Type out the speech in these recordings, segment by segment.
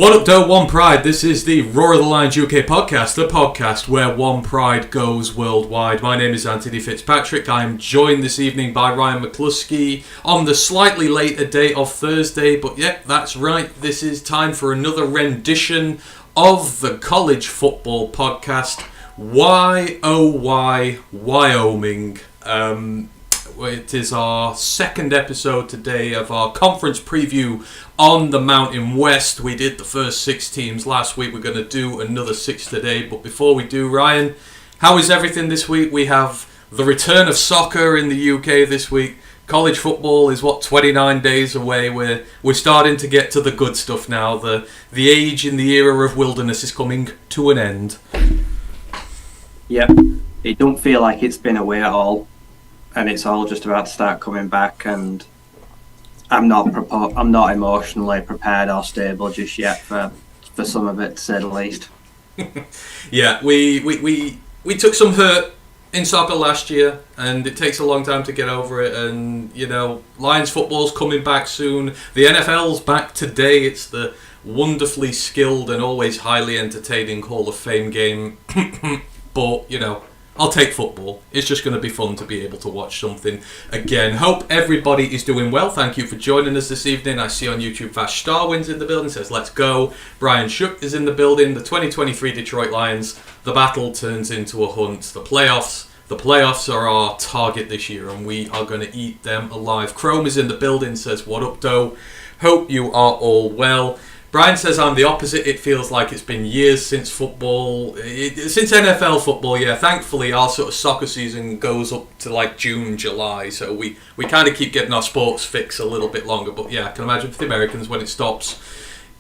What up, though? One Pride. This is the Roar of the Lions UK podcast, the podcast where One Pride goes worldwide. My name is Antony Fitzpatrick. I am joined this evening by Ryan McCluskey on the slightly later day of Thursday. But yeah, that's right. This is time for another rendition of the college football podcast, Why Oh Why Wyoming. It is our second episode today of our conference preview on the Mountain West. We did the first 6 teams last week. We're going to do another 6 today. But before we do, Ryan, how is everything this week? We have the return of soccer in the UK this week. College football is, 29 days away. We're starting to get to the good stuff now. The age in the era of wilderness is coming to an end. Yep. It don't feel like it's been away at all. And it's all just about to start coming back, and I'm not emotionally prepared or stable just yet for some of it, to say the least. Yeah, we took some hurt in soccer last year, and it takes a long time to get over it. And you know, Lions football's coming back soon. The NFL's back today. It's the wonderfully skilled and always highly entertaining Hall of Fame game. But you know, I'll take football. It's just going to be fun to be able to watch something again. Hope everybody is doing well. Thank you for joining us this evening. I see on YouTube Vash Starwin's in the building, says let's go. Brian Shook is in the building. The 2023 Detroit Lions, the battle turns into a hunt. The playoffs are our target this year, and we are going to eat them alive. Chrome is in the building, says what up, doe? Hope you are all well. Brian says I'm the opposite. It feels like it's been years since football, since NFL football. Yeah, thankfully our sort of soccer season goes up to like June, July, so we kind of keep getting our sports fix a little bit longer. But yeah, I can imagine for the Americans when it stops,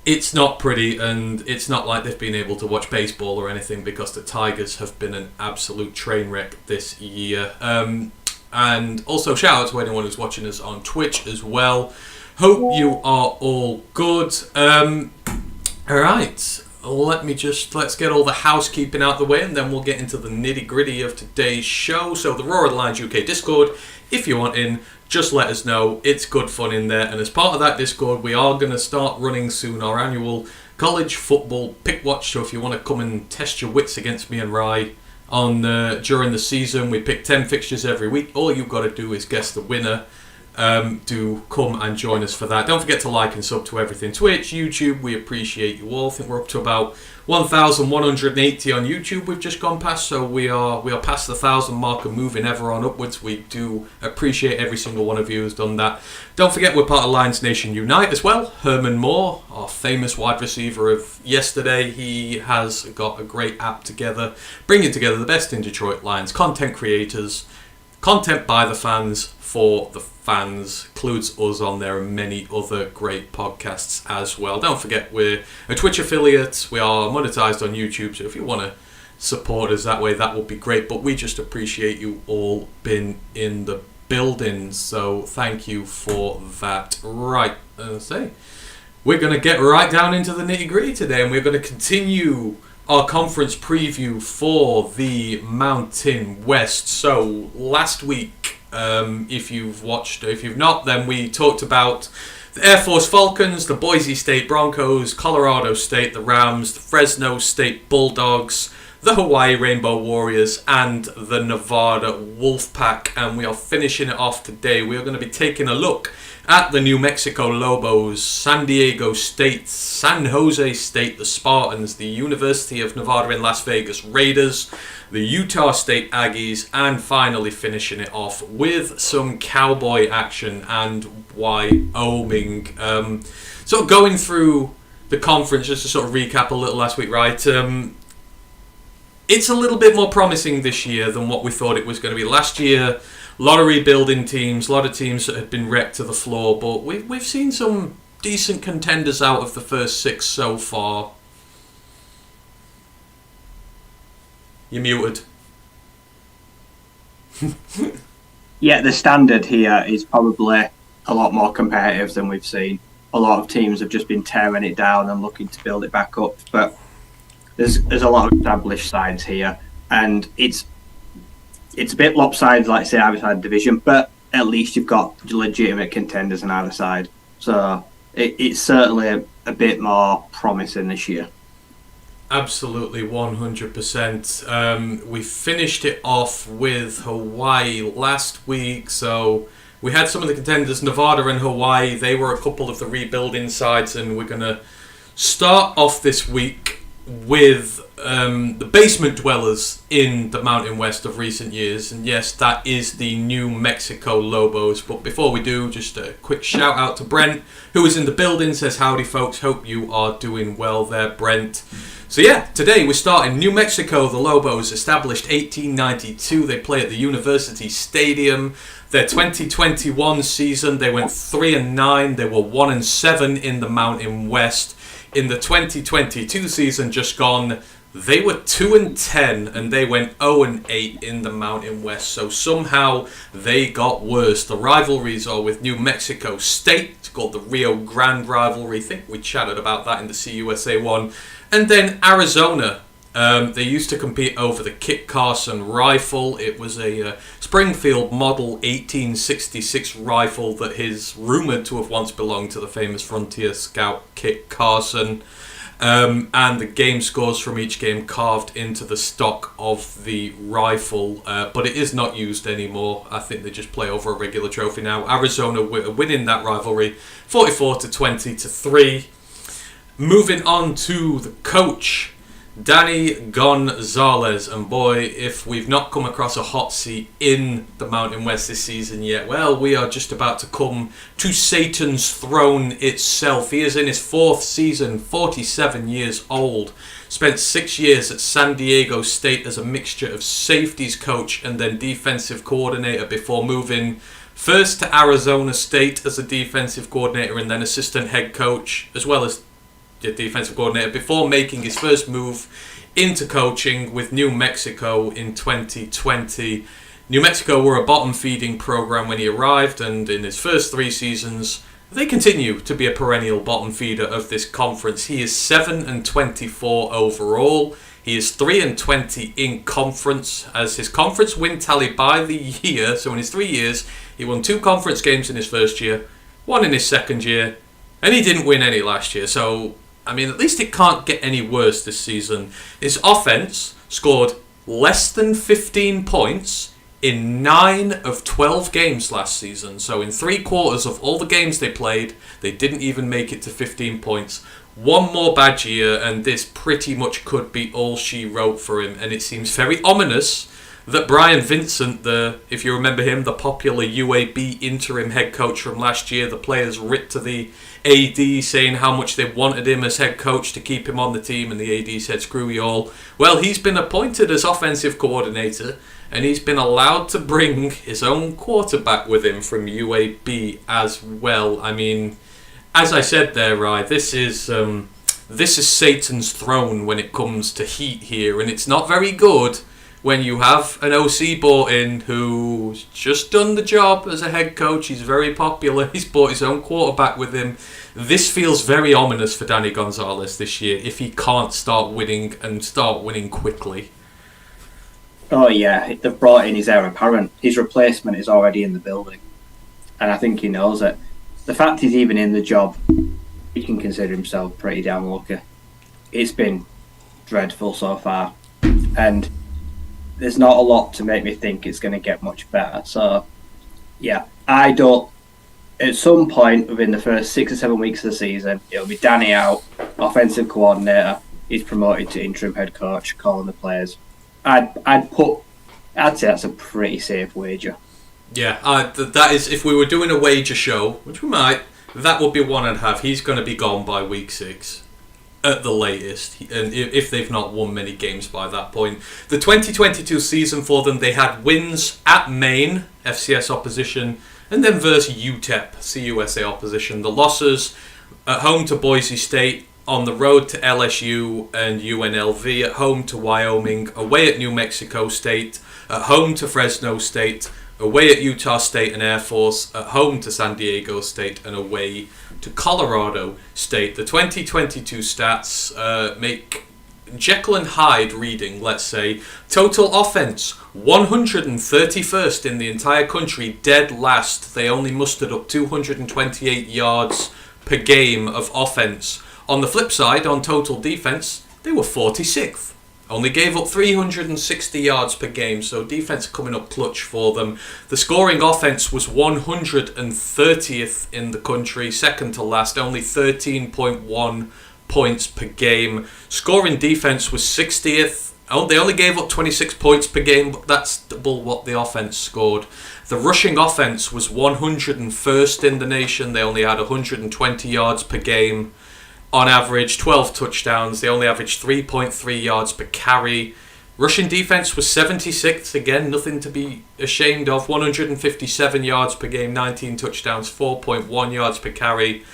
it's not pretty, and it's not like they've been able to watch baseball or anything because the Tigers have been an absolute train wreck this year. And also shout out to anyone who's watching us on Twitch as well. Hope you are all good. Alright, let's get all the housekeeping out the way, and then we'll get into the nitty gritty of today's show. So the Roar of the Lions UK Discord, if you want in, just let us know. It's good fun in there, and as part of that Discord, we are going to start running soon our annual college football pick watch. So if you want to come and test your wits against me and Rye on during the season, we pick 10 fixtures every week. All you've got to do is guess the winner. Do come and join us for that. Don't forget to like and sub to everything. Twitch, YouTube, we appreciate you all. I think we're up to about 1,180 on YouTube we've just gone past, so we are past the 1,000 mark and moving ever on upwards. We do appreciate every single one of you who's done that. Don't forget we're part of Lions Nation Unite as well. Herman Moore, our famous wide receiver of yesterday, he has got a great app together, bringing together the best in Detroit Lions content creators, content by the fans, for the fans, includes us on there and many other great podcasts as well. Don't forget we're a Twitch affiliate, we are monetized on YouTube, so if you want to support us that way, that would be great. But we just appreciate you all being in the building, so thank you for that. Right, we're going to get right down into the nitty gritty today, and we're going to continue our conference preview for the Mountain West. So last week, if you've watched, if you've not, then we talked about the Air Force Falcons, the Boise State Broncos, Colorado State, the Rams, the Fresno State Bulldogs, the Hawaii Rainbow Warriors, and the Nevada Wolfpack. And we are finishing it off today. We are going to be taking a look at the New Mexico Lobos, San Diego State, San Jose State, the Spartans, the University of Nevada in Las Vegas Raiders, the Utah State Aggies, and finally finishing it off with some Cowboy action and Wyoming. Sort of going through the conference, just to sort of recap a little last week, right? It's a little bit more promising this year than what we thought it was going to be. Last year, a lot of rebuilding teams, a lot of teams that had been wrecked to the floor, but we've seen some decent contenders out of the first 6 so far. You're muted. Yeah, the standard here is probably a lot more competitive than we've seen. A lot of teams have just been tearing it down and looking to build it back up, but there's a lot of established sides here, and it's a bit lopsided, like say, either side of the division, but at least you've got legitimate contenders on either side. So it's certainly a bit more promising this year. Absolutely, 100%. We finished it off with Hawaii last week, so we had some of the contenders, Nevada and Hawaii. They were a couple of the rebuilding sides, and we're going to start off this week with the basement dwellers in the Mountain West of recent years. And yes, that is the New Mexico Lobos. But before we do, just a quick shout out to Brent, who is in the building, says howdy folks, hope you are doing well there, Brent. So yeah, today we're starting New Mexico. The Lobos, established 1892. They play at the University Stadium. Their 2021 season, they went 3-9. They were 1-7 in the Mountain West. In the 2022 season just gone, they were 2-10 and they went 0-8 in the Mountain West. So somehow they got worse. The rivalries are with New Mexico State. It's called the Rio Grande rivalry. I think we chatted about that in the CUSA one. And then Arizona. They used to compete over the Kit Carson rifle. It was a Springfield model 1866 rifle that is rumoured to have once belonged to the famous frontier scout Kit Carson. And the game scores from each game carved into the stock of the rifle. But it is not used anymore. I think they just play over a regular trophy now. Arizona winning that rivalry 44-20-3. Moving on to the coach, Danny Gonzalez. And boy, if we've not come across a hot seat in the Mountain West this season yet, well, we are just about to come to Satan's throne itself. He is in his 4th season, 47 years old. Spent 6 years at San Diego State as a mixture of safeties coach and then defensive coordinator before moving first to Arizona State as a defensive coordinator and then assistant head coach, as well as defensive coordinator, before making his first move into coaching with New Mexico in 2020. New Mexico were a bottom-feeding program when he arrived, and in his first 3 seasons, they continue to be a perennial bottom feeder of this conference. He is 7-24 overall. He is 3-20 in conference, as his conference win tally by the year. So in his 3 years, he won 2 conference games in his first year, 1 in his second year, and he didn't win any last year. So I mean, at least it can't get any worse this season. His offense scored less than 15 points in 9 of 12 games last season. So in 3/4 of all the games they played, they didn't even make it to 15 points. One more bad year, and this pretty much could be all she wrote for him. And it seems very ominous that Brian Vincent, if you remember him, the popular UAB interim head coach from last year, the players writ to the AD saying how much they wanted him as head coach to keep him on the team, and the AD said screw you all. Well, he's been appointed as offensive coordinator, and he's been allowed to bring his own quarterback with him from UAB as well. I mean, as I said there, Rye, this is Satan's throne when it comes to heat here, and it's not very good when you have an OC brought in who's just done the job as a head coach. He's very popular. He's brought his own quarterback with him. This feels very ominous for Danny Gonzalez this year if he can't start winning and start winning quickly. Oh yeah, they've brought in his heir apparent. His replacement is already in the building, and I think he knows it. The fact he's even in the job, he can consider himself pretty damn lucky. It's been dreadful so far, and there's not a lot to make me think it's going to get much better. So, yeah, at some point within the first 6 or 7 weeks of the season, it'll be Danny out, offensive coordinator. He's promoted to interim head coach, calling the players. I'd say that's a pretty safe wager. Yeah, that is, if we were doing a wager show, which we might, that would be one I'd have. He's going to be gone by week 6. At the latest, and if they've not won many games by that point. The 2022 season for them, they had wins at Maine, FCS opposition, and then versus UTEP, CUSA opposition. The losses at home to Boise State, on the road to LSU and UNLV, at home to Wyoming, away at New Mexico State, at home to Fresno State, away at Utah State and Air Force, at home to San Diego State, and away to Colorado State. The 2022 stats make Jekyll and Hyde reading, let's say. Total offense, 131st in the entire country, dead last. They only mustered up 228 yards per game of offense. On the flip side, on total defense, they were 46th. Only gave up 360 yards per game, so defense coming up clutch for them. The scoring offense was 130th in the country, second to last, only 13.1 points per game. Scoring defense was 60th. Oh, they only gave up 26 points per game, but that's double what the offense scored. The rushing offense was 101st in the nation. They only had 120 yards per game. On average, 12 touchdowns. They only averaged 3.3 yards per carry. Rushing defense was 76th. Again, nothing to be ashamed of. 157 yards per game, 19 touchdowns, 4.1 yards per carry.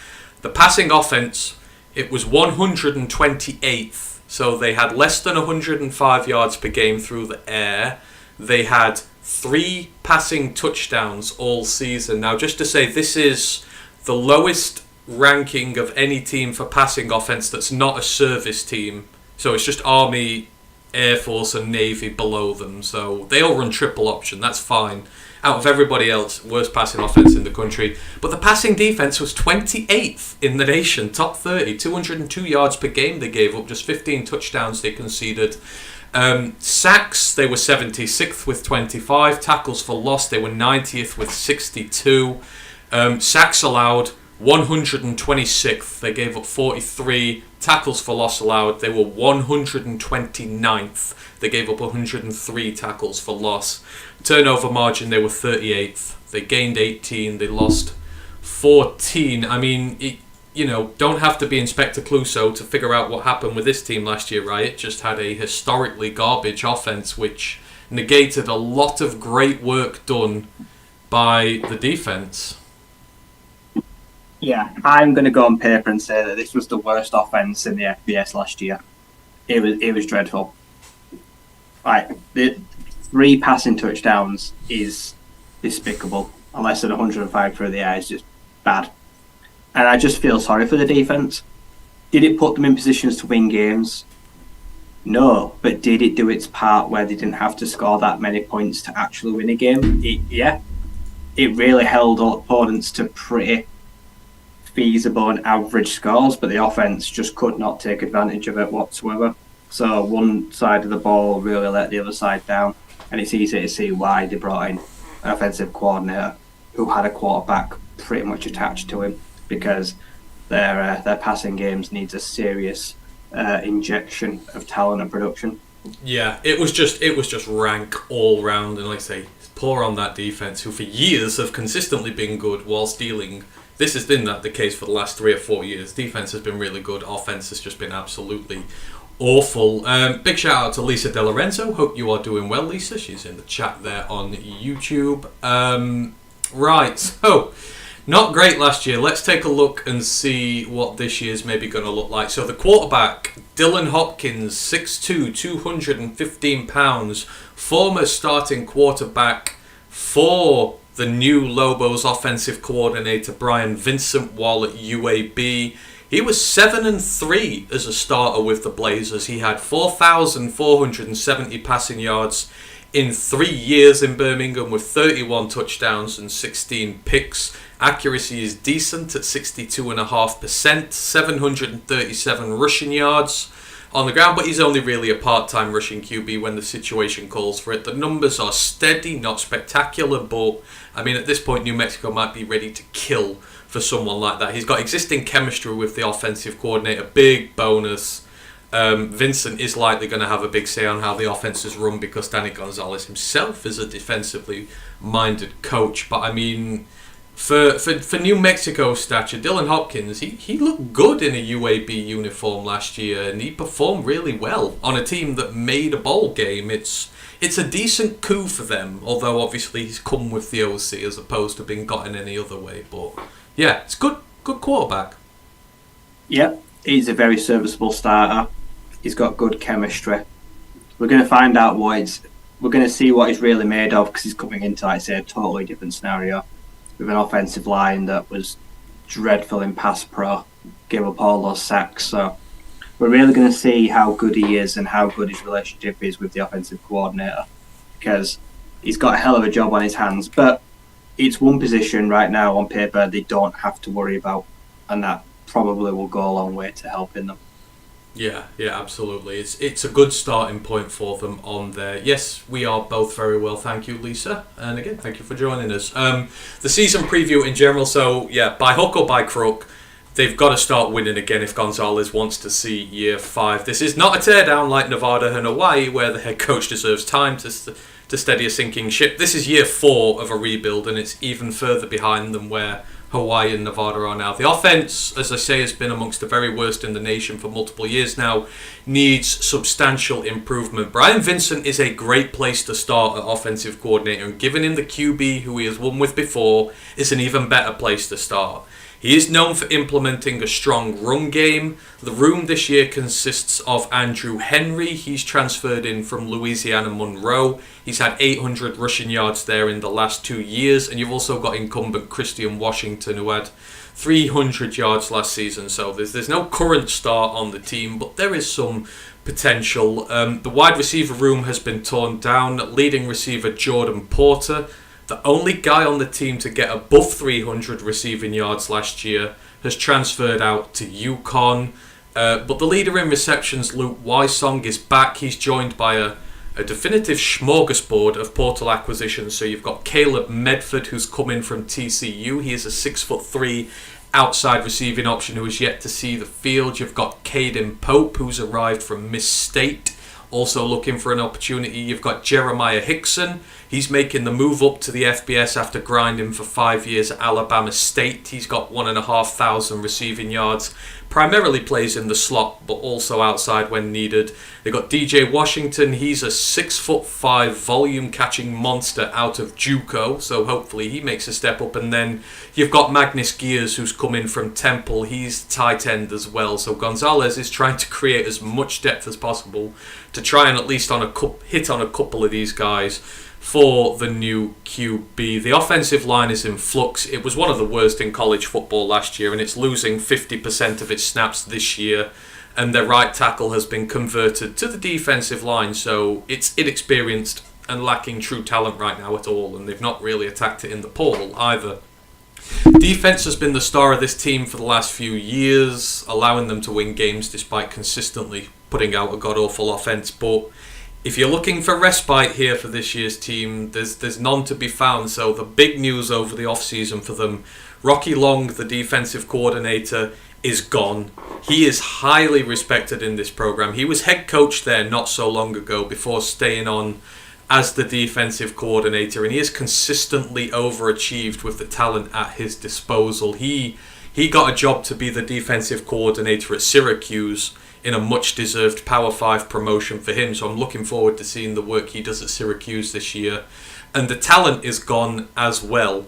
The passing offense, it was 128th. So they had less than 105 yards per game through the air. They had 3 passing touchdowns all season. Now, just to say, this is the lowest ranking of any team for passing offense that's not a service team. So it's just Army, Air Force and Navy below them. So they all run triple option. That's fine. Out of everybody else, worst passing offense in the country. But the passing defense was 28th in the nation, top 30. 202 yards per game they gave up, just 15 touchdowns they conceded. Sacks, they were 76th with 25. Tackles for loss, they were 90th with 62. Sacks allowed, 126th. They gave up 43. Tackles for loss allowed, they were 129th. They gave up 103 tackles for loss. Turnover margin, they were 38th. They gained 18. They lost 14. I mean, don't have to be Inspector Clouseau to figure out what happened with this team last year, right? It just had a historically garbage offense, which negated a lot of great work done by the defense. Yeah, I'm going to go on paper and say that this was the worst offense in the FBS last year. It was dreadful. Right, the 3 passing touchdowns is despicable. Less than 105 through the air is just bad. And I just feel sorry for the defense. Did it put them in positions to win games? No, but did it do its part where they didn't have to score that many points to actually win a game? Yeah. It really held opponents to pretty feasible and average scores, but the offense just could not take advantage of it whatsoever. So one side of the ball really let the other side down, and it's easy to see why they brought in an offensive coordinator who had a quarterback pretty much attached to him, because their passing games needs a serious injection of talent and production. Yeah, it was just rank all round, and like I say, poor on that defense, who for years have consistently been good whilst dealing. This has been the case for the last 3 or 4 years. Defense has been really good. Offense has just been absolutely awful. Big shout out to Lisa De Lorenzo. Hope you are doing well, Lisa. She's in the chat there on YouTube. Right, so not great last year. Let's take a look and see what this year's maybe going to look like. So the quarterback, Dylan Hopkins, 6'2", 215 pounds, former starting quarterback for the new Lobos offensive coordinator Brian Vincent while at UAB. He was 7-3 as a starter with the Blazers. He had 4,470 passing yards in 3 years in Birmingham with 31 touchdowns and 16 picks. Accuracy is decent at 62.5%, 737 rushing yards on the ground, but he's only really a part-time rushing QB when the situation calls for it. The numbers are steady, not spectacular, but I mean, at this point, New Mexico might be ready to kill for someone like that. He's got existing chemistry with the offensive coordinator, big bonus. Vincent is likely going to have a big say on how the offense is run because Danny Gonzalez himself is a defensively minded coach. But I mean, for New Mexico stature, Dylan Hopkins, he looked good in a UAB uniform last year, and he performed really well on a team that made a bowl game. It's a decent coup for them, although obviously he's come with the OC as opposed to being gotten any other way. But yeah, it's good quarterback. Yep, he's a very serviceable starter. He's got good chemistry. We're going to find out we're going to see what he's really made of, because he's coming into, like I say, a totally different scenario with an offensive line that was dreadful in pass pro, gave up all those sacks. So we're really going to see how good he is and how good his relationship is with the offensive coordinator, because he's got a hell of a job on his hands. But it's one position right now on paper they don't have to worry about, and that probably will go a long way to helping them. Yeah, absolutely. It's a good starting point for them on there. Yes, we are both very well, thank you, Lisa. And again, thank you for joining us. The season preview in general, so yeah, by hook or by crook, they've got to start winning again if Gonzalez wants to see year 5. This is not a teardown like Nevada and Hawaii, where the head coach deserves time to steady a sinking ship. This is year 4 of a rebuild, and it's even further behind than where Hawaii and Nevada are now. The offense, as I say, has been amongst the very worst in the nation for multiple years now, needs substantial improvement. Brian Vincent is a great place to start at offensive coordinator, and giving him the QB who he has won with before is an even better place to start. He is known for implementing a strong run game. The room this year consists of Andrew Henry. He's transferred in from Louisiana Monroe. He's had 800 rushing yards there in the last 2 years. And you've also got incumbent Christian Washington, who had 300 yards last season. So there's no current star on the team, but there is some potential. The wide receiver room has been torn down. Leading receiver Jordan Porter, the only guy on the team to get above 300 receiving yards last year, has transferred out to UConn. But the leader in receptions, Luke Wysong, is back. He's joined by a definitive smorgasbord of portal acquisitions. So you've got Caleb Medford, who's come in from TCU. He is a 6'3" outside receiving option who is yet to see the field. You've got Caden Pope, who's arrived from Miss State, also looking for an opportunity. You've got Jeremiah Hickson. He's making the move up to the FBS after grinding for 5 years at Alabama State. He's got 1,500 receiving yards. Primarily plays in the slot, but also outside when needed. They've got DJ Washington. He's a 6'5" volume catching monster out of JUCO, so hopefully he makes a step up. And then you've got Magnus Gears, who's come in from Temple. He's tight end as well. So Gonzalez is trying to create as much depth as possible to try and at least hit on a couple of these guys for the new QB. The offensive line is in flux. It was one of the worst in college football last year, and it's losing 50% of its snaps this year. And their right tackle has been converted to the defensive line, so it's inexperienced and lacking true talent right now at all, and they've not really attacked it in the portal either. Defense has been the star of this team for the last few years, allowing them to win games despite consistently putting out a god-awful offense. But if you're looking for respite here for this year's team, there's none to be found. So the big news over the off-season for them, Rocky Long, the defensive coordinator, is gone. He is highly respected in this program. He was head coach there not so long ago before staying on as the defensive coordinator, and he has consistently overachieved with the talent at his disposal. He got a job to be the defensive coordinator at Syracuse in a much-deserved Power 5 promotion for him, so I'm looking forward to seeing the work he does at Syracuse this year. And the talent is gone as well.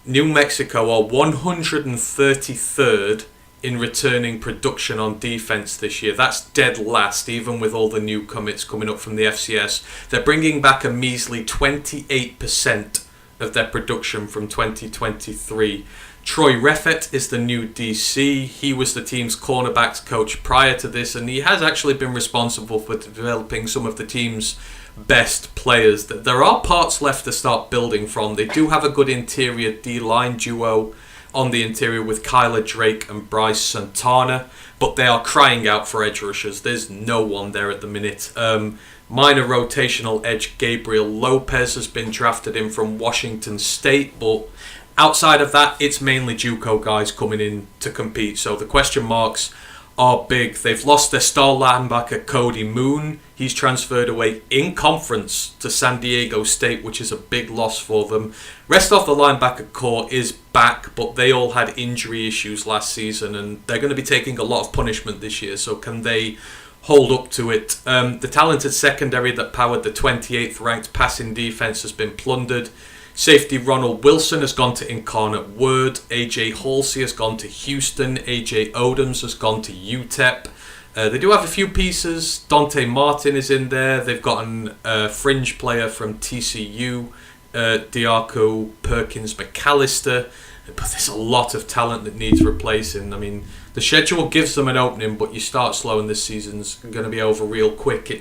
New Mexico are 133rd in returning production on defense this year. That's dead last, even with all the new commits coming up from the FCS. They're bringing back a measly 28% of their production from 2023. Troy Reffett is the new DC. He was the team's cornerbacks coach prior to this, and he has actually been responsible for developing some of the team's best players. There are parts left to start building from. They do have a good interior D-line duo on the interior with Kyler Drake and Bryce Santana, but they are crying out for edge rushers. There's no one there at the minute. Minor rotational edge Gabriel Lopez has been drafted in from Washington State, but outside of that, it's mainly JUCO guys coming in to compete. So the question marks are big. They've lost their star linebacker Cody Moon. He's transferred away in conference to San Diego State, which is a big loss for them. Rest of the linebacker core is back, but they all had injury issues last season, and they're going to be taking a lot of punishment this year. So can they hold up to it? The talented secondary that powered the 28th ranked passing defense has been plundered. Safety Ronald Wilson has gone to Incarnate Word. AJ Halsey has gone to Houston. AJ Odoms has gone to UTEP. They do have a few pieces. Dante Martin is in there. They've gotten a fringe player from TCU, Diaco Perkins McAllister. But there's a lot of talent that needs replacing. I mean, the schedule gives them an opening, but you start slow and this season's going to be over real quick.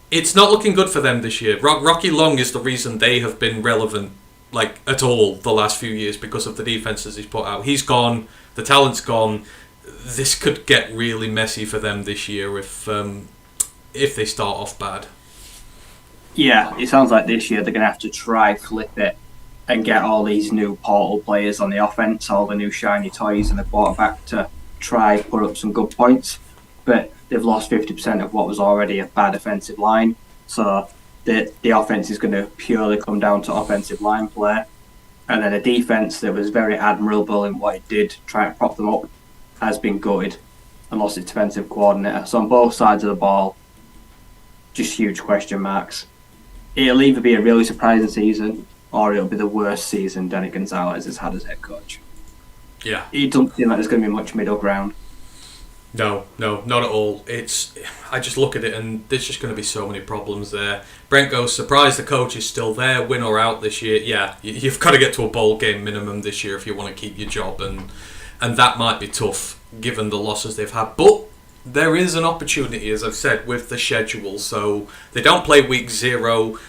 It's not looking good for them this year. Rocky Long is the reason they have been relevant like at all the last few years because of the defenses he's put out. He's gone. The talent's gone. This could get really messy for them this year if they start off bad. Yeah, it sounds like this year they're going to have to try flip it and get all these new portal players on the offense, all the new shiny toys and the quarterback to try put up some good points. But they've lost 50% of what was already a bad offensive line. So the offense is going to purely come down to offensive line play. And then a defense that was very admirable in what it did, trying to prop them up, has been gutted and lost its defensive coordinator. So on both sides of the ball, just huge question marks. It'll either be a really surprising season or it'll be the worst season Danny Gonzalez has had as head coach. Yeah. It doesn't seem like there's going to be much middle ground. No, not at all. I just look at it and there's just going to be so many problems there. Brent goes, surprised the coach is still there, win or out this year. Yeah, you've got to get to a bowl game minimum this year if you want to keep your job, and that might be tough given the losses they've had. But there is an opportunity, as I've said, with the schedule. So they don't play week 0.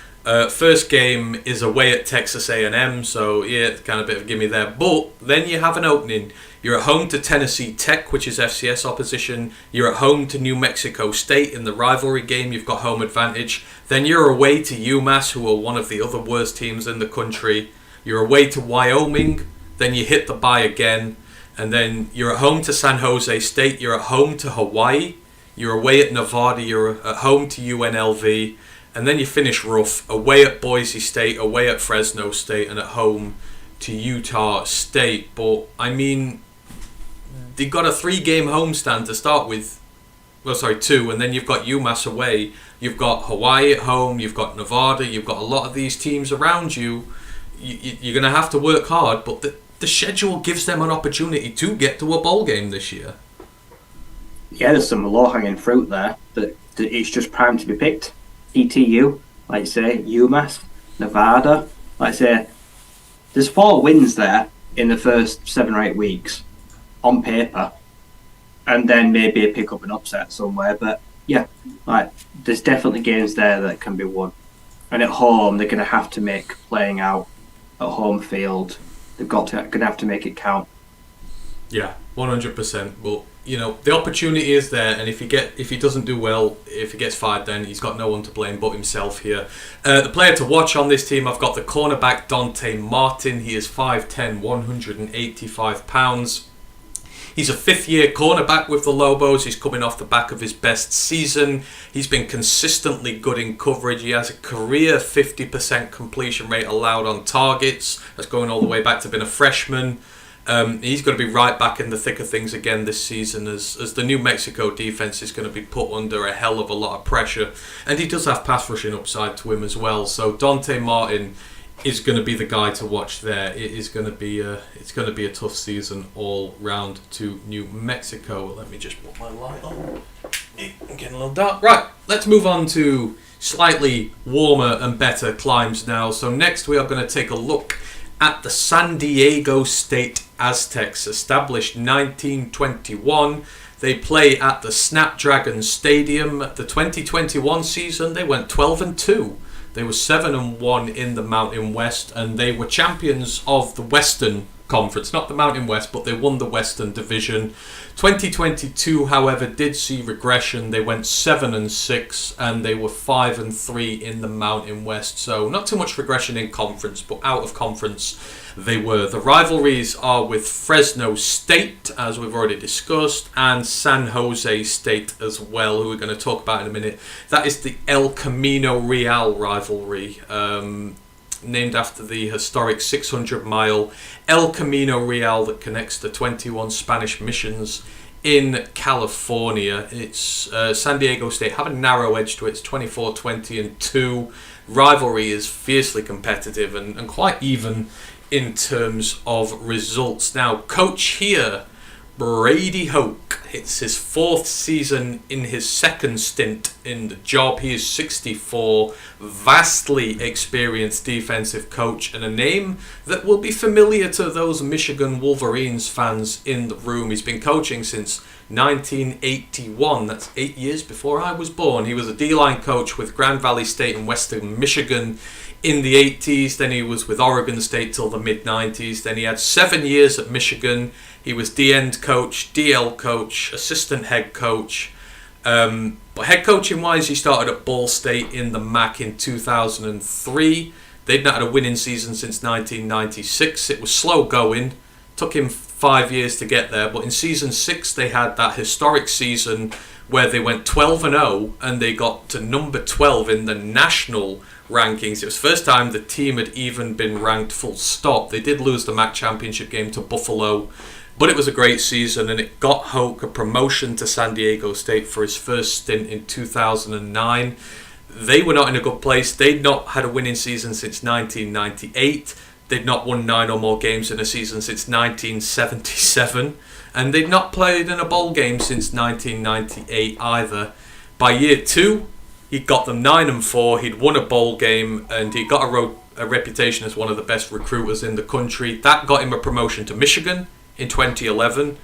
First game is away at Texas A&M, so yeah, it's kind of a bit of a gimme there. But then you have an opening. You're at home to Tennessee Tech, which is FCS opposition. You're at home to New Mexico State in the rivalry game. You've got home advantage. Then you're away to UMass, who are one of the other worst teams in the country. You're away to Wyoming. Then you hit the bye again. And then you're at home to San Jose State. You're at home to Hawaii. You're away at Nevada. You're at home to UNLV. And then you finish rough, away at Boise State, away at Fresno State, and at home to Utah State. But, I mean, they've got a 3-game homestand to start with. Well, sorry, 2, and then you've got UMass away. You've got Hawaii at home, you've got Nevada, you've got a lot of these teams around you. You're going to have to work hard, but the schedule gives them an opportunity to get to a bowl game this year. Yeah, there's some low-hanging fruit there that it's just primed to be picked. ETU, like you say, UMass, Nevada, like I say, there's 4 wins there in the first 7 or 8 weeks on paper, and then maybe a pick up an upset somewhere. But yeah, like there's definitely games there that can be won. And at home, they're going to have to make playing out at home field. They're going to have to make it count. Yeah, 100%. But you know, the opportunity is there, and if he doesn't do well, if he gets fired, then he's got no one to blame but himself here. The player to watch on this team, I've got the cornerback Dante Martin. He is 5'10", 185 pounds. He's a 5th-year cornerback with the Lobos. He's coming off the back of his best season. He's been consistently good in coverage. He has a career 50% completion rate allowed on targets. That's going all the way back to being a freshman. He's going to be right back in the thick of things again this season as the New Mexico defense is going to be put under a hell of a lot of pressure. And he does have pass rushing upside to him as well. So Dante Martin is going to be the guy to watch there. It is going to be a tough season all round to New Mexico. Let me just put my light on. I'm getting a little dark. Right, let's move on to slightly warmer and better climes now. So next we are going to take a look at the San Diego State Aztecs, established 1921. They play at the Snapdragon Stadium. The 2021 season, they went 12-2. They were 7-1 in the Mountain West, and they were champions of the Western Conference, not the Mountain West, but they won the Western Division. 2022, however, did see regression. They went 7-6, and they were 5-3 in the Mountain West. So not too much regression in conference, but out of conference they were. The rivalries are with Fresno State, as we've already discussed, and San Jose State as well, who we're going to talk about in a minute. That is the El Camino Real rivalry, named after the historic 600-mile El Camino Real that connects the 21 Spanish missions in California. It's San Diego State have a narrow edge to it. It's 24-20-2. Rivalry is fiercely competitive and quite even in terms of results. Now, coach here Brady Hoke. It's his 4th season in his 2nd stint in the job. He is 64, vastly experienced defensive coach, and a name that will be familiar to those Michigan Wolverines fans in the room. He's been coaching since 1981. That's 8 years before I was born. He was a D-line coach with Grand Valley State in Western Michigan in the 80s. Then he was with Oregon State till the mid-90s. Then he had 7 years at Michigan. He was D-end coach, DL coach, assistant head coach. But head coaching wise, he started at Ball State in the MAC in 2003. They'd not had a winning season since 1996. It was slow going. Took him 5 years to get there. But in season 6, they had that historic season where they went 12-0 and they got to number 12 in the national rankings. It was the first time the team had even been ranked full stop. They did lose the MAC championship game to Buffalo, but it was a great season, and it got Hoke a promotion to San Diego State for his first stint in 2009. They were not in a good place. They'd not had a winning season since 1998. They'd not won 9 or more games in a season since 1977. And they'd not played in a bowl game since 1998 either. By year 2, he got them 9-4. He'd won a bowl game, and he got a reputation as one of the best recruiters in the country. That got him a promotion to Michigan in 2011.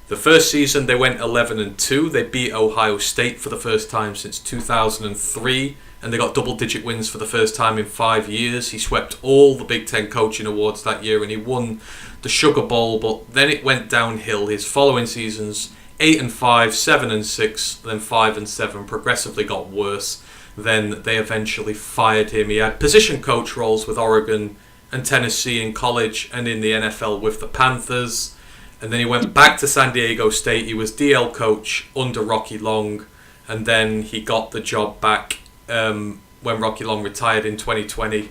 The first season they went 11-2. They beat Ohio State for the first time since 2003, and they got double-digit wins for the first time in 5 years. He swept all the Big Ten coaching awards that year, and he won the Sugar Bowl. But then it went downhill. His following seasons, 8-5, 7-6, then 5-7, progressively got worse. Then they eventually fired him. He had position coach roles with Oregon and Tennessee in college and in the NFL with the Panthers. And then he went back to San Diego State. He was DL coach under Rocky Long. And then he got the job back when Rocky Long retired in 2020.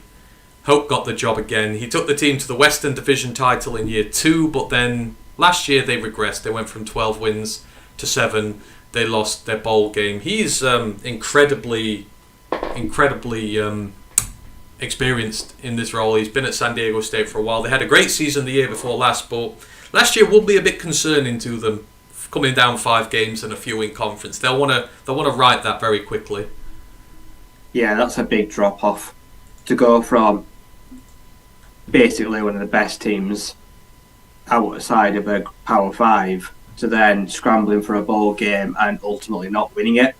Hoke got the job again. He took the team to the Western Division title in year 2, but then last year they regressed. They went from 12 wins to 7. They lost their bowl game. He's incredibly experienced in this role. He's been at San Diego State for a while. They had a great season the year before last, but last year will be a bit concerning to them, coming down 5 games and a few in conference. They'll want to right that very quickly. Yeah, that's a big drop off to go from basically one of the best teams outside of a Power 5 to then scrambling for a bowl game and ultimately not winning it.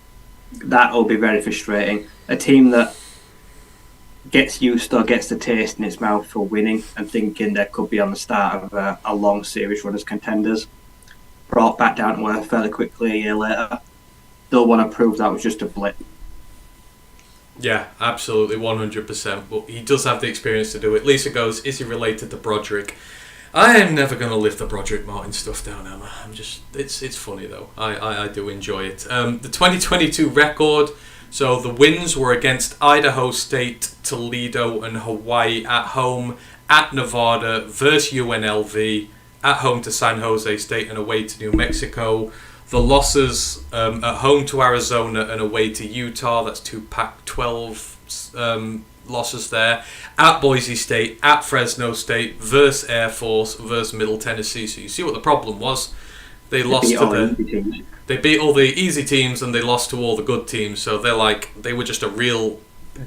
That will be very frustrating. A team that gets used or gets the taste in its mouth for winning and thinking they could be on the start of a long series run as contenders, brought back down to earth fairly quickly a year later. They'll want to prove that was just a blip. Yeah, absolutely, 100%. But he does have the experience to do it. Lisa goes, is he related to Broderick? I am never going to live the Broderick Martin stuff down, Emma. It's funny though. I do enjoy it. The 2022 record. So the wins were against Idaho State, Toledo, and Hawaii at home, at Nevada versus UNLV, at home to San Jose State and away to New Mexico. The losses at home to Arizona and away to Utah. That's 2 Pac-12 losses there. At Boise State, at Fresno State, versus Air Force, versus Middle Tennessee. So you see what the problem was. They lost to they beat all the easy teams and they lost to all the good teams. So they were just a real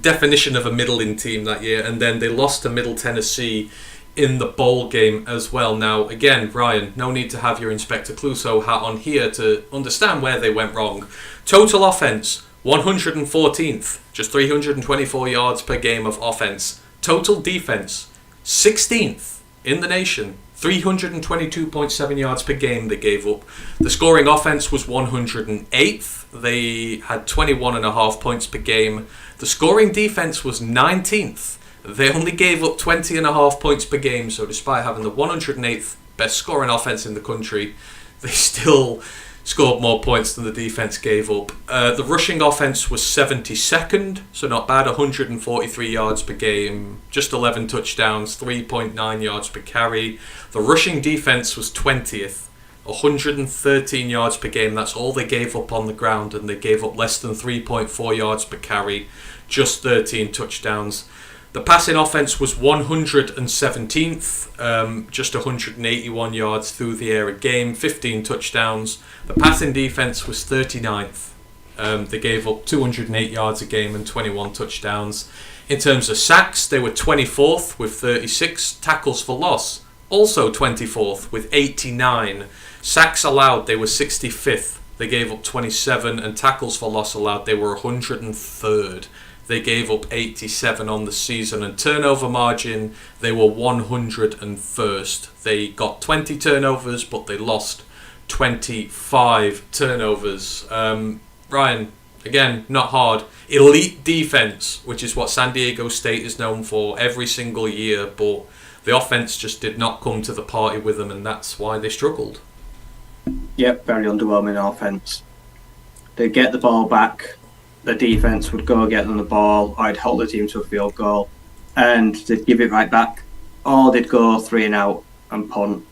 definition of a middling team that year. And then they lost to Middle Tennessee in the bowl game as well. Now, again, Ryan, no need to have your Inspector Clouseau hat on here to understand where they went wrong. Total offense, 114th, just 324 yards per game of offense. Total defense, 16th in the nation, 322.7 yards per game they gave up. The scoring offense was 108th. They had 21.5 points per game. The scoring defense was 19th. They only gave up 20.5 points per game, so despite having the 108th best scoring offense in the country, they still scored more points than the defense gave up. The rushing offense was 72nd, so not bad, 143 yards per game, just 11 touchdowns, 3.9 yards per carry. The rushing defense was 20th, 113 yards per game. That's all they gave up on the ground, and they gave up less than 3.4 yards per carry, just 13 touchdowns. The passing offense was 117th, just 181 yards through the air a game, 15 touchdowns. The passing defense was 39th. They gave up 208 yards a game and 21 touchdowns. In terms of sacks, they were 24th with 36. Tackles for loss, also 24th with 89. Sacks allowed, they were 65th. They gave up 27. And tackles for loss allowed, they were 103rd. They gave up 87 on the season. And turnover margin, they were 101st. They got 20 turnovers, but they lost 25 turnovers. Ryan, again, not hard. Elite defense, which is what San Diego State is known for every single year, but the offense just did not come to the party with them, and that's why they struggled. Yep, very underwhelming offense. They'd get the ball back, the defense would go get them the ball, I'd hold the team to a field goal, and they'd give it right back, or they'd go 3 and out and punt.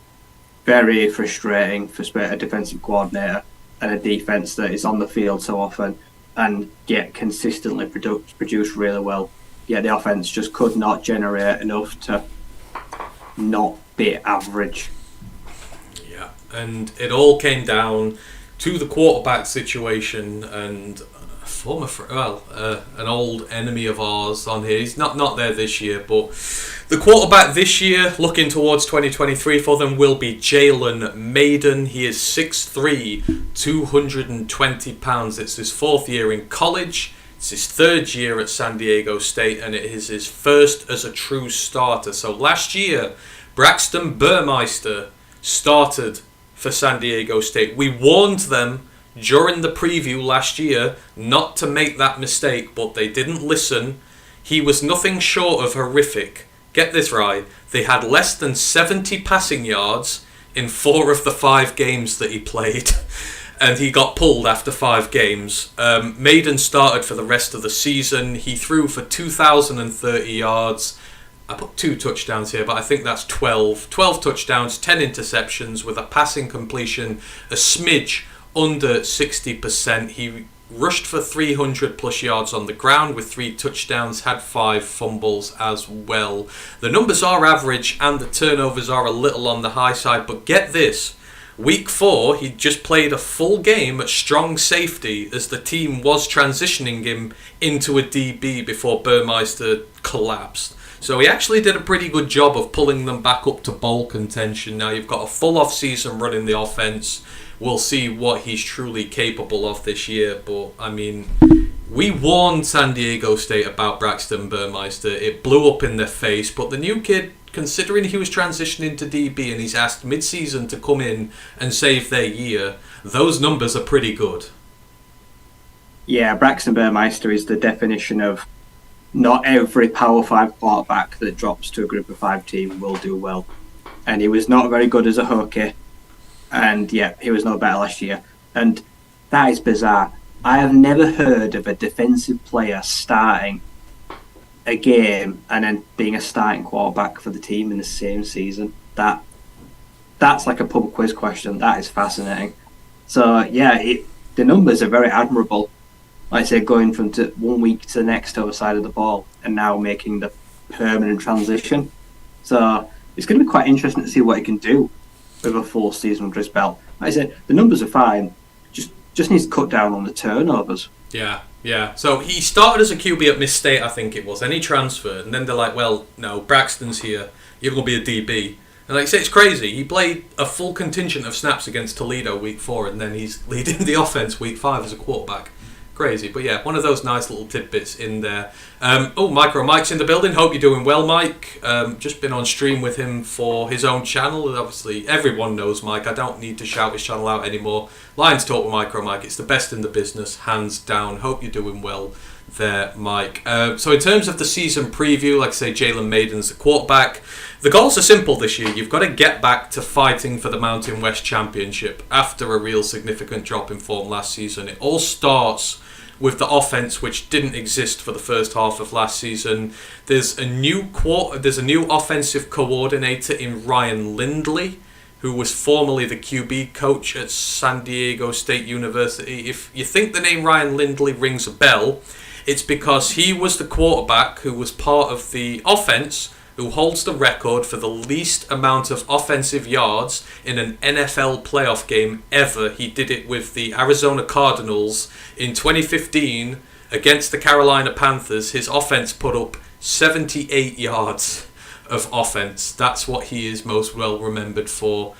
Very frustrating for a defensive coordinator and a defense that is on the field so often and yet consistently produce really well. Yet the offense just could not generate enough to not be average. Yeah, and it all came down to the quarterback situation, and an old enemy of ours on here. He's not there this year, but the quarterback this year, looking towards 2023 for them, will be Jalen Maiden. He is 6'3", 220 pounds. It's his 4th year in college. It's his 3rd year at San Diego State, and it is his first as a true starter. So last year, Braxton Burmeister started for San Diego State. We warned them during the preview last year not to make that mistake, but they didn't listen. He was nothing short of horrific. Get this right, they had less than 70 passing yards in 4 of the 5 games that he played, and he got pulled after 5 games. Maiden started for the rest of the season. He threw for 2,030 yards. I put 2 touchdowns here, but I think that's 12. 12 touchdowns, 10 interceptions, with a passing completion a smidge under 60%. He rushed for 300 plus yards on the ground with 3 touchdowns, had 5 fumbles as well. The numbers are average and the turnovers are a little on the high side, but get this. Week 4, he just played a full game at strong safety as the team was transitioning him into a DB before Burmeister collapsed. So he actually did a pretty good job of pulling them back up to bowl contention. Now you've got a full off season running the offense. We'll see what he's truly capable of this year. But, I mean, we warned San Diego State about Braxton Burmeister. It blew up in their face. But the new kid, considering he was transitioning to DB and he's asked mid-season to come in and save their year, those numbers are pretty good. Yeah, Braxton Burmeister is the definition of not every Power 5 quarterback that drops to a Group of 5 team will do well. And he was not very good as a hooker. And yeah, he was no better last year. And that is bizarre. I have never heard of a defensive player starting a game and then being a starting quarterback for the team in the same season. That's like a pub quiz question. That is fascinating. So yeah, the numbers are very admirable. Like I say, going from 1 week to the next other side of the ball and now making the permanent transition. So it's going to be quite interesting to see what he can do with a full season under his belt. Like I said, the numbers are fine. Just needs to cut down on the turnovers. Yeah. So he started as a QB at Miss State, I think it was. Then he transferred, and then they're like, well, no, Braxton's here. You're going to be a DB. And like I say, it's crazy. He played a full contingent of snaps against Toledo week 4, and then he's leading the offense week 5 as a quarterback. Crazy, but yeah, one of those nice little tidbits in there. Micro Mike's in the building. Hope you're doing well, Mike. Just been on stream with him for his own channel. And obviously, everyone knows Mike. I don't need to shout his channel out anymore. Lions Talk with Micro Mike. It's the best in the business, hands down. Hope you're doing well there, Mike. So in terms of the season preview, like I say, Jalen Maiden's the quarterback. The goals are simple this year. You've got to get back to fighting for the Mountain West Championship after a real significant drop in form last season. It all starts with the offense, which didn't exist for the first half of last season. There's a new offensive coordinator in Ryan Lindley, who was formerly the QB coach at San Diego State University. If you think the name Ryan Lindley rings a bell, It's because he was the quarterback who was part of the offense who holds the record for the least amount of offensive yards in an NFL playoff game ever. He did it with the Arizona Cardinals in 2015 against the Carolina Panthers. His offense put up 78 yards of offense. That's what he is most well remembered for.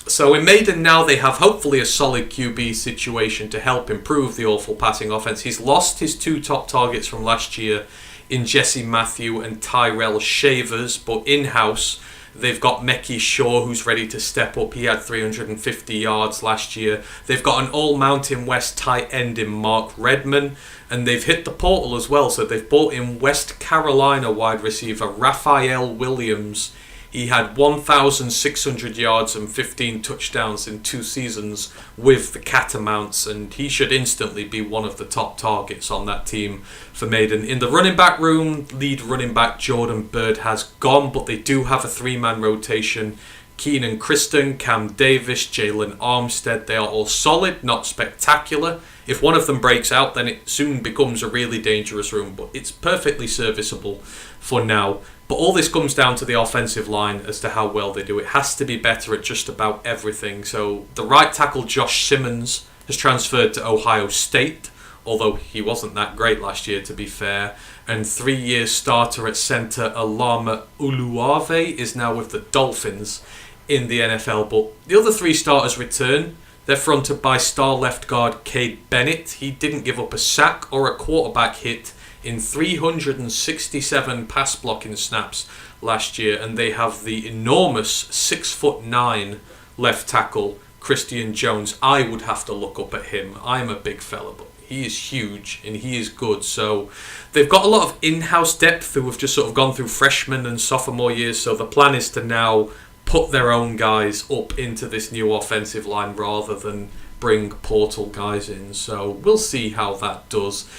So in Maiden now they have hopefully a solid QB situation to help improve the awful passing offense. He's lost his 2 top targets from last year in Jesse Matthew and Tyrell Shavers, but in-house they've got Mekhi Shaw, who's ready to step up. He had 350 yards last year. They've got an all-Mountain West tight end in Mark Redman, and they've hit the portal as well. So they've brought in West Carolina wide receiver Raphael Williams. He had 1,600 yards and 15 touchdowns in 2 seasons with the Catamounts, and he should instantly be one of the top targets on that team for Maiden. In the running back room, lead running back Jordan Bird has gone, but they do have a 3-man rotation. Keenan Christon, Cam Davis, Jalen Armstead, they are all solid, not spectacular. If one of them breaks out, then it soon becomes a really dangerous room, but it's perfectly serviceable for now. But all this comes down to the offensive line as to how well they do. It has to be better at just about everything. So the right tackle Josh Simmons has transferred to Ohio State, although he wasn't that great last year, to be fair. And 3-year starter at center Alama Uluave is now with the Dolphins in the NFL. But the other 3 starters return. They're fronted by star left guard Cade Bennett. He didn't give up a sack or a quarterback hit in 367 pass blocking snaps last year, and they have the enormous 6'9" left tackle Christian Jones. I would have to look up at him. I'm a big fella, but he is huge and he is good. So they've got a lot of in-house depth who have just sort of gone through freshman and sophomore years. So the plan is to now put their own guys up into this new offensive line rather than bring portal guys in. So we'll see how that does.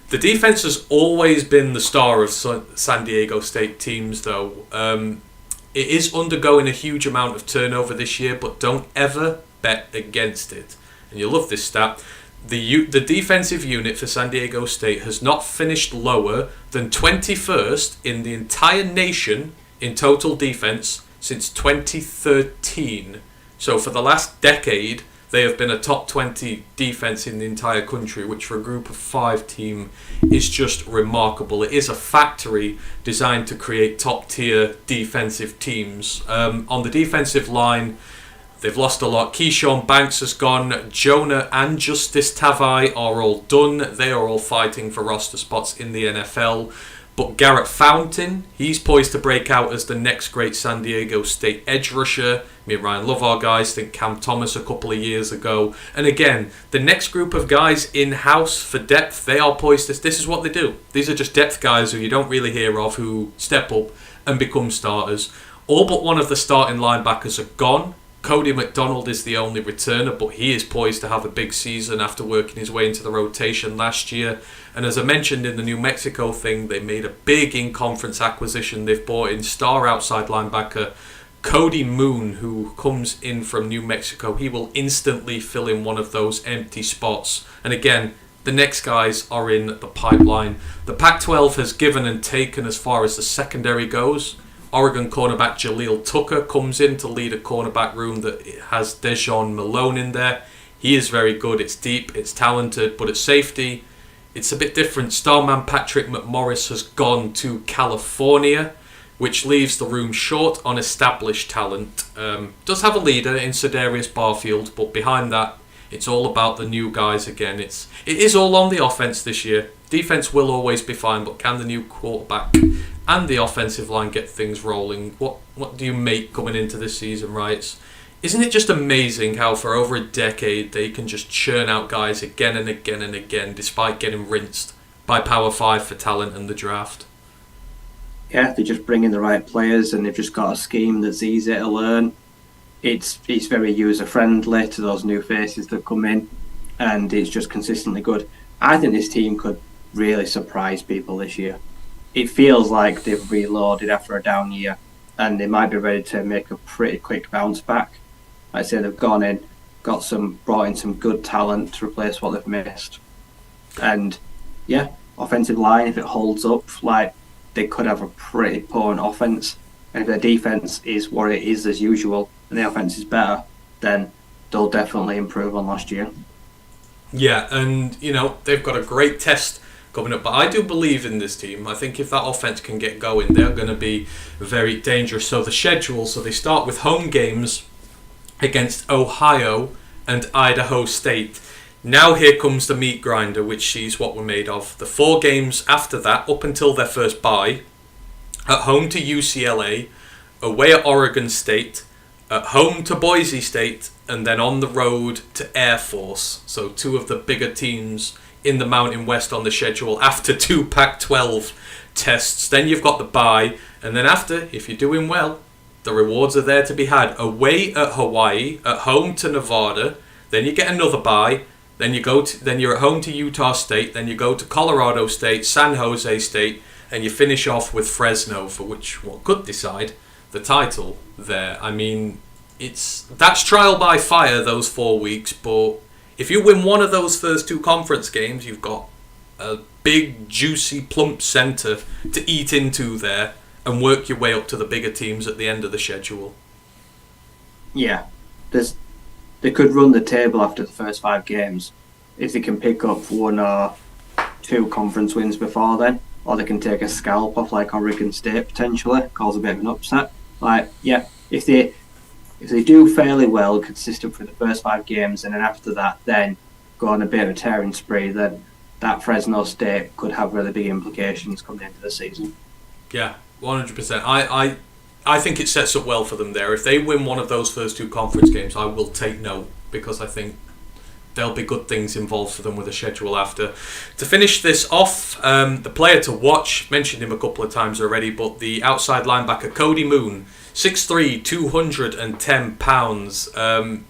The defense has always been the star of San Diego State teams, though. It is undergoing a huge amount of turnover this year, but don't ever bet against it. And you'll love this stat. The defensive unit for San Diego State has not finished lower than 21st in the entire nation in total defense since 2013. So for the last decade, they have been a top 20 defense in the entire country, which for a group of 5 team is just remarkable. It is a factory designed to create top tier defensive teams. On the defensive line, they've lost a lot. Keyshawn Banks has gone. Jonah and Justice Tavai are all done. They are all fighting for roster spots in the NFL. But Garrett Fountain, he's poised to break out as the next great San Diego State edge rusher. Me and Ryan love our guys. Think Cam Thomas a couple of years ago. And again, the next group of guys in-house for depth, they are poised to... This is what they do. These are just depth guys who you don't really hear of who step up and become starters. All but one of the starting linebackers are gone. Cody McDonald is the only returner, but he is poised to have a big season after working his way into the rotation last year. And as I mentioned in the New Mexico thing, they made a big in-conference acquisition. They've brought in star outside linebacker Cody Moon, who comes in from New Mexico. He will instantly fill in one of those empty spots. And again, the next guys are in the pipeline. The Pac-12 has given and taken as far as the secondary goes. Oregon cornerback Jaleel Tucker comes in to lead a cornerback room that has Dejon Malone in there. He is very good. It's deep, it's talented, but at safety, it's a bit different. Starman Patrick McMorris has gone to California, which leaves the room short on established talent. Does have a leader in Cedarius Barfield, but behind that, it's all about the new guys again. It is all on the offense this year. Defense will always be fine, but can the new quarterback and the offensive line get things rolling? What do you make coming into this season, right? Isn't it just amazing how for over a decade they can just churn out guys again and again and again despite getting rinsed by Power 5 for talent and the draft? Yeah, they just bring in the right players and they've just got a scheme that's easy to learn. It's very user-friendly to those new faces that come in, and it's just consistently good. I think this team could really surprise people this year. It feels like they've reloaded after a down year and they might be ready to make a pretty quick bounce back. Like I say, they've gone in, brought in some good talent to replace what they've missed. And yeah, offensive line, if it holds up, like they could have a pretty potent offense. And if their defense is what it is as usual, and the offense is better, then they'll definitely improve on last year. Yeah, and they've got a great test coming up. But I do believe in this team. I think if that offense can get going, they're going to be very dangerous. So the schedule, so they start with home games against Ohio and Idaho State. Now here comes the meat grinder, which is what we're made of. The 4 games after that, up until their first bye, at home to UCLA, away at Oregon State, at home to Boise State, and then on the road to Air Force. So 2 of the bigger teams in the Mountain West on the schedule after 2 Pac-12 tests. Then you've got the bye, and then after, if you're doing well, the rewards are there to be had. Away at Hawaii, at home to Nevada, then you get another bye. Then you're at home to Utah State. Then you go to Colorado State, San Jose State, and you finish off with Fresno, for which one could decide the title there. I mean, that's trial by fire, those 4 weeks. But if you win one of those first 2 conference games, you've got a big, juicy, plump centre to eat into there and work your way up to the bigger teams at the end of the schedule. Yeah, they could run the table after the first 5 games if they can pick up 1 or 2 conference wins before then, or they can take a scalp off like Oregon State potentially, cause a bit of an upset. Like, yeah, if they do fairly well, consistent for the first 5 games, and then after that, then go on a bit of a tearing spree, then that Fresno State could have really big implications coming into the season. Yeah, 100%. I think it sets up well for them there. If they win one of those first 2 conference games, I will take note, because I think there'll be good things involved for them with a schedule after. To finish this off, the player to watch, mentioned him a couple of times already, but the outside linebacker Cody Moon, 6'3", 210 pounds.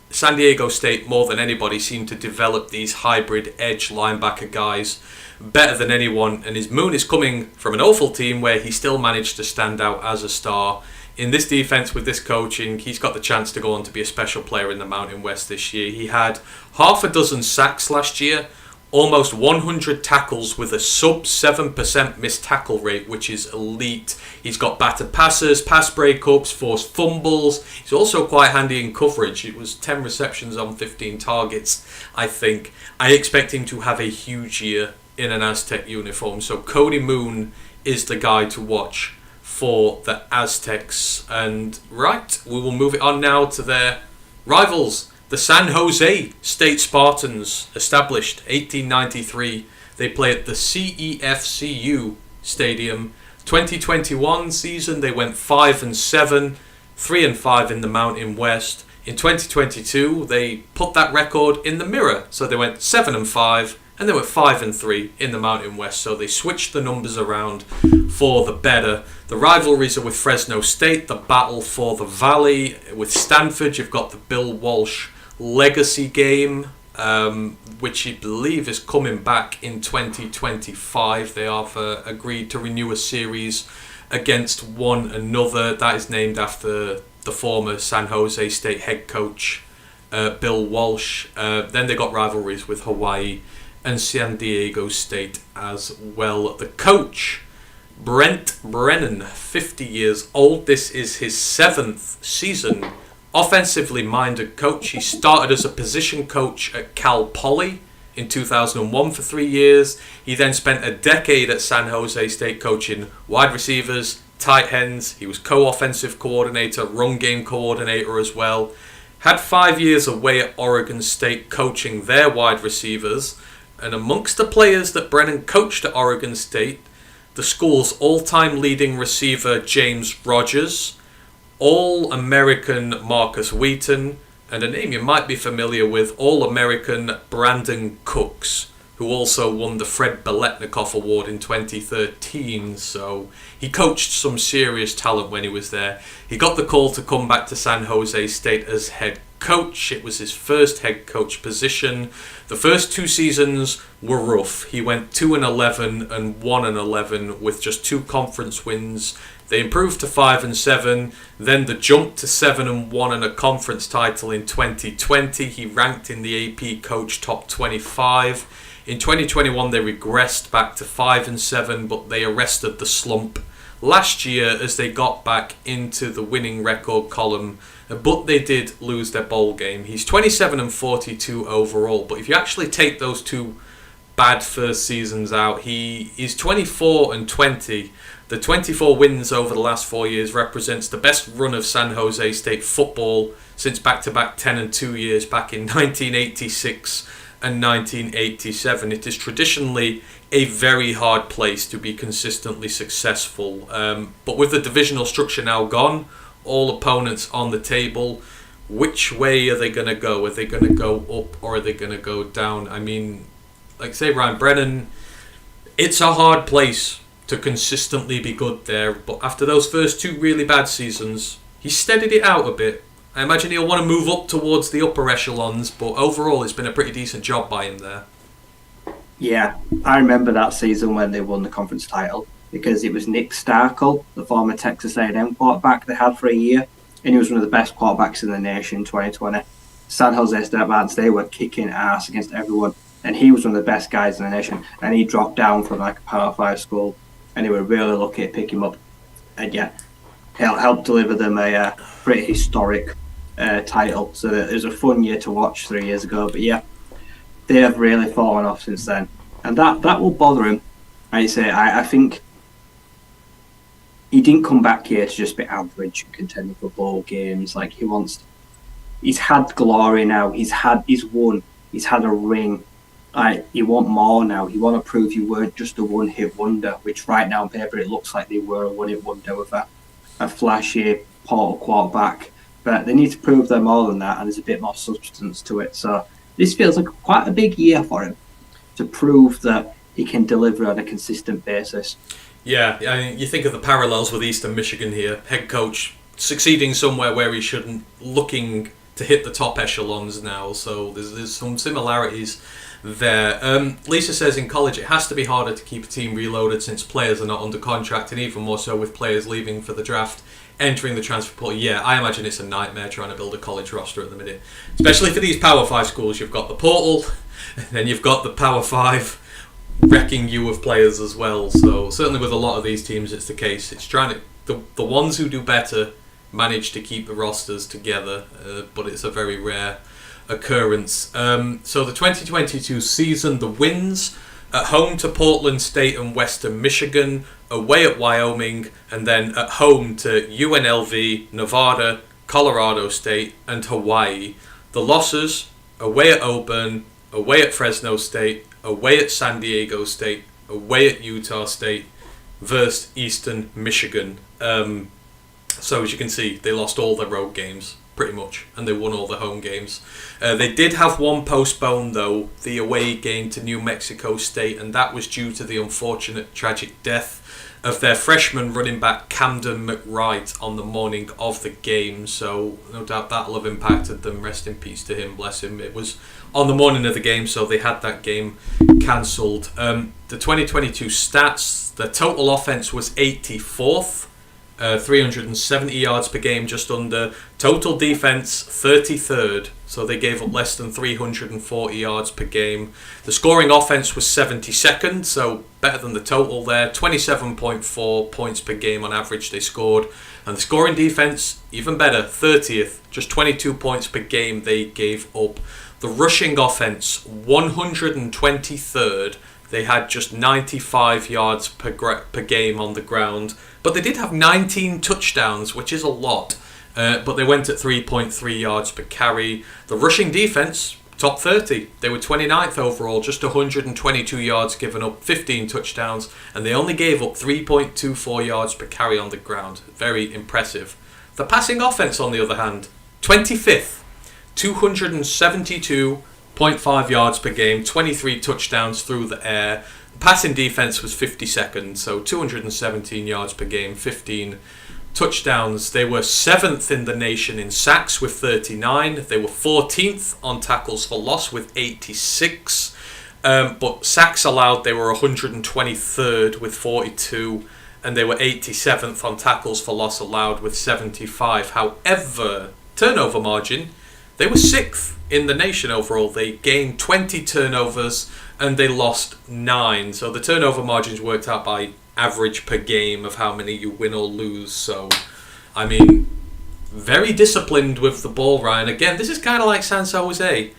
San Diego State, more than anybody, seemed to develop these hybrid edge linebacker guys better than anyone, and his Moon is coming from an awful team where he still managed to stand out as a star. In this defense with this coaching, he's got the chance to go on to be a special player in the Mountain West this year. He had half a dozen sacks last year, almost 100 tackles with a sub 7% missed tackle rate, which is elite. He's got batted passes, pass breakups, forced fumbles. He's also quite handy in coverage. It was 10 receptions on 15 targets, I think. I expect him to have a huge year in an Aztec uniform. So Cody Moon is the guy to watch for the Aztecs. And right, we will move it on now to their rivals, the San Jose State Spartans, established 1893. They play at the CEFCU Stadium. 2021 season, they went 5-7, 3-5 in the Mountain West. In 2022, they put that record in the mirror. So they went 7-5, and they were 5-3 in the Mountain West. So they switched the numbers around for the better. The rivalries are with Fresno State, the battle for the Valley. With Stanford, you've got the Bill Walsh Legacy game, which I believe is coming back in 2025. They have agreed to renew a series against one another. That is named after the former San Jose State head coach, Bill Walsh. Then they got rivalries with Hawaii and San Diego State as well. The coach, Brent Brennan, 50 years old. This is his 7th season. Offensively minded coach. He started as a position coach at Cal Poly in 2001 for 3 years. He then spent a decade at San Jose State coaching wide receivers, tight ends. He was co-offensive coordinator, run game coordinator as well. Had 5 years away at Oregon State coaching their wide receivers. And amongst the players that Brennan coached at Oregon State, the school's all-time leading receiver James Rogers, All-American Marcus Wheaton, and a name you might be familiar with, All-American Brandon Cooks, who also won the Fred Biletnikoff Award in 2013. So he coached some serious talent when he was there. He got the call to come back to San Jose State as head coach. It was his first head coach position. The first 2 seasons were rough. He went 2-11 and 1-11 with just 2 conference wins. They improved to 5-7, then the jump to 7-1 and a conference title in 2020. He ranked in the AP Coach Top 25. In 2021, they regressed back to 5-7, but they arrested the slump last year as they got back into the winning record column, but they did lose their bowl game. He's 27-42 overall, but if you actually take those two bad first seasons out, he is 24-20. The 24 wins over the last 4 years represents the best run of San Jose State football since back-to-back 10-2 years back in 1986 and 1987. It is traditionally a very hard place to be consistently successful. But with the divisional structure now gone, all opponents on the table, which way are they going to go? Are they going to go up or are they going to go down? I mean, like say Ryan Brennan, it's a hard place to consistently be good there. But after those first two really bad seasons, he steadied it out a bit. I imagine he'll want to move up towards the upper echelons, but overall it's been a pretty decent job by him there. Yeah, I remember that season when they won the conference title because it was Nick Starkel, the former Texas A&M quarterback they had for a year, and he was one of the best quarterbacks in the nation in 2020. San Jose State, they were kicking ass against everyone, and he was one of the best guys in the nation, and he dropped down from like a Power 5 school, and they were really lucky to pick him up. And yeah, helped deliver them a pretty historic title. So it was a fun year to watch 3 years ago. But yeah, they have really fallen off since then, and that will bother him. I think he didn't come back here to just be average and contending for bowl games. Like he's had glory now. He's won. He's had a ring. You want more now. You want to prove you weren't just a one-hit wonder, which right now on paper it looks like they were a one-hit wonder with a flashy portal quarterback. But they need to prove they're more than that, and there's a bit more substance to it. So this feels like quite a big year for him to prove that he can deliver on a consistent basis. Yeah, I mean, you think of the parallels with Eastern Michigan here. Head coach succeeding somewhere where he shouldn't, looking to hit the top echelons now. So there's some similarities there. Lisa says in college it has to be harder to keep a team reloaded since players are not under contract, and even more so with players leaving for the draft, entering the transfer portal. Yeah, I imagine it's a nightmare trying to build a college roster at the minute, especially for these Power 5 schools. You've got the portal, and then you've got the Power 5 wrecking you with players as well. So certainly with a lot of these teams it's the case. It's trying to the ones who do better manage to keep the rosters together, but it's a very rare occurrence. So the 2022 season, the wins at home to Portland State and Western Michigan, away at Wyoming, and then at home to UNLV, Nevada, Colorado State, and Hawaii. The losses, away at Auburn, away at Fresno State, away at San Diego State, away at Utah State, versus Eastern Michigan. So as you can see, they lost all their road games, pretty much, and they won all the home games. They did have one postponed, though, the away game to New Mexico State, and that was due to the unfortunate tragic death of their freshman running back Camden McWright on the morning of the game. So no doubt that'll have impacted them. Rest in peace to him, bless him. It was on the morning of the game, so they had that game cancelled. The 2022 stats, the total offense was 84th. 370 yards per game, just under. Total defense 33rd, so they gave up less than 340 yards per game. The scoring offense was 72nd, so better than the total there. 27.4 points per game on average they scored. And the scoring defense, even better, 30th, just 22 points per game they gave up. The rushing offense, 123rd. They had just 95 yards per game on the ground. But they did have 19 touchdowns, which is a lot. But they went at 3.3 yards per carry. The rushing defense, top 30. They were 29th overall, just 122 yards given up, 15 touchdowns. And they only gave up 3.24 yards per carry on the ground. Very impressive. The passing offense, on the other hand, 25th. 272.5 yards per game, 23 touchdowns through the air. The passing defense was 52nd, so 217 yards per game, 15 touchdowns. They were 7th in the nation in sacks with 39. They were 14th on tackles for loss with 86. But sacks allowed, they were 123rd with 42. And they were 87th on tackles for loss allowed with 75. However, turnover margin, they were 6th in the nation overall. They gained 20 turnovers and they lost 9. So the turnover margins worked out by average per game of how many you win or lose. So, I mean, very disciplined with the ball, Ryan. Again, this is kind of like San Jose.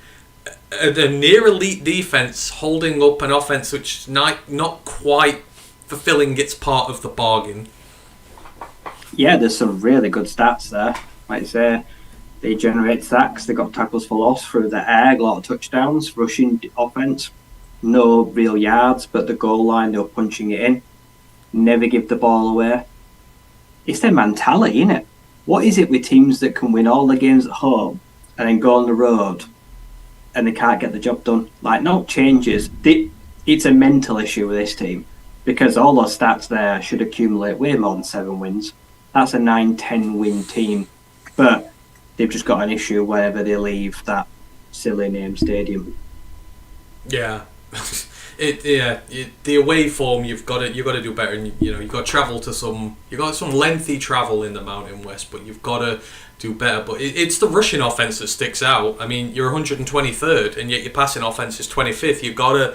A near elite defense holding up an offense which is not quite fulfilling its part of the bargain. Yeah, there's some really good stats there. Like I say, they generate sacks, they got tackles for loss through the air, a lot of touchdowns, rushing offense, no real yards, but the goal line, they're punching it in. Never give the ball away. It's their mentality, isn't it? What is it with teams that can win all the games at home and then go on the road and they can't get the job done? Like, no changes. It's a mental issue with this team because all those stats there should accumulate way more than 7 wins. That's a 9-10 win team, but they've just got an issue wherever they leave that silly name stadium. Yeah. The away form you've got to do better, and you've got to travel to some lengthy travel in the Mountain West, but you've got to do better. But it's the rushing offense that sticks out. I mean, you're 123rd, and yet your passing offense is 25th. You've got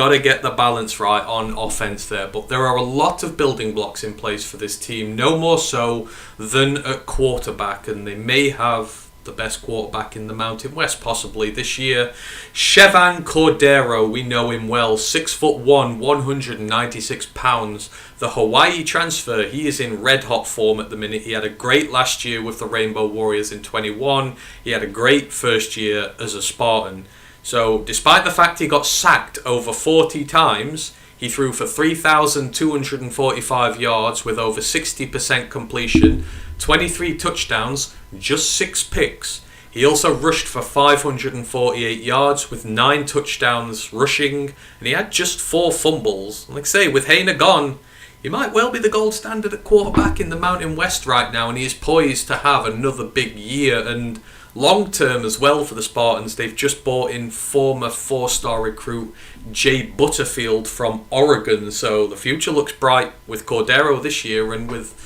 to get the balance right on offense there. But there are a lot of building blocks in place for this team, no more so than at quarterback, and they may have the best quarterback in the Mountain West possibly this year. Chevan Cordero, we know him well, 6'1", 196 pounds. The Hawaii transfer, he is in red hot form at the minute. He had a great last year with the Rainbow Warriors in 21. He had a great first year as a Spartan. So despite the fact he got sacked over 40 times, he threw for 3,245 yards with over 60% completion, 23 touchdowns, just 6 picks. He also rushed for 548 yards with 9 touchdowns rushing, and he had just 4 fumbles. Like I say, with Hayner gone, he might well be the gold standard at quarterback in the Mountain West right now, and he is poised to have another big year. And long term as well for the Spartans, they've just brought in former 4-star recruit Jay Butterfield from Oregon, so the future looks bright with Cordero this year and with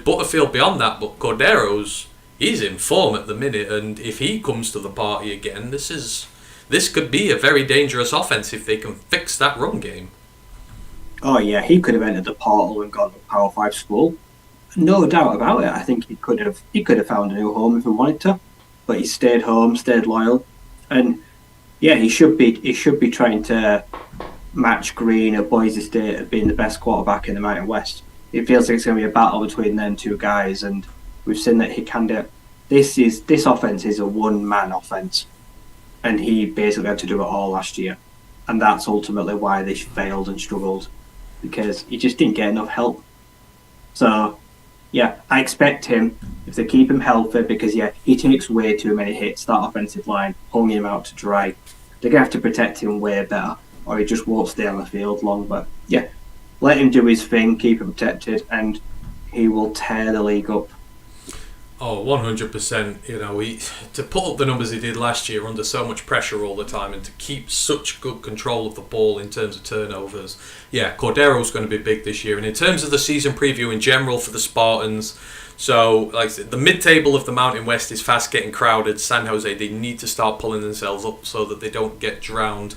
Butterfield beyond that. But he's in form at the minute, and if he comes to the party again, this could be a very dangerous offense if they can fix that run game. Oh yeah, he could have entered the portal and gone to a Power 5 school. No doubt about it. I think he could have found a new home if he wanted to. But he stayed home, stayed loyal, and yeah, he should be trying to match Green at Boise State at being the best quarterback in the Mountain West. It feels like it's going to be a battle between them two guys, and we've seen that he can do it. This offense is a one-man offense, and he basically had to do it all last year, and that's ultimately why they failed and struggled, because he just didn't get enough help. So yeah, I expect him, if they keep him healthy, because yeah, he takes way too many hits, that offensive line, pulling him out to dry. They're going to have to protect him way better, or he just won't stay on the field long. But yeah, let him do his thing, keep him protected, and he will tear the league up. Oh, 100%. To put up the numbers he did last year under so much pressure all the time and to keep such good control of the ball in terms of turnovers. Yeah, Cordero's going to be big this year. And in terms of the season preview in general for the Spartans, so like I said, the mid-table of the Mountain West is fast getting crowded. San Jose, they need to start pulling themselves up so that they don't get drowned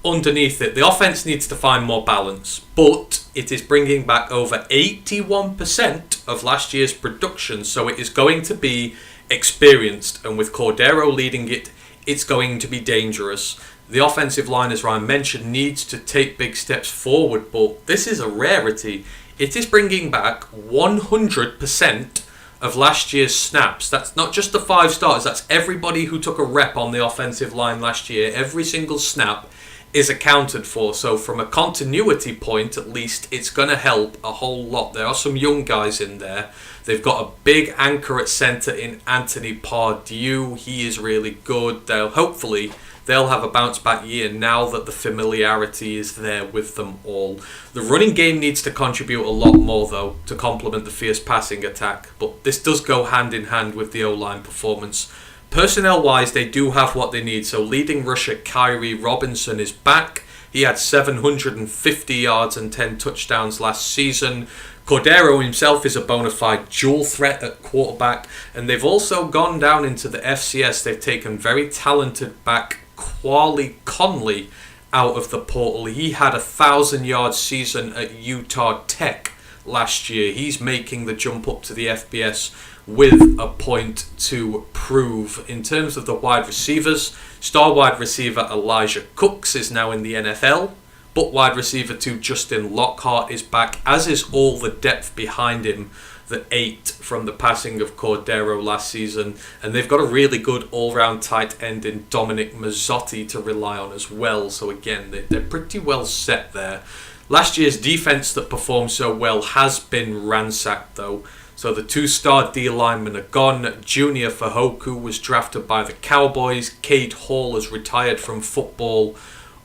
underneath it. The offense needs to find more balance, but it is bringing back over 81% of last year's production, so it is going to be experienced, and with Cordero leading it, it's going to be dangerous. The offensive line, as Ryan mentioned, needs to take big steps forward, but this is a rarity. It is bringing back 100% of last year's snaps. That's not just the 5 starters, that's everybody who took a rep on the offensive line last year. Every single snap is accounted for, so from a continuity point at least, it's going to help a whole lot. There are some young guys in there. They've got a big anchor at centre in Antony Pardue. He is really good. They'll have a bounce back year now that the familiarity is there with them all. The running game needs to contribute a lot more though to complement the fierce passing attack, but this does go hand in hand with the O-line performance. Personnel-wise, they do have what they need. So leading rusher Kyrie Robinson is back. He had 750 yards and 10 touchdowns last season. Cordero himself is a bona fide dual threat at quarterback, and they've also gone down into the FCS. They've taken very talented back Quali Conley out of the portal. He had a 1,000-yard season at Utah Tech last year. He's making the jump up to the FBS with a point to prove. In terms of the wide receivers, star wide receiver Elijah Cooks is now in the NFL. But wide receiver 2 Justin Lockhart is back, as is all the depth behind him that ate from the passing of Cordero last season. And they've got a really good all-round tight end in Dominic Mazzotti to rely on as well. So again, they're pretty well set there. Last year's defense that performed so well has been ransacked though. So the 2-star D linemen are gone. Junior Fahoku was drafted by the Cowboys. Cade Hall has retired from football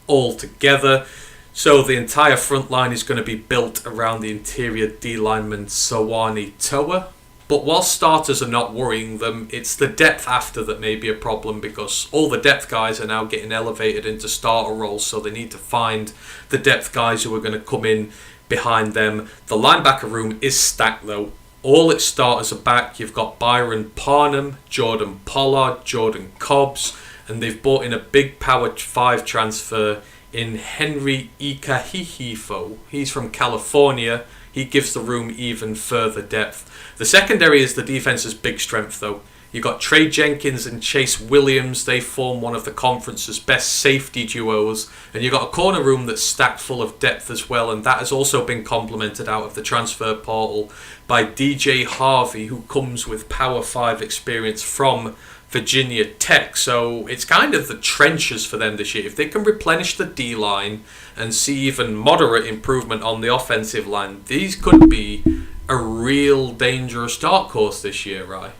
altogether. So the entire front line is going to be built around the interior D lineman Sawani Toa. But while starters are not worrying them, it's the depth after that may be a problem, because all the depth guys are now getting elevated into starter roles, so they need to find the depth guys who are going to come in behind them. The linebacker room is stacked though. All its starters are back. You've got Byron Parnham, Jordan Pollard, Jordan Cobbs, and they've brought in a big Power 5 transfer in Henry Ikahihifo. He's from California. He gives the room even further depth. The secondary is the defense's big strength though. You've got Trey Jenkins and Chase Williams. They form one of the conference's best safety duos. And you've got a corner room that's stacked full of depth as well, and that has also been complemented out of the transfer portal by DJ Harvey, who comes with Power 5 experience from Virginia Tech. So it's kind of the trenches for them this year. If they can replenish the D-line and see even moderate improvement on the offensive line, these could be a real dangerous dark horse this year, right?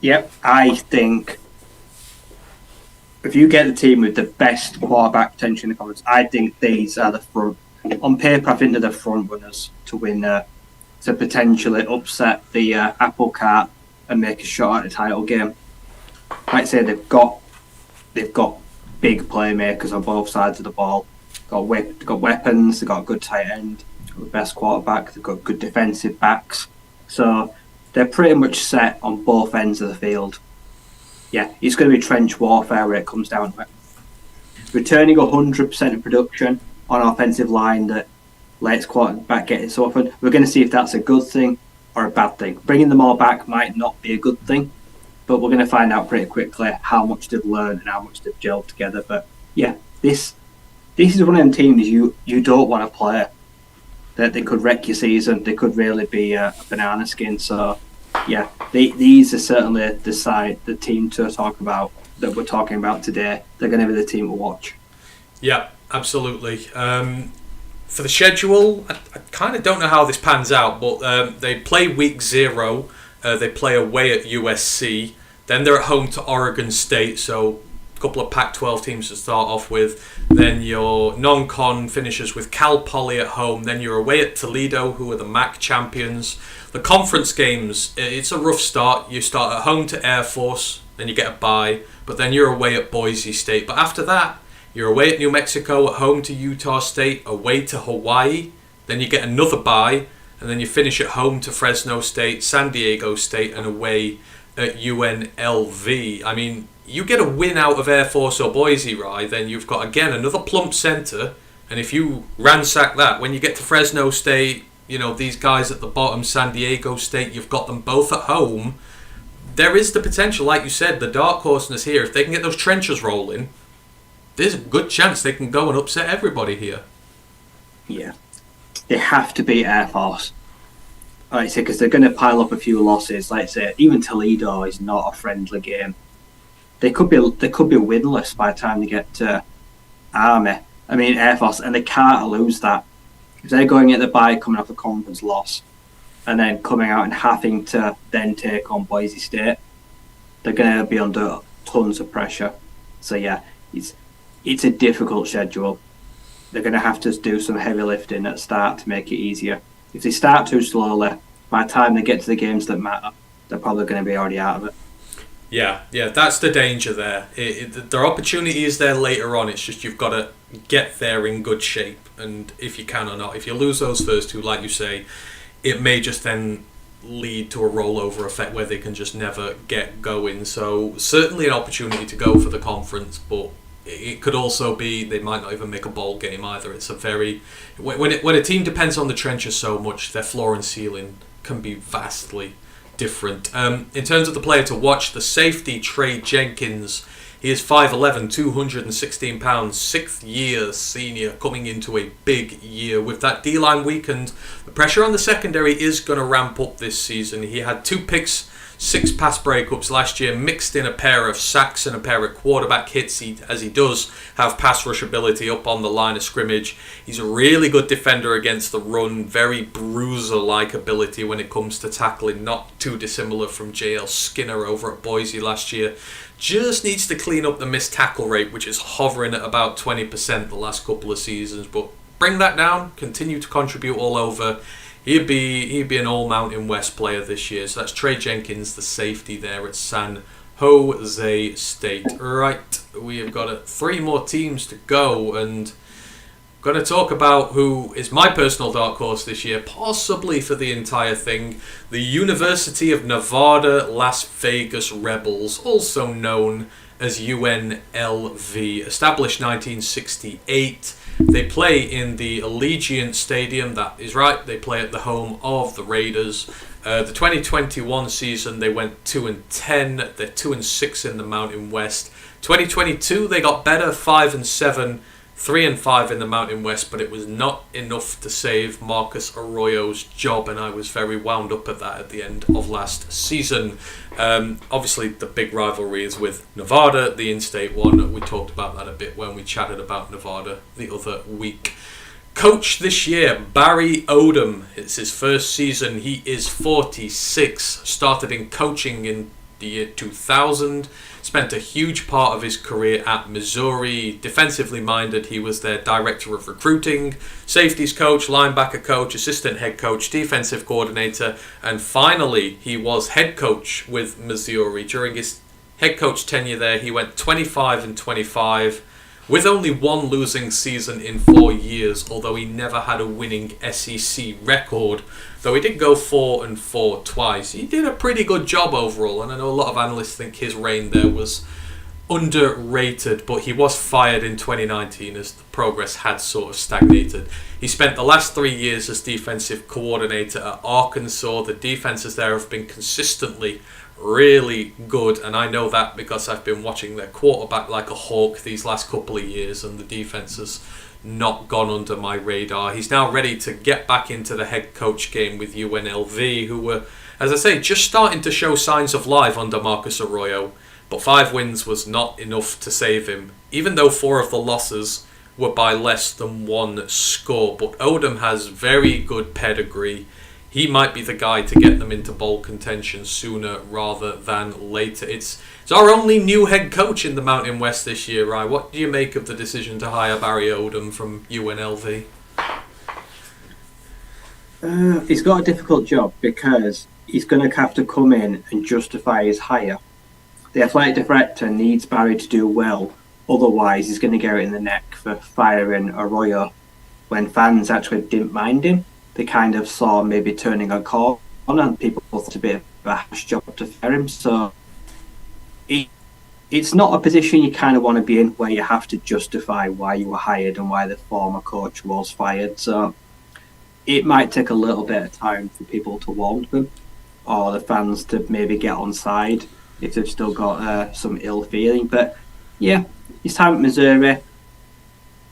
Yep, I think if you get the team with the best quarterback potential in the conference, I think these are the front. On paper, I think they're the front runners to win, to potentially upset the apple cart and make a shot at the title game. Like I say, they've got big playmakers on both sides of the ball. They've got weapons. They've got a good tight end. They've got the best quarterback. They've got good defensive backs. So they're pretty much set on both ends of the field. Yeah, it's going to be trench warfare where it comes down to it. Returning 100% of production on offensive line that lets quarterback get it so often, we're going to see if that's a good thing or a bad thing. Bringing them all back might not be a good thing, but we're going to find out pretty quickly how much they've learned and how much they've gelled together. But yeah, this is one of them teams you don't want to play. That they could wreck your season. They could really be a banana skin. So yeah, these are certainly the team to talk about that we're talking about today. They're going to be the team to watch. Yeah, absolutely. For the schedule, I kind of don't know how this pans out, but they play week 0. They play away at USC. Then they're at home to Oregon State, so a couple of Pac-12 teams to start off with. Then your non-con finishes with Cal Poly at home. Then you're away at Toledo, who are the MAC champions. The conference games, it's a rough start. You start at home to Air Force, then you get a bye, but then you're away at Boise State. But after that, you're away at New Mexico, at home to Utah State, away to Hawaii, then you get another bye, and then you finish at home to Fresno State, San Diego State, and away at UNLV. I mean, you get a win out of Air Force or Boise, right, then you've got, again, another plump center, and if you ransack that, when you get to Fresno State, you know, these guys at the bottom, San Diego State, you've got them both at home. There is the potential, like you said, the dark horseness here. If they can get those trenches rolling, there's a good chance they can go and upset everybody here. Yeah. They have to beat Air Force. Like I say, because they're going to pile up a few losses. Like I say, even Toledo is not a friendly game. They could be winless by the time they get to Army. I mean, Air Force, and they can't lose that. If they're going at the bye, coming off a conference loss, and then coming out and having to then take on Boise State, they're going to be under tons of pressure. So yeah, it's a difficult schedule. They're going to have to do some heavy lifting at the start to make it easier. If they start too slowly, by the time they get to the games that matter, they're probably going to be already out of it. Yeah, that's the danger there. Their opportunity is there later on. It's just you've got to get there in good shape, and if you can or not. If you lose those first two, like you say, it may just then lead to a rollover effect where they can just never get going. So certainly an opportunity to go for the conference, but it could also be they might not even make a bowl game either. It's a very when a team depends on the trenches so much, their floor and ceiling can be vastly different. In terms of the player to watch, the safety Trey Jenkins. He is 5'11", 216 pounds, 6th year senior, coming into a big year. With that D-line weakened, the pressure on the secondary is going to ramp up this season. He had 2 picks, 6 pass breakups last year, mixed in a pair of sacks and a pair of quarterback hits, as he does have pass rush ability up on the line of scrimmage. He's a really good defender against the run, very bruiser-like ability when it comes to tackling, not too dissimilar from J.L. Skinner over at Boise last year. Just needs to clean up the missed tackle rate, which is hovering at about 20% the last couple of seasons, but bring that down, continue to contribute all over. He'd be an all-Mountain West player this year. So that's Trey Jenkins, the safety there at San Jose State. Right, we have got 3 more teams to go, and going to talk about who is my personal dark horse this year, possibly for the entire thing. The University of Nevada, Las Vegas Rebels, also known as UNLV, established 1968. They play in the Allegiant Stadium, that is right, they play at the home of the Raiders. The 2021 season, they went 2-10, they're 2-6 in the Mountain West. 2022, they got better, 5-7, 3-5 in the Mountain West, but it was not enough to save Marcus Arroyo's job, and I was very wound up at that at the end of last season. Obviously, the big rivalry is with Nevada, the in-state one. We talked about that a bit when we chatted about Nevada the other week. Coach this year, Barry Odom. It's his first season. He is 46. Started in coaching in the year 2000. Spent a huge part of his career at Missouri. Defensively minded, he was their director of recruiting, safeties coach, linebacker coach, assistant head coach, defensive coordinator, and finally he was head coach with Missouri. During his head coach tenure there, he went 25-25 with only 1 losing season in 4 years, although he never had a winning SEC record. Though he did go 4-4 twice. He did a pretty good job overall, and I know a lot of analysts think his reign there was underrated, but he was fired in 2019 as the progress had sort of stagnated. He spent the last 3 years as defensive coordinator at Arkansas. The defenses there have been consistently really good, and I know that because I've been watching their quarterback like a hawk these last couple of years, and the defense has not gone under my radar. He's now ready to get back into the head coach game with UNLV, who were, as I say, just starting to show signs of life under Marcus Arroyo, but 5 wins was not enough to save him, even though 4 of the losses were by less than 1 score. But Odom has very good pedigree. He might be the guy to get them into bowl contention sooner rather than later. It's our only new head coach in the Mountain West this year, right? What do you make of the decision to hire Barry Odom from UNLV? He's got a difficult job because he's going to have to come in and justify his hire. The athletic director needs Barry to do well, otherwise he's going to get it in the neck for firing Arroyo when fans actually didn't mind him. They kind of saw maybe turning a corner, and people thought it a bit of a harsh job to fire him. So it's not a position you kind of want to be in where you have to justify why you were hired and why the former coach was fired. So it might take a little bit of time for people to warn them, or the fans to maybe get on side if they've still got some ill feeling. But yeah, his time at Missouri,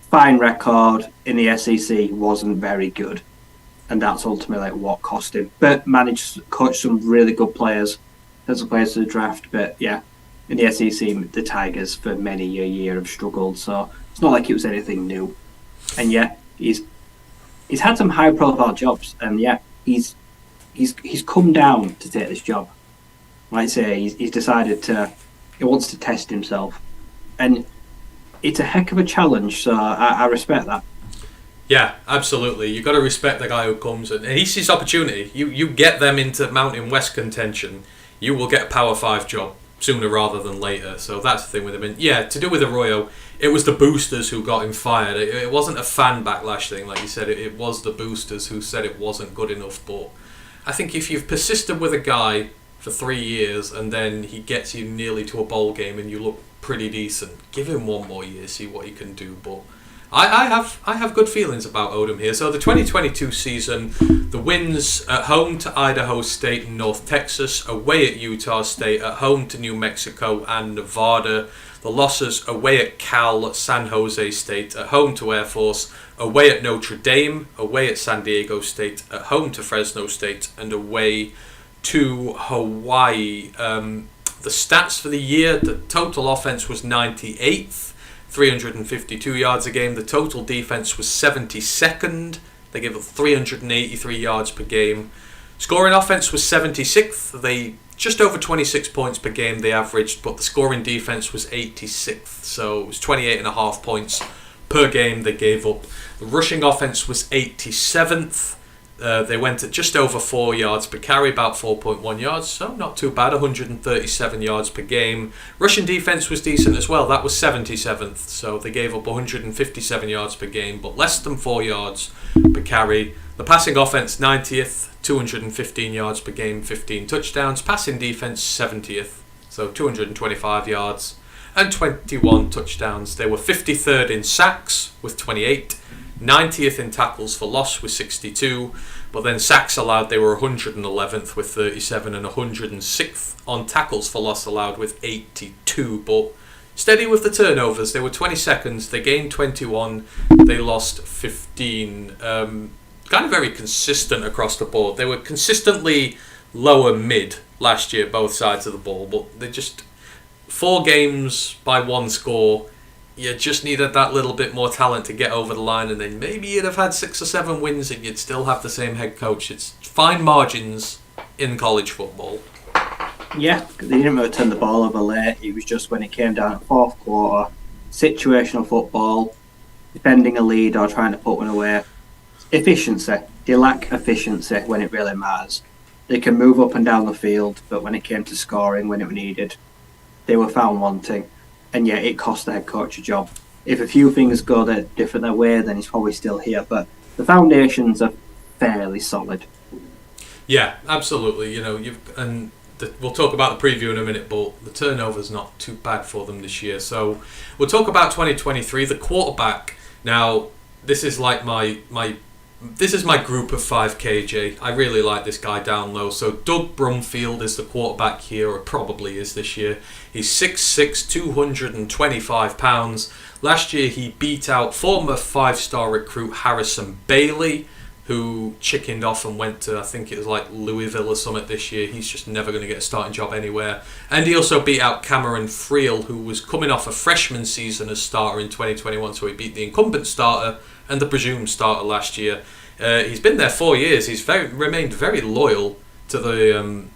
fine record in the SEC, wasn't very good. And that's ultimately like what cost him. But managed to coach some really good players as a player to the draft. But yeah, in the SEC, the Tigers for many a year have struggled. So it's not like it was anything new. And yeah, he's had some high profile jobs. And yeah, he's come down to take this job. Like I say, he's decided he wants to test himself. And it's a heck of a challenge. So I respect that. Yeah, absolutely. You've got to respect the guy who comes and he sees opportunity. You get them into Mountain West contention, you will get a Power 5 job. sooner rather than later. So that's the thing with him. And yeah, to do with Arroyo, it was the boosters who got him fired. It wasn't a fan backlash thing, like you said. It was the boosters who said it wasn't good enough. But I think if you've persisted with a guy for 3 years and then he gets you nearly to a bowl game and you look pretty decent, give him 1 more year, see what he can do. But I have good feelings about Odom here. So the 2022 season, the wins at home to Idaho State and North Texas, away at Utah State, at home to New Mexico and Nevada. The losses away at Cal, San Jose State, at home to Air Force, away at Notre Dame, away at San Diego State, at home to Fresno State, and away to Hawaii. The stats for the year, the total offense was 98th. 352 yards a game. The total defense was 72nd. They gave up 383 yards per game. Scoring offense was 76th. They just over 26 points per game they averaged, but the scoring defense was 86th. So it was 28.5 points per game they gave up. The rushing offense was 87th. They went at just over 4 yards per carry, about 4.1 yards, so not too bad, 137 yards per game. Russian defense was decent as well, that was 77th, so they gave up 157 yards per game, but less than 4 yards per carry. The passing offense, 90th, 215 yards per game, 15 touchdowns. Passing defense, 70th, so 225 yards and 21 touchdowns. They were 53rd in sacks with 28. 90th in tackles for loss with 62, but then sacks allowed they were 111th with 37 and 106th on tackles for loss allowed with 82, but steady with the turnovers. They were 22nd, they gained 21, they lost 15. Kind of very consistent across the board. They were consistently lower mid last year, both sides of the ball, but they just 4 games by 1 score. You just needed that little bit more talent to get over the line, and then maybe you'd have had 6 or 7 wins and you'd still have the same head coach. It's fine margins in college football. Yeah, they didn't really turn the ball over late. It was just when it came down to 4th quarter, situational football, defending a lead or trying to put one away. Efficiency. They lack efficiency when it really matters. They can move up and down the field, but when it came to scoring, when it was needed, they were found wanting. And yeah, it cost the head coach a job. If a few things go a different way, then he's probably still here. But the foundations are fairly solid. Yeah, absolutely. We'll talk about the preview in a minute, but the turnover's not too bad for them this year. So we'll talk about 2023. The quarterback. Now, this is like this is my group of 5 KJ. I really like this guy down low. So Doug Brumfield is the quarterback here, or probably is this year. He's 6'6", 225 pounds. Last year he beat out former 5-star recruit Harrison Bailey, who chickened off and went to, I think it was like Louisville or something this year. He's just never going to get a starting job anywhere. And he also beat out Cameron Friel, who was coming off a freshman season as starter in 2021. So he beat the incumbent starter and the presumed starter last year. He's been there 4 years. He's remained very loyal to the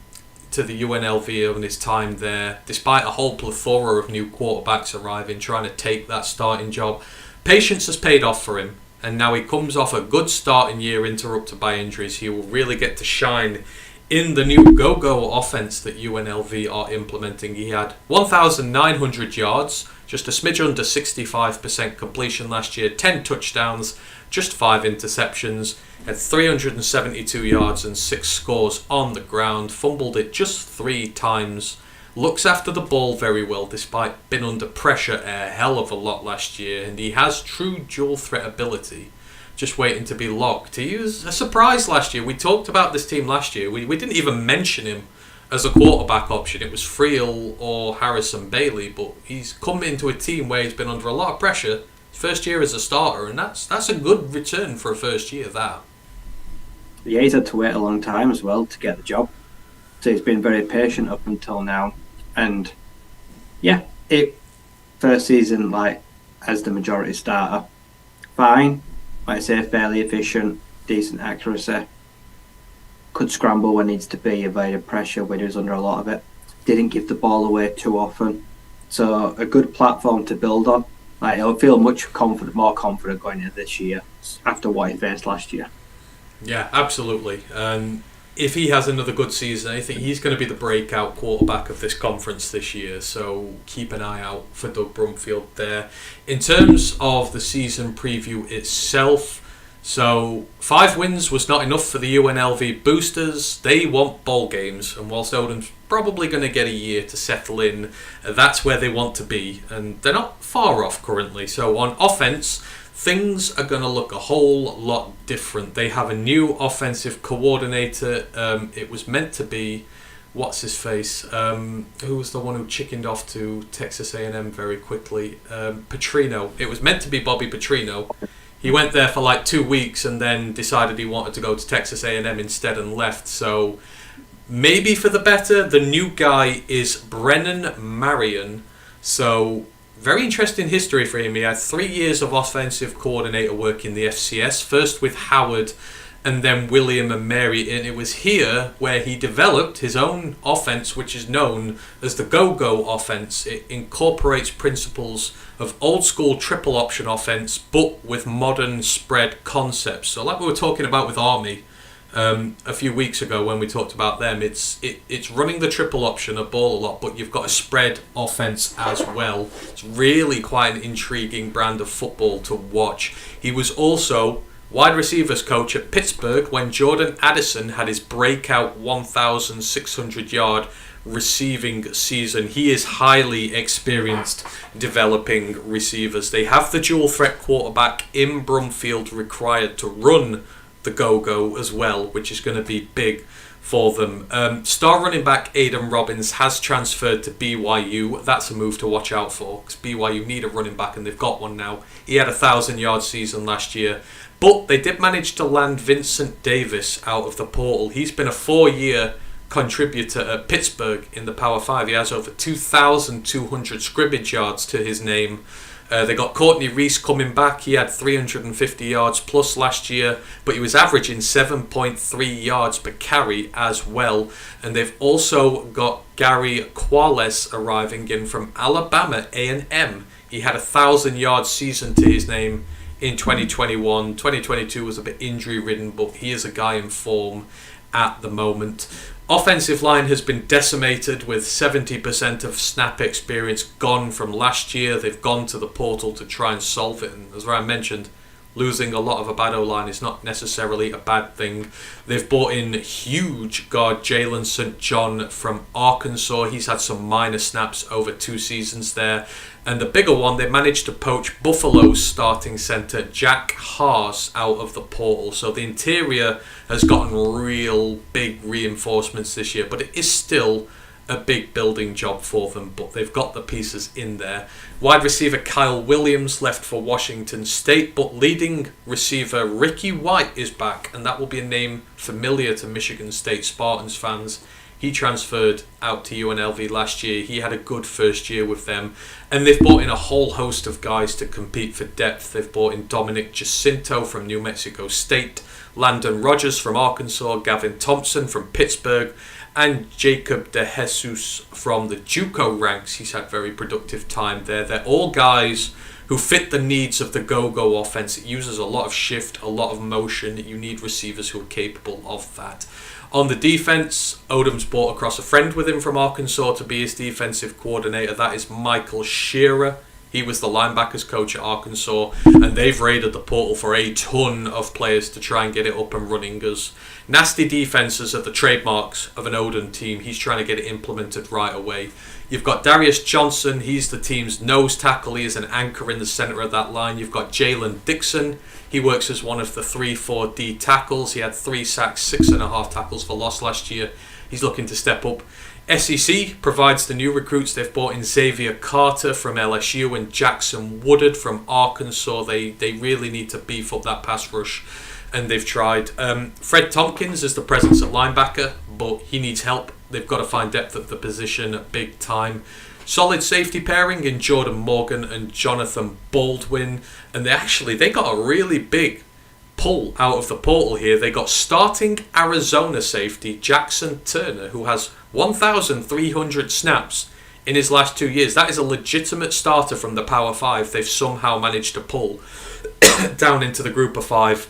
UNLV in his time there, despite a whole plethora of new quarterbacks arriving, trying to take that starting job. Patience has paid off for him, and now he comes off a good starting year interrupted by injuries. He will really get to shine in the new go-go offense that UNLV are implementing. He had 1,900 yards, just a smidge under 65% completion last year, 10 touchdowns, just 5 interceptions, had 372 yards and 6 scores on the ground, fumbled it just 3 times, looks after the ball very well despite being under pressure a hell of a lot last year, and he has true dual threat ability, just waiting to be locked. He was a surprise last year. We talked about this team last year. We didn't even mention him as a quarterback option. It was Friel or Harrison Bailey, but he's come into a team where he's been under a lot of pressure. First year as a starter, and that's a good return for a first year. That. Yeah, he's had to wait a long time as well to get the job. So he's been very patient up until now. And yeah, first season as the majority starter, fine. Like I say, fairly efficient, decent accuracy. Could scramble when needs to be, evaded pressure when he was under a lot of it. Didn't give the ball away too often. So a good platform to build on. He'll feel more confident going into this year after what he faced last year. Yeah, absolutely. if he has another good season, I think he's going to be the breakout quarterback of this conference this year. So keep an eye out for Doug Brumfield there. In terms of the season preview itself, so 5 wins was not enough for the UNLV boosters. They want bowl games, and whilst Odom's probably going to get a year to settle in, that's where they want to be, and they're not far off currently. So on offense, things are going to look a whole lot different. They have a new offensive coordinator. It was meant to be, what's his face? Who was the one who chickened off to Texas A&M very quickly? Petrino. It was meant to be Bobby Petrino. He went there for like 2 weeks and then decided he wanted to go to Texas A&M instead and left. So maybe for the better. The new guy is Brennan Marion. So very interesting history for him. He had 3 years of offensive coordinator work in the FCS, first with Howard and then William and Mary, and it was here where he developed his own offense, which is known as the go-go offense. It incorporates principles of old school triple option offense, but with modern spread concepts. So like we were talking about with Army a few weeks ago when we talked about them, it's running the triple option, a ball a lot, but you've got a spread offense as well. It's really quite an intriguing brand of football to watch. He was also wide receivers coach at Pittsburgh when Jordan Addison had his breakout 1,600 yard receiving season. He is highly experienced developing receivers. They have the dual threat quarterback in Brumfield required to run the go-go as well, which is going to be big for them. Star running back Aidan Robbins has transferred to BYU. That's a move to watch out for, because BYU need a running back and they've got one now. He had a 1,000-yard season last year, but they did manage to land Vincent Davis out of the portal. He's been a 4-year contributor at Pittsburgh in the Power 5. He has over 2,200 scrimmage yards to his name. They got Courtney Reese coming back. He had 350 yards plus last year, but he was averaging 7.3 yards per carry as well. And they've also got Gary Quales arriving in from Alabama A&M. He had a 1,000-yard season to his name in 2021. 2022 was a bit injury-ridden, but he is a guy in form at the moment. Offensive line has been decimated with 70% of snap experience gone from last year. They've gone to the portal to try and solve it. And as Ryan mentioned, losing a lot of a bad O-line is not necessarily a bad thing. They've brought in huge guard Jalen St. John from Arkansas. He's had some minor snaps over 2 seasons there. And the bigger one, they managed to poach Buffalo's starting center Jack Haas out of the portal. So the interior has gotten real big reinforcements this year, but it is still a big building job for them, but they've got the pieces in there. Wide receiver Kyle Williams left for Washington State, but leading receiver Ricky White is back, and that will be a name familiar to Michigan State Spartans fans. He transferred out to UNLV last year. He had a good first year with them. And they've brought in a whole host of guys to compete for depth. They've brought in Dominic Jacinto from New Mexico State, Landon Rogers from Arkansas, Gavin Thompson from Pittsburgh, and Jacob DeJesus from the JUCO ranks. He's had very productive time there. They're all guys who fit the needs of the go-go offense. It uses a lot of shift, a lot of motion. You need receivers who are capable of that. On the defense, Odom's brought across a friend with him from Arkansas to be his defensive coordinator. That is Michael Shearer. He was the linebackers coach at Arkansas, and they've raided the portal for a ton of players to try and get it up and running, as nasty defenses are the trademarks of an Odom team. He's trying to get it implemented right away. You've got Darius Johnson. He's the team's nose tackle. He is an anchor in the center of that line. You've got Jalen Dixon. He works as one of the 3-4-D tackles. He had 3 sacks, 6.5 tackles for loss last year. He's looking to step up. SEC provides the new recruits. They've brought in Xavier Carter from LSU and Jackson Woodard from Arkansas. They really need to beef up that pass rush, and they've tried. Fred Tompkins is the presence at linebacker, but he needs help. They've got to find depth at the position at big time. Solid safety pairing in Jordan Morgan and Jonathan Baldwin. And they got a really big pull out of the portal here. They got starting Arizona safety Jackson Turner, who has 1,300 snaps in his last 2 years. That is a legitimate starter from the Power 5. They've somehow managed to pull down into the group of 5.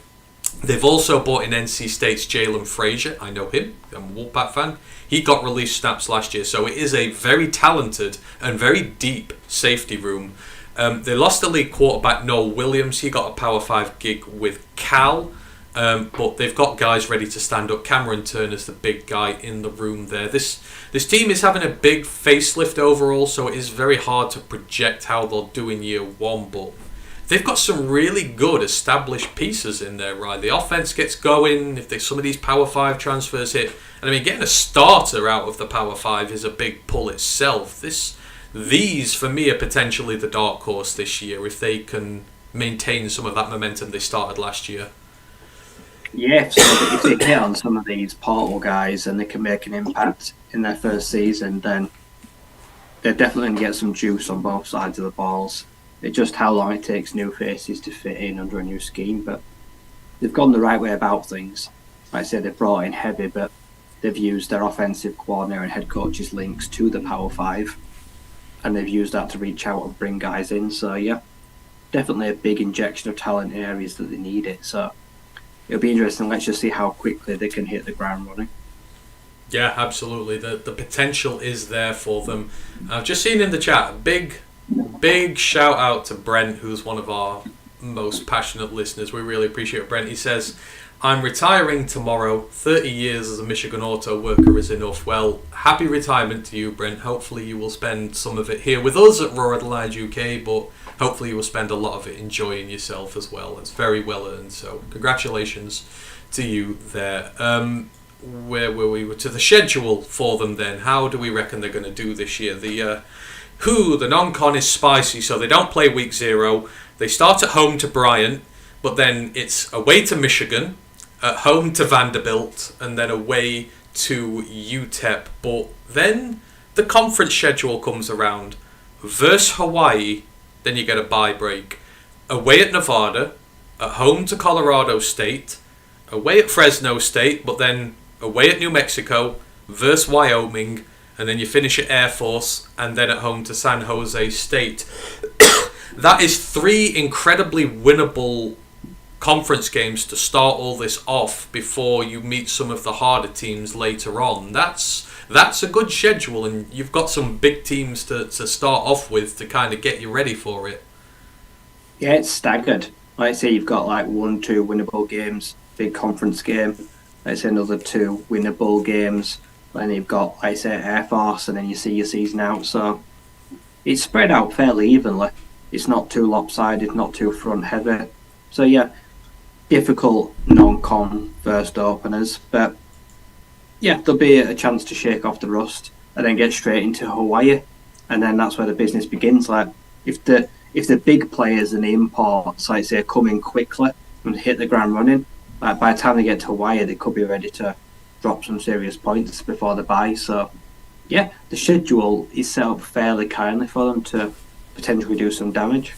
They've also bought in NC State's Jalen Frazier. I know him. I'm a Wolfpack fan. He got released snaps last year, so it is a very talented and very deep safety room. They lost the league quarterback Noel Williams. He got a Power 5 gig with Cal, but they've got guys ready to stand up. Cameron Turner's the big guy in the room there. This team is having a big facelift overall, so it is very hard to project how they'll do in year one, but they've got some really good established pieces in there, right? The offense gets going if some of these Power 5 transfers hit. And I mean, getting a starter out of the Power 5 is a big pull itself. These, for me, are potentially the dark horse this year if they can maintain some of that momentum they started last year. Yeah, so if they hit on some of these portal guys and they can make an impact in their first season, then they're definitely going to get some juice on both sides of the balls. It's just how long it takes new faces to fit in under a new scheme, but they've gone the right way about things. Like I said, they've brought in heavy, but they've used their offensive coordinator and head coach's links to the Power 5, and they've used that to reach out and bring guys in. So yeah, definitely a big injection of talent in areas that they need it. So it'll be interesting. Let's just see how quickly they can hit the ground running. Yeah, absolutely. The potential is there for them. I've just seen in the chat, big shout out to Brent, who's one of our most passionate listeners. We really appreciate it, Brent. He says, I'm retiring tomorrow. 30 years as a Michigan auto worker is enough. Well, happy retirement to you, Brent. Hopefully you will spend some of it here with us at ROTL UK, but hopefully you will spend a lot of it enjoying yourself as well. It's very well earned, so congratulations to you there. Where were we? To the schedule for them then. How do we reckon they're going to do this year? The non-con is spicy, so they don't play week 0. They start at home to Bryant, but then it's away to Michigan, at home to Vanderbilt, and then away to UTEP. But then the conference schedule comes around. Versus Hawaii, then you get a bye break. Away at Nevada, at home to Colorado State, away at Fresno State, but then away at New Mexico, versus Wyoming, and then you finish at Air Force, and then at home to San Jose State. That is 3 incredibly winnable conference games to start all this off before you meet some of the harder teams later on. That's a good schedule, and you've got some big teams to start off with to kind of get you ready for it. Yeah, it's staggered. Like I say, you've got like 1-2 winnable games, big conference game. Like I say, another 2 winnable games. Then you've got, like I say, Air Force, and then you see your season out. So it's spread out fairly evenly. It's not too lopsided, not too front heavy. So yeah, difficult non-con first openers, but yeah, there'll be a chance to shake off the rust and then get straight into Hawaii, and then that's where the business begins. Like if the big players and the imports, like say, come in quickly and hit the ground running, like by the time they get to Hawaii, they could be ready to drop some serious points before the bye. So yeah, the schedule is set up fairly kindly for them to potentially do some damage.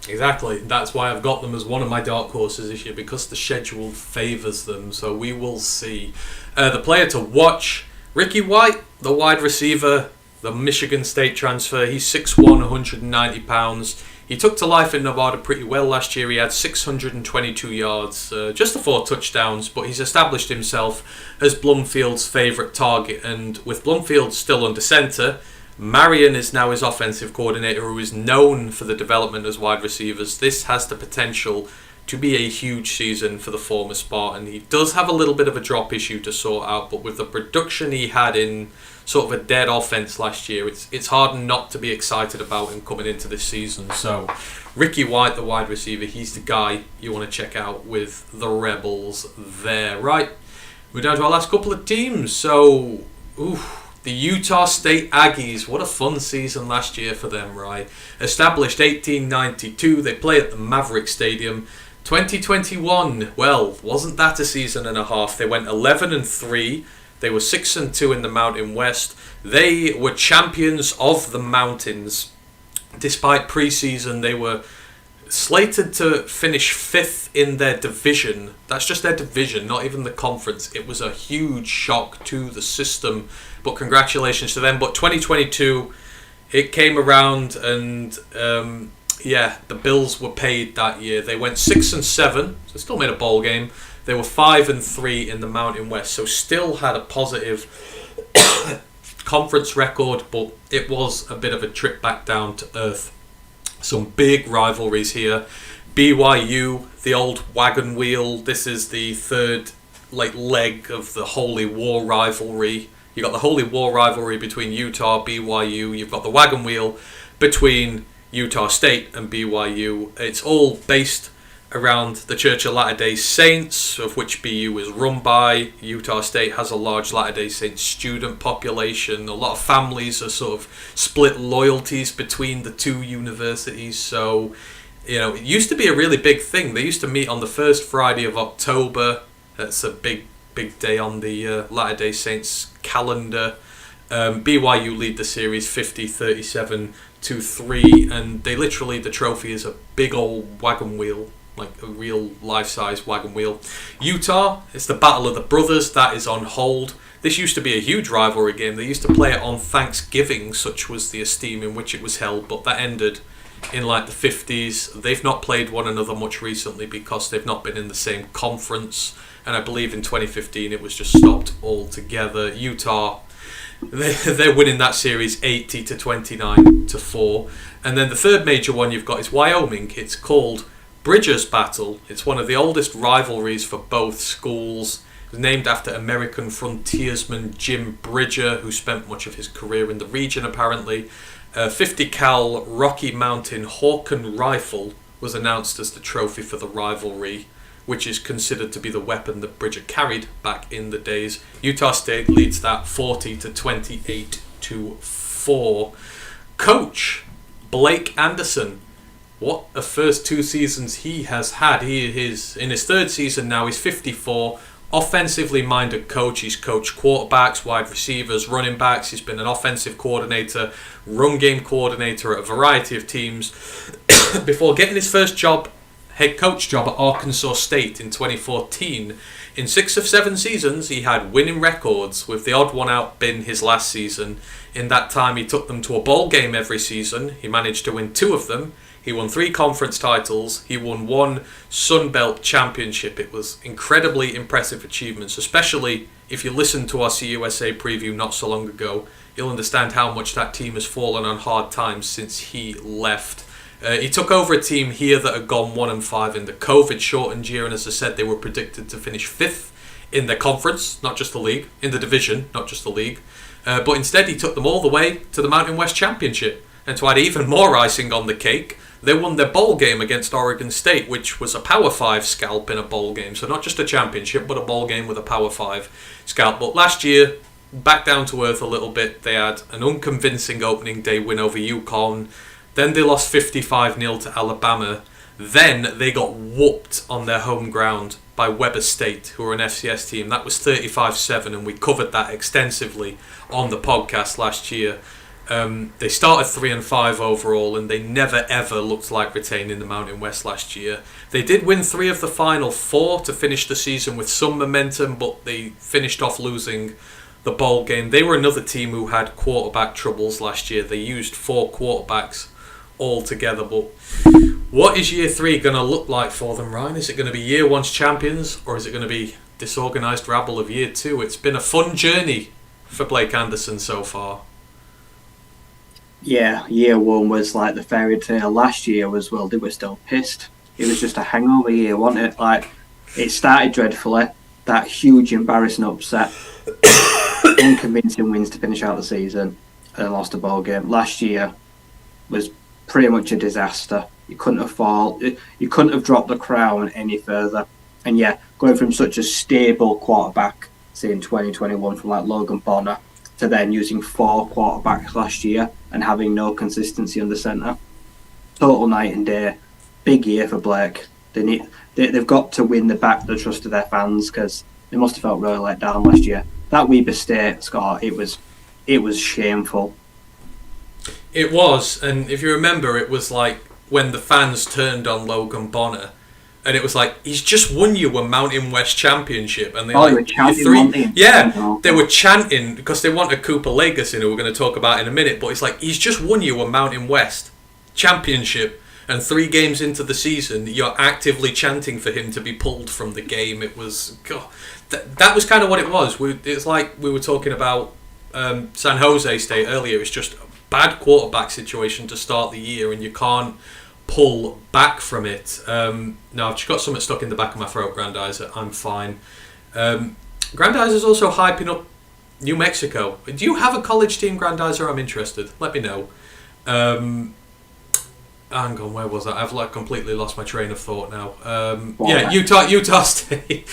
Exactly. That's why I've got them as one of my dark horses this year, because the schedule favours them. So we will see. The player to watch, Ricky White, the wide receiver, the Michigan State transfer. He's 6'1", 190 pounds. He took to life in Nevada pretty well last year. He had 622 yards, just the 4 touchdowns, but he's established himself as Blumfield's favourite target. And with Blumfield still under centre, Marion is now his offensive coordinator, who is known for the development as wide receivers. This has the potential to be a huge season for the former Spartan. He does have a little bit of a drop issue to sort out, but with the production he had in sort of a dead offense last year, it's hard not to be excited about him coming into this season. So Ricky White, the wide receiver, he's the guy you want to check out with the Rebels there. Right, we're down to our last couple of teams. So, the Utah State Aggies, what a fun season last year for them, right? Established 1892, they play at the Maverick Stadium. 2021, well, wasn't that a season and a half? They went 11-3. They were 6-2 in the Mountain West. They were champions of the mountains. Despite preseason, they were slated to finish 5th in their division. That's just their division, not even the conference. It was a huge shock to the system, but congratulations to them. But 2022, it came around, and the Bills were paid that year. They went 6-7, so still made a bowl game. They were 5-3 in the Mountain West, so still had a positive conference record, but it was a bit of a trip back down to earth. Some big rivalries here. BYU, the old wagon wheel. This is the third leg of the Holy War rivalry. You've got the Holy War rivalry between Utah, BYU. You've got the wagon wheel between Utah State and BYU. It's all based around the Church of Latter-day Saints, of which BU is run by. Utah State has a large Latter-day Saints student population. A lot of families are sort of split loyalties between the two universities. So, it used to be a really big thing. They used to meet on the first Friday of October. That's a big day on the Latter-day Saints calendar. BYU lead the series 50-37-3, and the trophy is a big old wagon wheel, like a real life-size wagon wheel. Utah, it's the Battle of the Brothers, that is on hold. This used to be a huge rivalry game. They used to play it on Thanksgiving, such was the esteem in which it was held, but that ended in the 50s. They've not played one another much recently because they've not been in the same conference, and I believe in 2015 it was just stopped altogether. Utah, they're winning that series 80-29-4. And then the third major one you've got is Wyoming. It's called Bridger's Battle. It's one of the oldest rivalries for both schools. It was named after American frontiersman Jim Bridger, who spent much of his career in the region apparently. 50 cal Rocky Mountain Hawken rifle was announced as the trophy for the rivalry, which is considered to be the weapon that Bridger carried back in the days. Utah State leads that 40-28-4. Coach Blake Anderson, what a first 2 seasons he has had. He is in his third season now. He's 54. Offensively minded coach. He's coached quarterbacks, wide receivers, running backs. He's been an offensive coordinator, run game coordinator at a variety of teams before getting his first head coach job at Arkansas State in 2014. In 6 of 7 seasons, he had winning records, with the odd one out being his last season. In that time, he took them to a bowl game every season. He managed to win 2 of them. He won 3 conference titles. He won 1 Sun Belt championship. It was incredibly impressive achievements, especially if you listened to our CUSA preview not so long ago. You'll understand how much that team has fallen on hard times since he left. He took over a team here that had gone 1-5 in the COVID-shortened year, and as I said, they were predicted to finish 5th in their conference, not just the league, in the division, not just the league. But instead, he took them all the way to the Mountain West Championship. And to add even more icing on the cake, they won their bowl game against Oregon State, which was a Power 5 scalp in a bowl game. So not just a championship, but a bowl game with a Power 5 scalp. But last year, back down to earth a little bit, they had an unconvincing opening day win over UConn. Then they lost 55-0 to Alabama. Then they got whooped on their home ground by Weber State, who are an FCS team. That was 35-7, and we covered that extensively on the podcast last year. They started 3-5 overall, and they never ever looked like retaining the Mountain West last year. They did win 3 of the final 4 to finish the season with some momentum, but they finished off losing the bowl game. They were another team who had quarterback troubles last year. They used 4 quarterbacks altogether. But what is year 3 going to look like for them, Ryan? Is it going to be year 1's champions, or is it going to be disorganised rabble of year 2? It's been a fun journey for Blake Anderson so far. Yeah, year 1 was like the fairy tale. Last year was, well, they were still pissed. It was just a hangover year, wasn't it? Like, it started dreadfully. That huge embarrassing upset. Unconvincing wins to finish out the season. And lost a ball game. Last year was pretty much a disaster. You couldn't have dropped the crown any further. And yeah, going from such a stable quarterback, say in 2021 from like Logan Bonner, to then using 4 quarterbacks last year and having no consistency under centre. Total night and day. Big year for Blake. They've got to win the trust of their fans, because they must have felt really let down last year. That Weber State, Scott, it was shameful. It was, and if you remember, it was like when the fans turned on Logan Bonner, and it was like, he's just won you a Mountain West Championship. And they were chanting. They were chanting because they wanted Cooper Legas in, who we're going to talk about in a minute. But it's like, he's just won you a Mountain West Championship. and 3 games into the season, you're actively chanting for him to be pulled from the game. It was, God, that was kind of what it was. It's like we were talking about San Jose State earlier. It's just a bad quarterback situation to start the year, and you can't pull back from it. No, I've just got something stuck in the back of my throat, Grandizer. I'm fine. Grandizer's also hyping up New Mexico. Do you have a college team, Grandizer? I'm interested. Let me know. Hang on, where was I? I've completely lost my train of thought now. Utah State.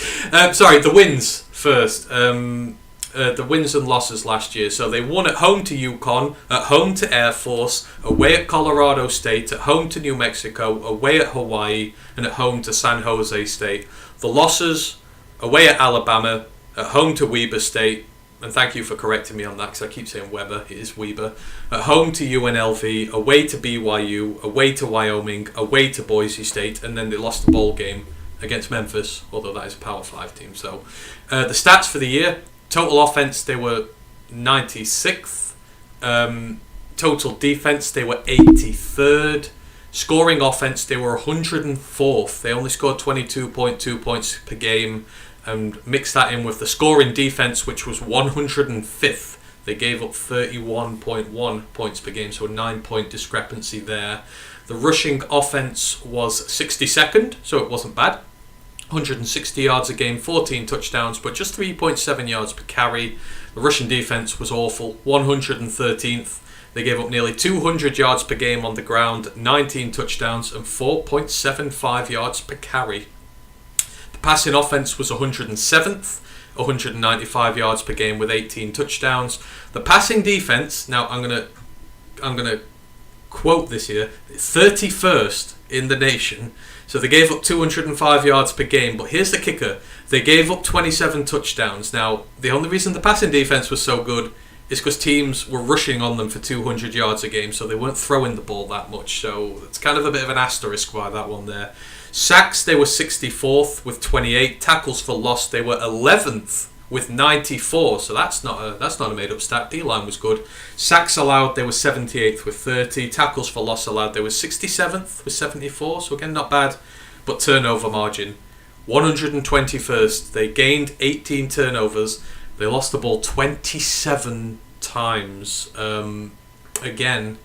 Sorry, the wins first. The wins and losses last year. So they won at home to UConn, at home to Air Force, away at Colorado State, at home to New Mexico, away at Hawaii, and at home to San Jose State. The losses, away at Alabama, at home to Weber State, and thank you for correcting me on that because I keep saying Weber, it is Weber. At home to UNLV, away to BYU, away to Wyoming, away to Boise State, and then they lost the bowl game against Memphis, although that is a Power 5 team. So the stats for the year, total offense, they were 96th. Total defense, they were 83rd. Scoring offense, they were 104th. They only scored 22.2 points per game. And mix that in with the scoring defense, which was 105th. They gave up 31.1 points per game, so a 9-point discrepancy there. The rushing offense was 62nd, so it wasn't bad. 160 yards a game, 14 touchdowns, but just 3.7 yards per carry. The rushing defense was awful, 113th. They gave up nearly 200 yards per game on the ground, 19 touchdowns, and 4.75 yards per carry. Passing offense was 107th, 195 yards per game with 18 touchdowns. The passing defense, now I'm gonna quote this here, 31st in the nation. So they gave up 205 yards per game, but here's the kicker. They gave up 27 touchdowns. Now, the only reason the passing defense was so good is because teams were rushing on them for 200 yards a game, so they weren't throwing the ball that much. So it's kind of a bit of an asterisk by that one there. Sacks, they were 64th with 28. Tackles for loss, they were 11th with 94. So that's not a made-up stat. D-line was good. Sacks allowed, they were 78th with 30. Tackles for loss allowed, they were 67th with 74. So again, not bad. But turnover margin, 121st. They gained 18 turnovers. They lost the ball 27 times. Again,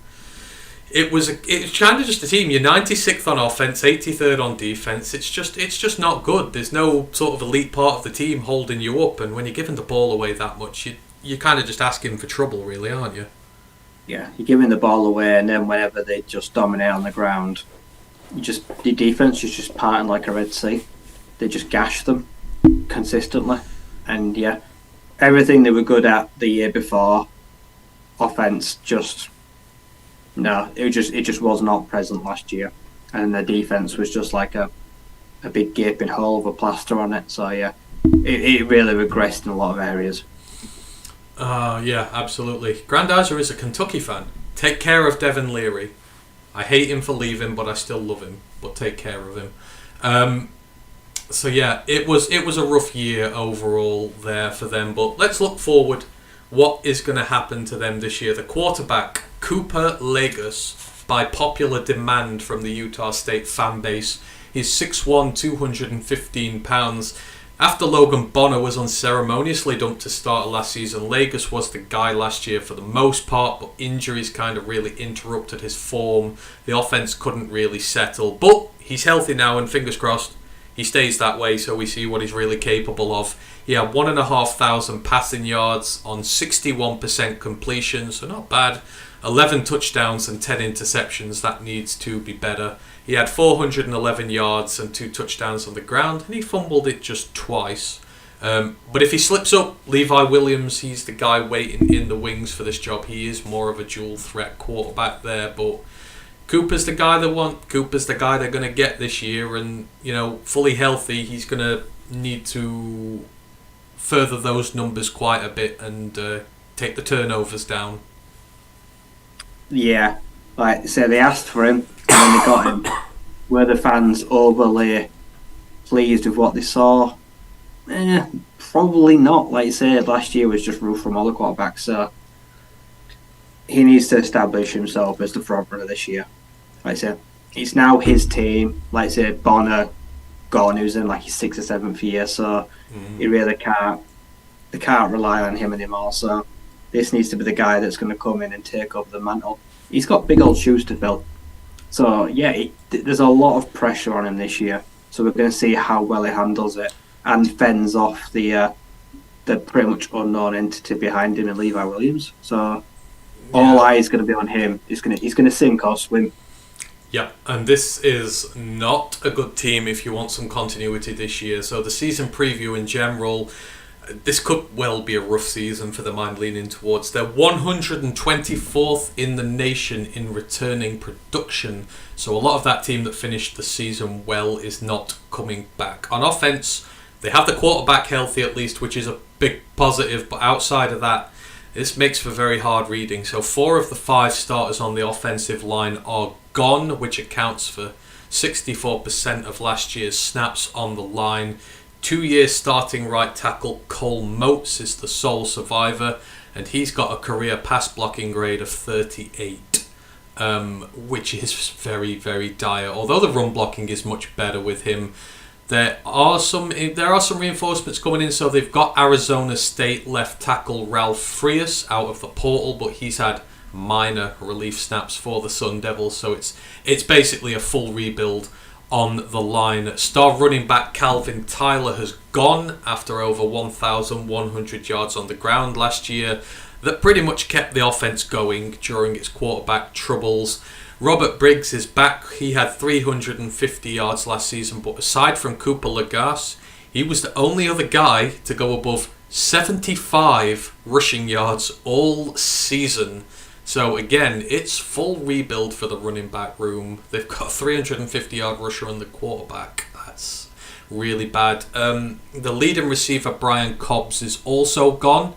it's kind of just a team. You're 96th on offense, 83rd on defense. It's just not good. There's no sort of elite part of the team holding you up, and when you're giving the ball away that much, you're kind of just asking for trouble, really, aren't you? Yeah, you're giving the ball away, and then whenever they just dominate on the ground, the defense is just parting like a Red Sea. They just gash them consistently, and yeah, everything they were good at the year before, offense it just was not present last year, and the defense was just like a big gaping hole with a plaster on it. So yeah, it really regressed in a lot of areas. Yeah, absolutely. Grandizer is a Kentucky fan. Take care of Devin Leary. I hate him for leaving, but I still love him. But take care of him. So yeah, it was a rough year overall there for them. But let's look forward. What is going to happen to them this year? The quarterback, Cooper Legos, by popular demand from the Utah State fan base. He's 6'1", 215 pounds. After Logan Bonner was unceremoniously dumped to start last season, Legos was the guy last year for the most part, but injuries kind of really interrupted his form. The offense couldn't really settle, but he's healthy now, and fingers crossed he stays that way so we see what he's really capable of. He had 1,500 passing yards on 61% completion, so not bad. 11 touchdowns and 10 interceptions. That needs to be better. He had 411 yards and 2 touchdowns on the ground, and he fumbled it just twice. But if he slips up, Levi Williams, he's the guy waiting in the wings for this job. He is more of a dual threat quarterback there, but Cooper's the guy they want. Cooper's the guy they're going to get this year, and fully healthy, he's going to need to further those numbers quite a bit and take the turnovers down. Yeah, like say they asked for him and then they got him. Were the fans overly pleased with what they saw? Probably not. Like you said, last year was just rough from all the quarterbacks, so he needs to establish himself as the front runner this year. Like I said, it's now his team. Like I say, Bonner gone, who's in like his 6th or 7th year, so he really can't. They can't rely on him anymore. So this needs to be the guy that's going to come in and take over the mantle. He's got big old shoes to fill. So yeah, there's a lot of pressure on him this year. So we're going to see how well he handles it and fends off the pretty much unknown entity behind him in Levi Williams. So all eyes going to be on him. He's going to sink or swim. Yeah, and this is not a good team if you want some continuity this year. So the season preview in general, this could well be a rough season for them. I'm leaning towards. They're 124th in the nation in returning production. So a lot of that team that finished the season well is not coming back. On offense, they have the quarterback healthy at least, which is a big positive. But outside of that, this makes for very hard reading. So 4 of the 5 starters on the offensive line are gone, which accounts for 64% of last year's snaps on the line. 2-year starting right tackle Cole Motes is the sole survivor, and he's got a career pass blocking grade of 38, which is very, very dire. Although the run blocking is much better with him, there are some reinforcements coming in. So they've got Arizona State left tackle Ralph Frias out of the portal, but he's had minor relief snaps for the Sun Devils, so it's basically a full rebuild on the line. Star running back Calvin Tyler has gone after over 1,100 yards on the ground last year. That pretty much kept the offense going during its quarterback troubles. Robert Briggs is back. He had 350 yards last season, but aside from Cooper Lagasse, he was the only other guy to go above 75 rushing yards all season. So again, it's full rebuild for the running back room. They've got a 350-yard rusher on the quarterback. That's really bad. The leading receiver, Brian Cobbs, is also gone.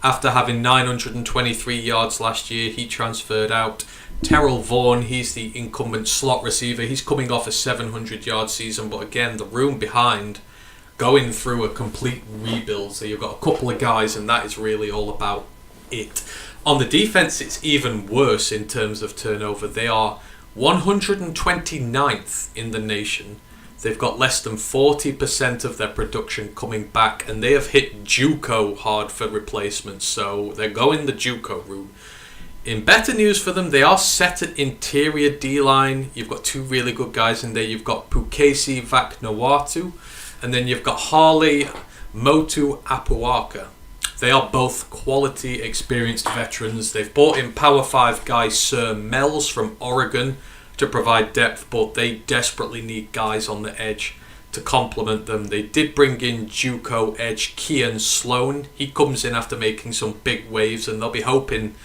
After having 923 yards last year, he transferred out. Terrell Vaughan, he's the incumbent slot receiver. He's coming off a 700-yard season, but again, the room behind going through a complete rebuild. So you've got a couple of guys, and that is really all about it. On the defense, it's even worse in terms of turnover. They are 129th in the nation. They've got less than 40% of their production coming back, and they have hit JUCO hard for replacements, so they're going the JUCO route. In better news for them, they are set at interior D-line. You've got 2 really good guys in there. You've got Pukesi Vaknawatu, and then you've got Harley Motu Apuaka. They are both quality, experienced veterans. They've brought in Power 5 guy Sir Mells from Oregon to provide depth, but they desperately need guys on the edge to complement them. They did bring in JUCO edge Kian Sloan. He comes in after making some big waves, and they'll be hoping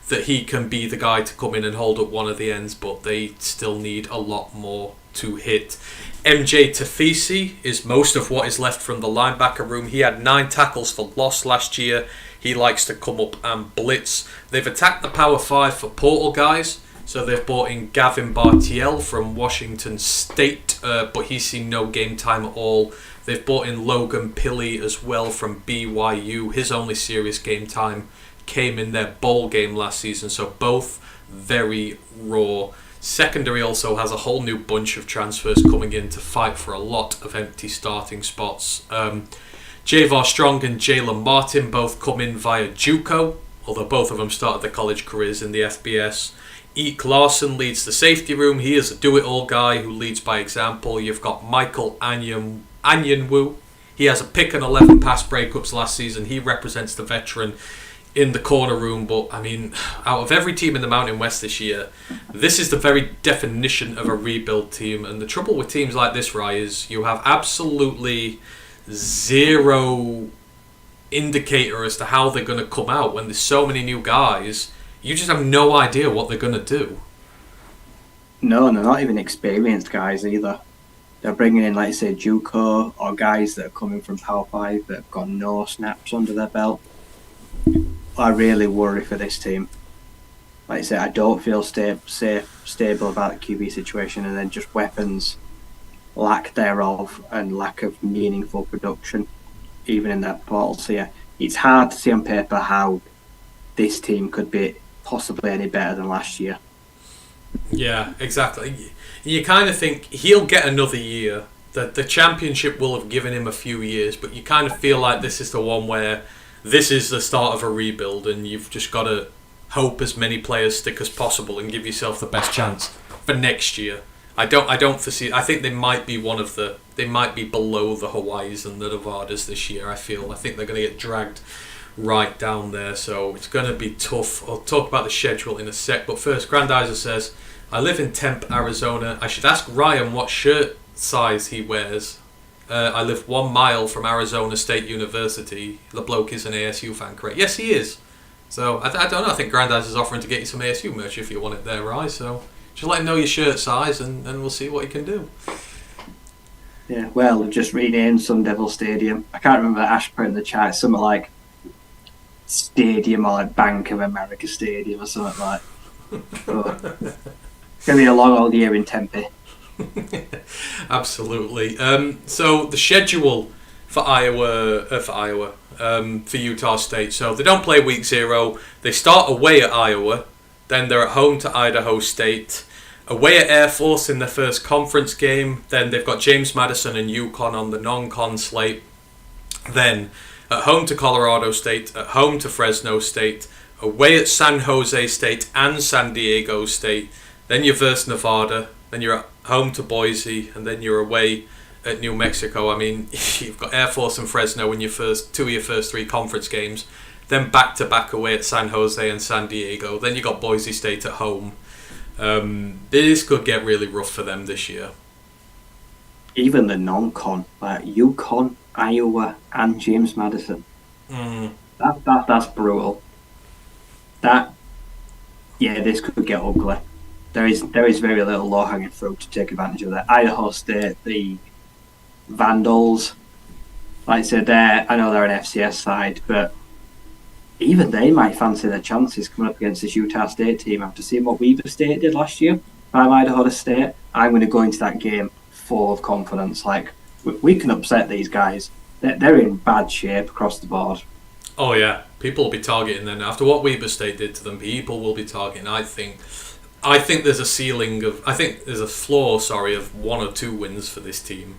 that he can be the guy to come in and hold up one of the ends, but they still need a lot more to hit. MJ Tafisi is most of what is left from the linebacker room. He had 9 tackles for loss last year. He likes to come up and blitz. They've attacked the Power 5 for portal guys. So they've brought in Gavin Bartiel from Washington State, but he's seen no game time at all. They've brought in Logan Pilley as well from BYU. His only serious game time came in their bowl game last season, so both very raw. Secondary also has a whole new bunch of transfers coming in to fight for a lot of empty starting spots. Javar Strong and Jalen Martin both come in via JUCO, although both of them started their college careers in the FBS. Eek Larson leads the safety room. He is a do-it-all guy who leads by example. You've got Michael Anyanwu. He has a pick and 11 pass breakups last season. He represents the veteran in the corner room, but I mean, out of every team in the Mountain West this year, this is the very definition of a rebuild team. And the trouble with teams like this, Rye, is you have absolutely zero indicator as to how they're going to come out when there's so many new guys. You just have no idea what they're going to do. No, and they're not even experienced guys either. They're bringing in, like I say, JUCO or guys that are coming from Power 5 that have got no snaps under their belt. I really worry for this team. Like I say, I don't feel stable about the QB situation, and then just weapons, lack thereof, and lack of meaningful production, even in that portal. So yeah, it's hard to see on paper how this team could be possibly any better than last year. Yeah, exactly. You kind of think he'll get another year. The championship will have given him a few years, but you kind of feel like this is the one where this is the start of a rebuild, and you've just got to hope as many players stick as possible and give yourself the best chance for next year. I don't foresee. I think they might be they might be below the Hawaiis and the Nevadas this year. I think they're going to get dragged right down there, so it's going to be tough. I'll talk about the schedule in a sec, but first, Grandizer says, I live in Tempe, Arizona. I should ask Ryan what shirt size he wears. I live 1 mile from Arizona State University. The bloke is an ASU fan, correct? Yes, he is. So, I don't know. I think Grandizer's offering to get you some ASU merch if you want it there, right? So, just let him know your shirt size and we'll see what he can do. Yeah, well, just renamed Sun Devil Stadium. I can't remember Ash put in the chat. Something like Stadium or like Bank of America Stadium or something like. Oh. It's going to be a long old year in Tempe. Absolutely. So the schedule for for Utah State. So they don't play week 0. They start away at Iowa, then they're at home to Idaho State, away at Air Force in their first conference game. Then they've got James Madison and UConn on the non-con slate. Then at home to Colorado State, at home to Fresno State, away at San Jose State and San Diego State. Then you're versus Nevada. Then you're at home to Boise, and then you're away at New Mexico. I mean, you've got Air Force and Fresno in your two of your first 3 conference games. Then back-to-back away at San Jose and San Diego. Then you got Boise State at home. This could get really rough for them this year. Even the non-con, like UConn, Iowa, and James Madison. That's brutal. This could get ugly. There is very little low-hanging fruit to take advantage of that. Idaho State, the Vandals, like I said, I know they're an FCS side, but even they might fancy their chances coming up against this Utah State team after seeing what Weber State did last year. I'm Idaho State. I'm going to go into that game full of confidence. Like, we can upset these guys. They're in bad shape across the board. Oh yeah, people will be targeting them after what Weber State did to them. People will be targeting. I think there's a floor of 1 or 2 wins for this team.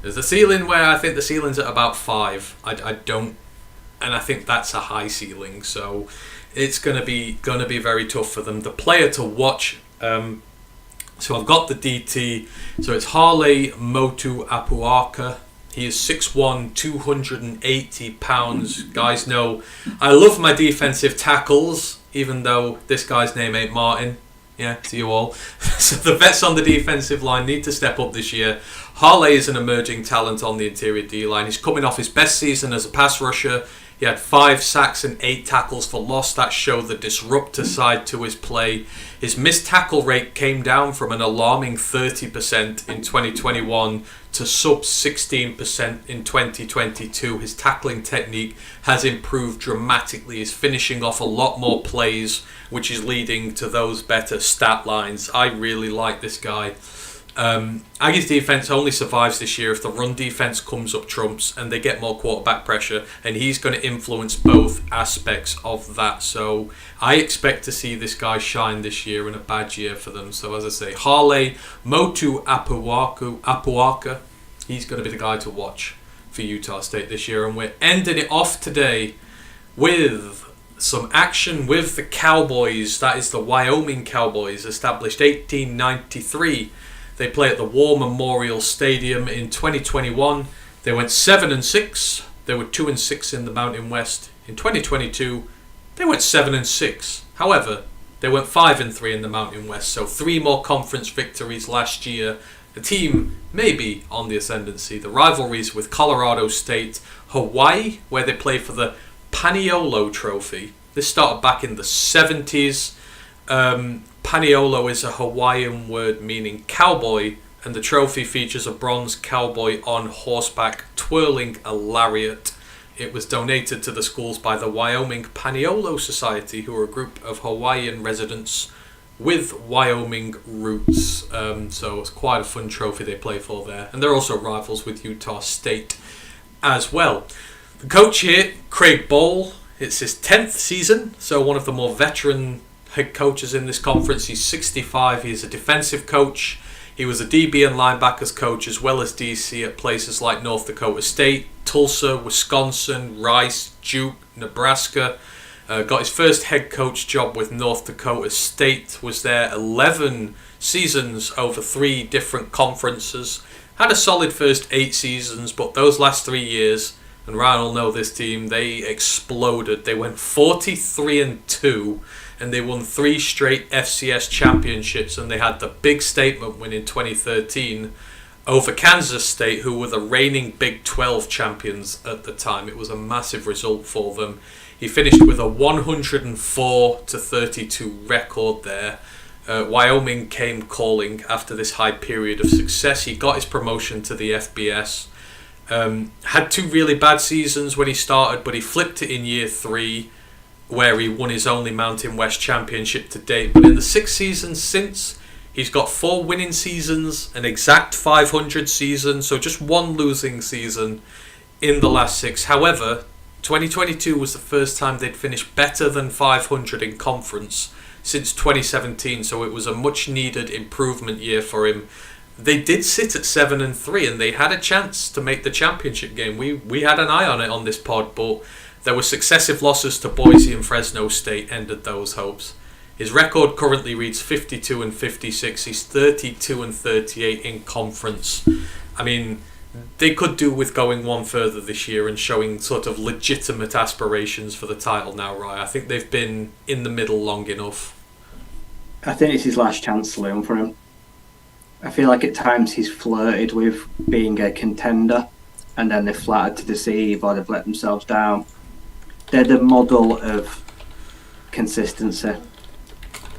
There's a ceiling where I think the ceiling's at about 5. I think that's a high ceiling. So it's gonna be very tough for them. The player to watch. So I've got the DT. So it's Harley Motu Apuaka. He is 6'1", 280 pounds. Guys know I love my defensive tackles, even though this guy's name ain't Martin. Yeah, to you all. So the vets on the defensive line need to step up this year. Harley is an emerging talent on the interior D-line. He's coming off his best season as a pass rusher. He had 5 sacks and 8 tackles for loss. That showed the disruptor side to his play. His missed tackle rate came down from an alarming 30% in 2021 to sub 16% in 2022. His tackling technique has improved dramatically. He's finishing off a lot more plays, which is leading to those better stat lines. I really like this guy. Aggies defense only survives this year if the run defense comes up trumps and they get more quarterback pressure, and he's going to influence both aspects of that. So I expect to see this guy shine this year in a bad year for them. So as I say, Harley Motu Apuaka, he's going to be the guy to watch for Utah State this year. And we're ending it off today with some action with the Cowboys. That is the Wyoming Cowboys, established 1893. They play at the War Memorial Stadium in 2021. They went 7-6. They were 2-6 in the Mountain West. In 2022, they went 7-6. However, they went 5-3 in the Mountain West. So 3 more conference victories last year. The team may be on the ascendancy. The rivalries with Colorado State, Hawaii, where they play for the Paniolo Trophy. This started back in the 70s. Paniolo is a Hawaiian word meaning cowboy, and the trophy features a bronze cowboy on horseback twirling a lariat. It was donated to the schools by the Wyoming Paniolo Society, who are a group of Hawaiian residents with Wyoming roots. So it's quite a fun trophy they play for there. And they're also rivals with Utah State as well. The coach here, Craig Bowl, it's his 10th season, so one of the more veteran head coaches in this conference. He's 65. He's a defensive coach. He was a DB and linebackers coach as well as DC at places like North Dakota State, Tulsa, Wisconsin, Rice, Duke, Nebraska. Got his first head coach job with North Dakota State. Was there 11 seasons over 3 different conferences. Had a solid first 8 seasons, but those last 3 years, and Ryan will know this team, they exploded. They went 43-2, and they won 3 straight FCS championships, and they had the big statement win in 2013 over Kansas State, who were the reigning Big 12 champions at the time. It was a massive result for them. He finished with a 104-32 record there. Wyoming came calling after this high period of success. He got his promotion to the FBS. Had 2 really bad seasons when he started, but he flipped it in year 3, where he won his only Mountain West championship to date. But in the 6 seasons since, he's got 4 winning seasons, an exact 500 season, so just 1 losing season in the last 6. However, 2022 was the first time they'd finished better than 500 in conference since 2017, so it was a much needed improvement year for him. They did sit at 7-3, and they had a chance to make the championship game. We had an eye on it on this pod, but there were successive losses to Boise and Fresno State ended those hopes. His record currently reads 52-56. He's 32-38 in conference. I mean, they could do with going one further this year and showing sort of legitimate aspirations for the title now, Ryan. I think they've been in the middle long enough. I think it's his last chance to learn for him. I feel like at times he's flirted with being a contender, and then they've flattered to deceive or they've let themselves down. They're the model of consistency.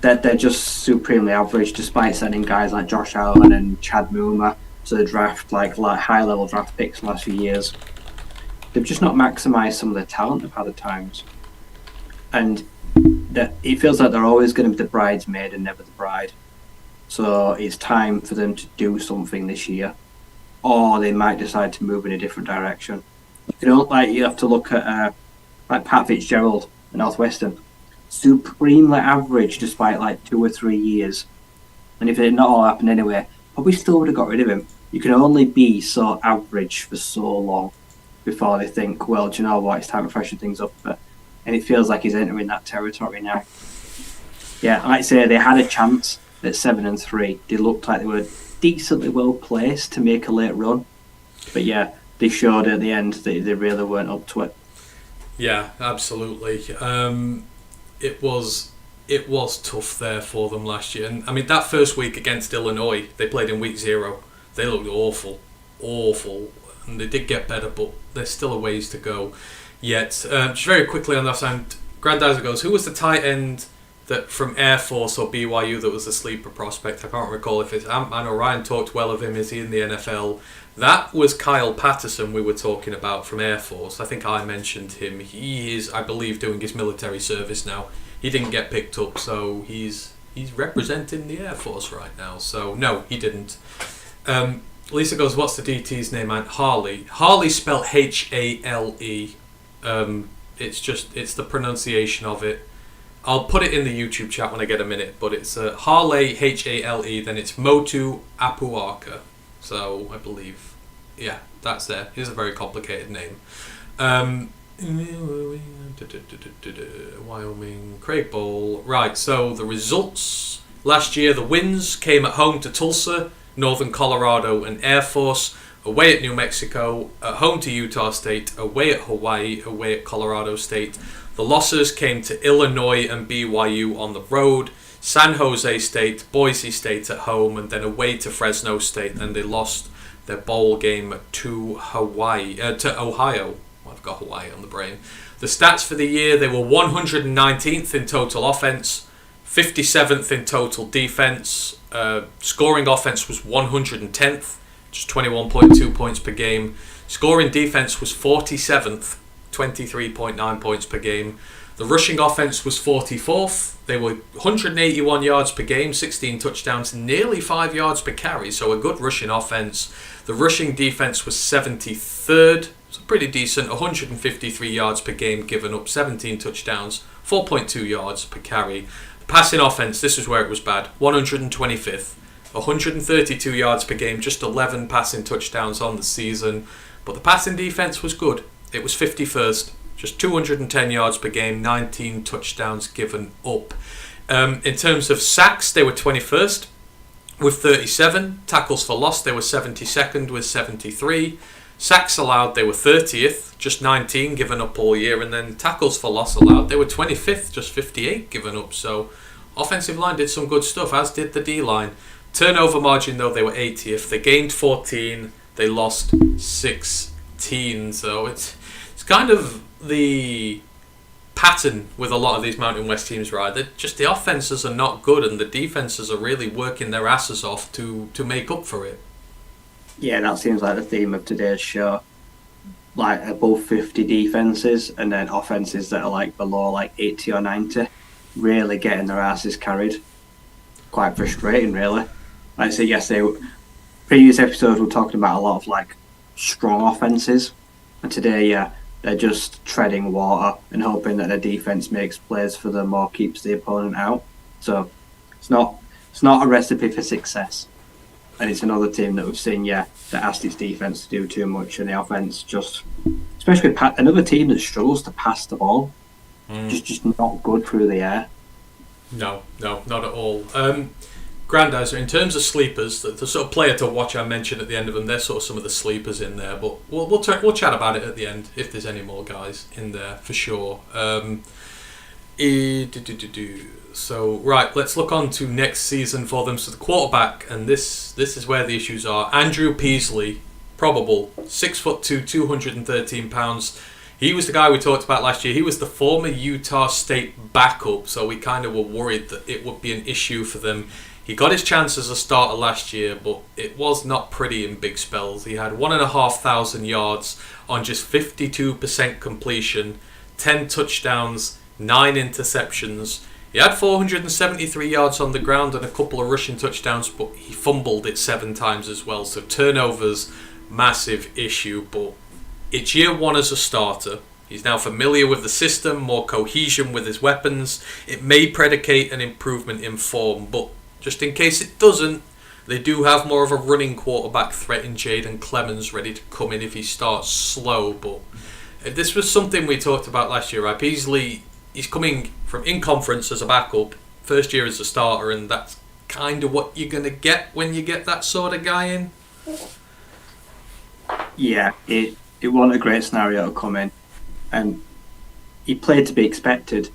They're just supremely average, despite sending guys like Josh Allen and Chad Muma to the draft, like high-level draft picks in the last few years. They've just not maximised some of the talent they've had at times. And it feels like they're always going to be the bridesmaid and never the bride. So it's time for them to do something this year, or they might decide to move in a different direction. You have to look at like Pat Fitzgerald at Northwestern, supremely average despite like 2 or 3 years. And if it had not all happened anyway, probably still would have got rid of him. You can only be so average for so long before they think, well, do you know what, it's time to freshen things up. And it feels like he's entering that territory now. Yeah, like I say, they had a chance at 7-3. They looked like they were decently well placed to make a late run. But yeah, they showed at the end that they really weren't up to it. Yeah, absolutely. It was tough there for them last year. And I mean, that first week against Illinois, they played in week 0. They looked awful. And they did get better, but there's still a ways to go yet. Just very quickly on that side, Grandizer goes, who was the tight end that from Air Force or BYU that was a sleeper prospect? I can't recall if it's Ant-Man or Ryan talked well of him. Is he in the NFL? That was Kyle Patterson we were talking about from Air Force. I think I mentioned him. He is, I believe, doing his military service now. He didn't get picked up, so he's representing the Air Force right now. So, no, he didn't. Lisa goes, what's the DT's name, Aunt? Harley. Harley spelled Hale. It's the pronunciation of it. I'll put it in the YouTube chat when I get a minute, but it's Harley, Hale, then it's Motu Apuaka. So, I believe, yeah, that's there. It's a very complicated name. Wyoming, Craig Bowl. Right, so the results. Last year, the wins came at home to Tulsa, Northern Colorado, and Air Force. Away at New Mexico, at home to Utah State, away at Hawaii, away at Colorado State. The losses came to Illinois and BYU on the road, San Jose State, Boise State at home, and then away to Fresno State. And they lost their bowl game to Ohio. I've got Hawaii on the brain. The stats for the year, they were 119th in total offense, 57th in total defense. Scoring offense was 110th, just 21.2 points per game. Scoring defense was 47th, 23.9 points per game. The rushing offense was 44th. They were 181 yards per game, 16 touchdowns, nearly 5 yards per carry, so a good rushing offense. The rushing defense was 73rd, so pretty decent, 153 yards per game given up, 17 touchdowns, 4.2 yards per carry. Passing offense, this is where it was bad. 125th, 132 yards per game, just 11 passing touchdowns on the season. But the passing defense was good. It was 51st, just 210 yards per game, 19 touchdowns given up. In terms of sacks, they were 21st with 37. Tackles for loss, they were 72nd with 73. Sacks allowed, they were 30th, just 19 given up all year. And then tackles for loss allowed, they were 25th, just 58 given up. So offensive line did some good stuff, as did the D-line. Turnover margin, though, they were 80th. They gained 14, they lost 16. So it's kind of the pattern with a lot of these Mountain West teams, right? That just the offenses are not good and the defenses are really working their asses off to make up for it. Yeah, that seems like the theme of today's show. Like above 50 defenses and then offenses that are like below like 80 or 90, really getting their asses carried. Quite frustrating, really. Like I said yesterday, previous episodes we're talking about a lot of like strong offenses, and today, yeah, they're just treading water and hoping that their defense makes plays for them or keeps the opponent out. So it's not a recipe for success. And it's another team that we've seen, that asked its defense to do too much, and the offense just, especially another team that struggles to pass the ball, just not good through the air. No, not at all. Grandaz, in terms of sleepers, the sort of player to watch I mentioned at the end of them, they're sort of some of the sleepers in there. But we'll chat about it at the end if there's any more guys in there for sure. So right, let's look on to next season for them. So the quarterback, and this is where the issues are. Andrew Peasley, probable, 6'2", 213 pounds. He was the guy we talked about last year. He was the former Utah State backup, so we kind of were worried that it would be an issue for them. He got his chance as a starter last year, but it was not pretty in big spells. He had 1,500 yards on just 52% completion, 10 touchdowns, 9 interceptions. He had 473 yards on the ground and a couple of rushing touchdowns, but he fumbled it 7 times as well. So turnovers, massive issue, but it's year 1 as a starter. He's now familiar with the system, more cohesion with his weapons. It may predicate an improvement in form, but just in case it doesn't, they do have more of a running quarterback threat in Jaden Clemens ready to come in if he starts slow. But this was something we talked about last year, right? Beasley, he's coming from in conference as a backup, first year as a starter, and that's kind of what you're going to get when you get that sort of guy in. Yeah, it wasn't a great scenario to come in, and he played to be expected.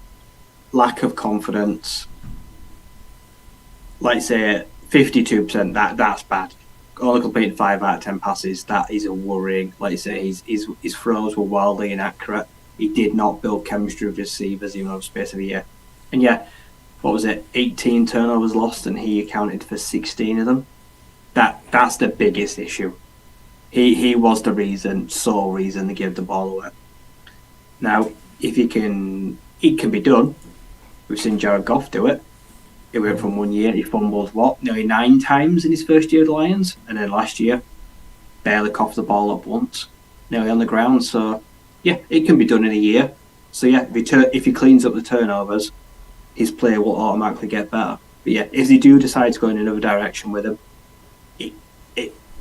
Lack of confidence. Like say 52%, that's bad. Only completing 5 out of 10 passes, that is a worrying. Like you say, his throws were wildly inaccurate. He did not build chemistry with receivers even over the space of a year. And yeah, what was it? 18 turnovers lost, and he accounted for 16 of them. That's the biggest issue. He was the sole reason they gave the ball away. Now, if it can be done. We've seen Jared Goff do it. It went from 1 year, he fumbled nearly 9 times in his first year at the Lions, and then last year barely coughed the ball up once, nearly on the ground. So yeah, it can be done in a year. So yeah, if he cleans up the turnovers, his play will automatically get better. But yeah, if they do decide to go in another direction with him,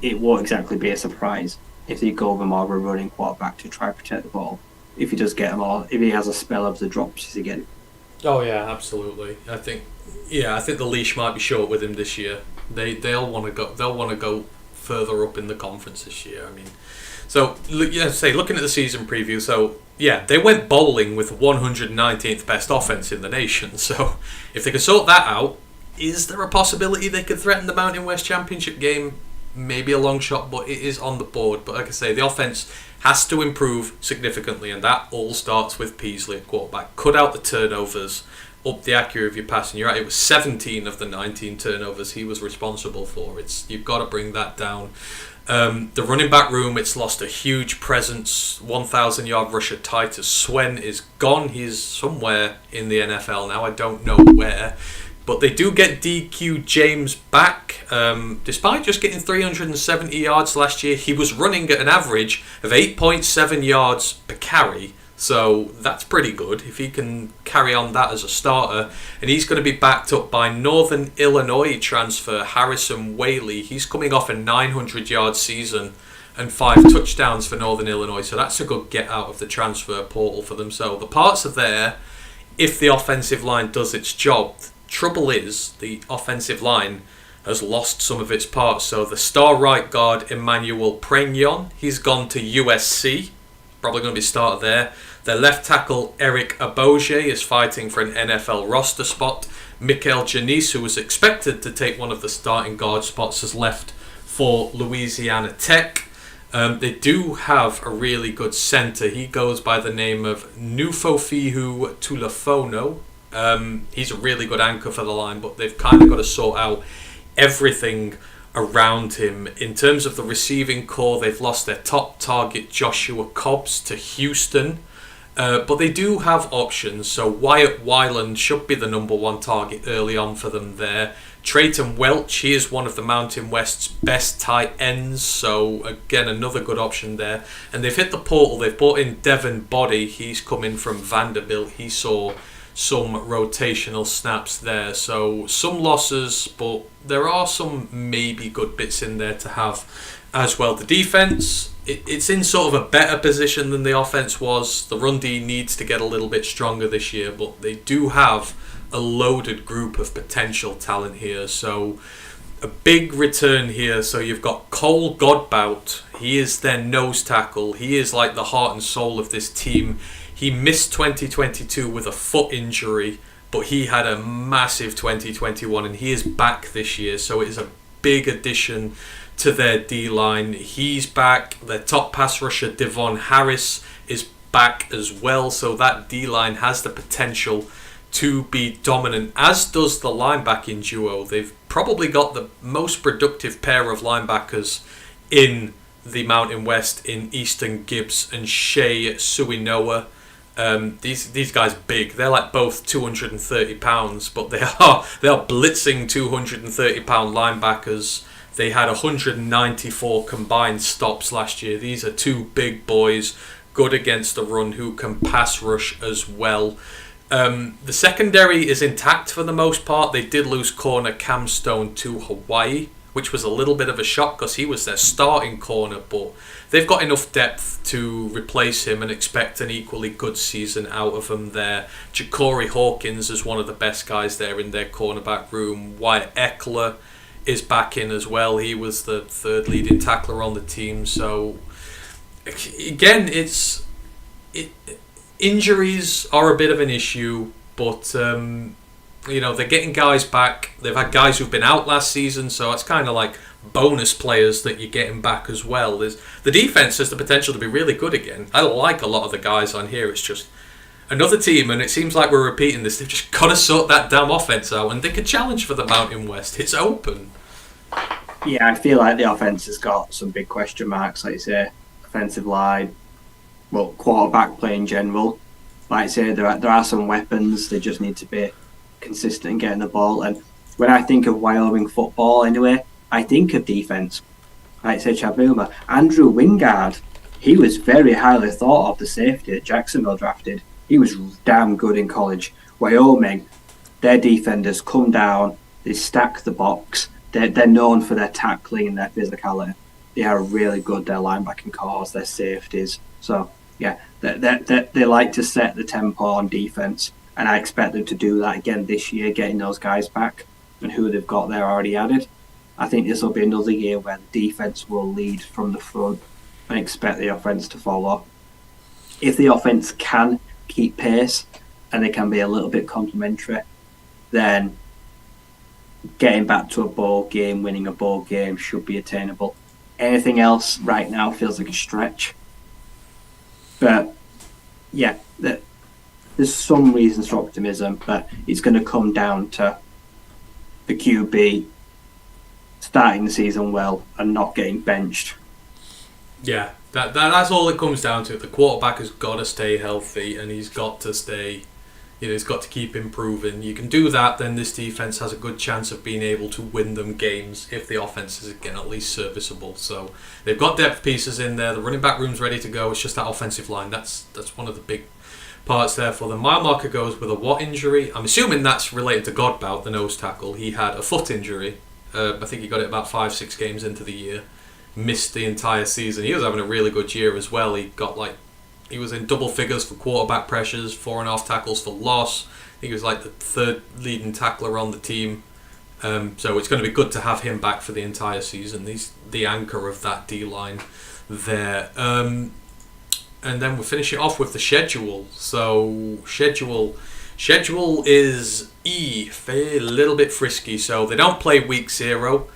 it won't exactly be a surprise if they go over more of a running quarterback to try to protect the ball. If he does get them all, if he has a spell of the drops again. Oh yeah, absolutely. I think the leash might be short with him this year. They'll want to go further up in the conference this year. I mean, so looking at the season preview. So yeah, they went bowling with 119th best offense in the nation. So if they could sort that out, is there a possibility they could threaten the Mountain West Championship game? Maybe a long shot, but it is on the board. But like I say, the offense has to improve significantly, and that all starts with Peasley at quarterback. Cut out the turnovers, up the accuracy of your passing. You're right, it was 17 of the 19 turnovers he was responsible for. You've got to bring that down. The running back room, it's lost a huge presence. 1,000-yard rusher Titus Swen is gone. He's somewhere in the NFL now. I don't know where. But they do get DQ James back. Despite just getting 370 yards last year, he was running at an average of 8.7 yards per carry. So that's pretty good if he can carry on that as a starter. And he's going to be backed up by Northern Illinois transfer Harrison Whaley. He's coming off a 900-yard season and 5 touchdowns for Northern Illinois. So that's a good get out of the transfer portal for them. So the parts are there if the offensive line does its job. Trouble is, the offensive line has lost some of its parts. So the star right guard Emmanuel Pregnon, he's gone to USC. Probably going to be starter there. Their left tackle Eric Aboge is fighting for an NFL roster spot. Mikael Janice, who was expected to take one of the starting guard spots, has left for Louisiana Tech. They do have a really good centre. He goes by the name of Nufofihu Tulafono. He's a really good anchor for the line, but they've kind of got to sort out everything around him. In terms of the receiving core, they've lost their top target Joshua Cobbs to Houston, but they do have options. So Wyatt Weiland should be the number one target early on for them there. Trayton Welch, he is one of the Mountain West's best tight ends, so again another good option there. And they've hit the portal. They've brought in Devin Body. He's coming from Vanderbilt. He saw some rotational snaps there, so some losses, but there are some maybe good bits in there to have as well. The defense, it's in sort of a better position than the offense was. The run D needs to get a little bit stronger this year, but they do have a loaded group of potential talent here. So a big return here. So you've got Cole Godbout. He is their nose tackle. He is like the heart and soul of this team. He missed 2022 with a foot injury, but he had a massive 2021 and he is back this year. So it is a big addition to their D-line. He's back. Their top pass rusher, Devon Harris, is back as well. So that D-line has the potential to be dominant, as does the linebacking duo. They've probably got the most productive pair of linebackers in the Mountain West in Easton Gibbs and Shea Suinoa. These guys big. They're like both 230 pounds, but they are blitzing 230 pound linebackers. They had 194 combined stops last year. These are two big boys, good against the run, who can pass rush as well. The secondary is intact for the most part. They did lose corner Cam Stone to Hawaii, which was a little bit of a shock because he was their starting corner, but they've got enough depth to replace him and expect an equally good season out of him there. Ja'Cory Hawkins is one of the best guys there in their cornerback room. Wyatt Eckler is back in as well. He was the third leading tackler on the team. So again, injuries are a bit of an issue, but they're getting guys back. They've had guys who've been out last season, so it's kind of like bonus players that you're getting back as well. The defense has the potential to be really good again. I like a lot of the guys on here. It's just another team, and it seems like we're repeating this. They've just got to sort that damn offense out, and they could challenge for the Mountain West. It's open. Yeah, I feel like the offense has got some big question marks, like you say, offensive line, well, quarterback play in general. Like I say, there are some weapons. They just need to be consistent in getting the ball. And when I think of Wyoming football, anyway, I think of defense. Like I say, Chabuma, Andrew Wingard, he was very highly thought of, the safety that Jacksonville drafted. He was damn good in college. Wyoming, their defenders come down, they stack the box. They're known for their tackling and their physicality. They are really good. Their linebacking cores, their safeties. So yeah, they like to set the tempo on defense, and I expect them to do that again this year, getting those guys back and who they've got there already added. I think this will be another year where the defense will lead from the front and expect the offense to follow. If the offense can keep pace and they can be a little bit complimentary, then getting back to a bowl game, winning a bowl game should be attainable. Anything else right now feels like a stretch. But yeah, there's some reasons for optimism, but it's going to come down to the QB starting the season well and not getting benched. Yeah, that's all it comes down to. The quarterback has got to stay healthy, and he's got to stay, he's got to keep improving. You can do that, then this defense has a good chance of being able to win them games if the offense is again at least serviceable. So they've got depth pieces in there. The running back room's ready to go. It's just that offensive line. That's one of the big parts there for them. Mile marker goes with a what injury? I'm assuming that's related to Godbout, the nose tackle. He had a foot injury. I think he got it about 5-6 games into the year. Missed the entire season. He was having a really good year as well. He was in double figures for quarterback pressures, 4.5 tackles for loss. I think he was like the third leading tackler on the team. So it's going to be good to have him back for the entire season. He's the anchor of that D-line there. And then we'll finish it off with the schedule. So schedule is a little bit frisky. So they don't play week 0.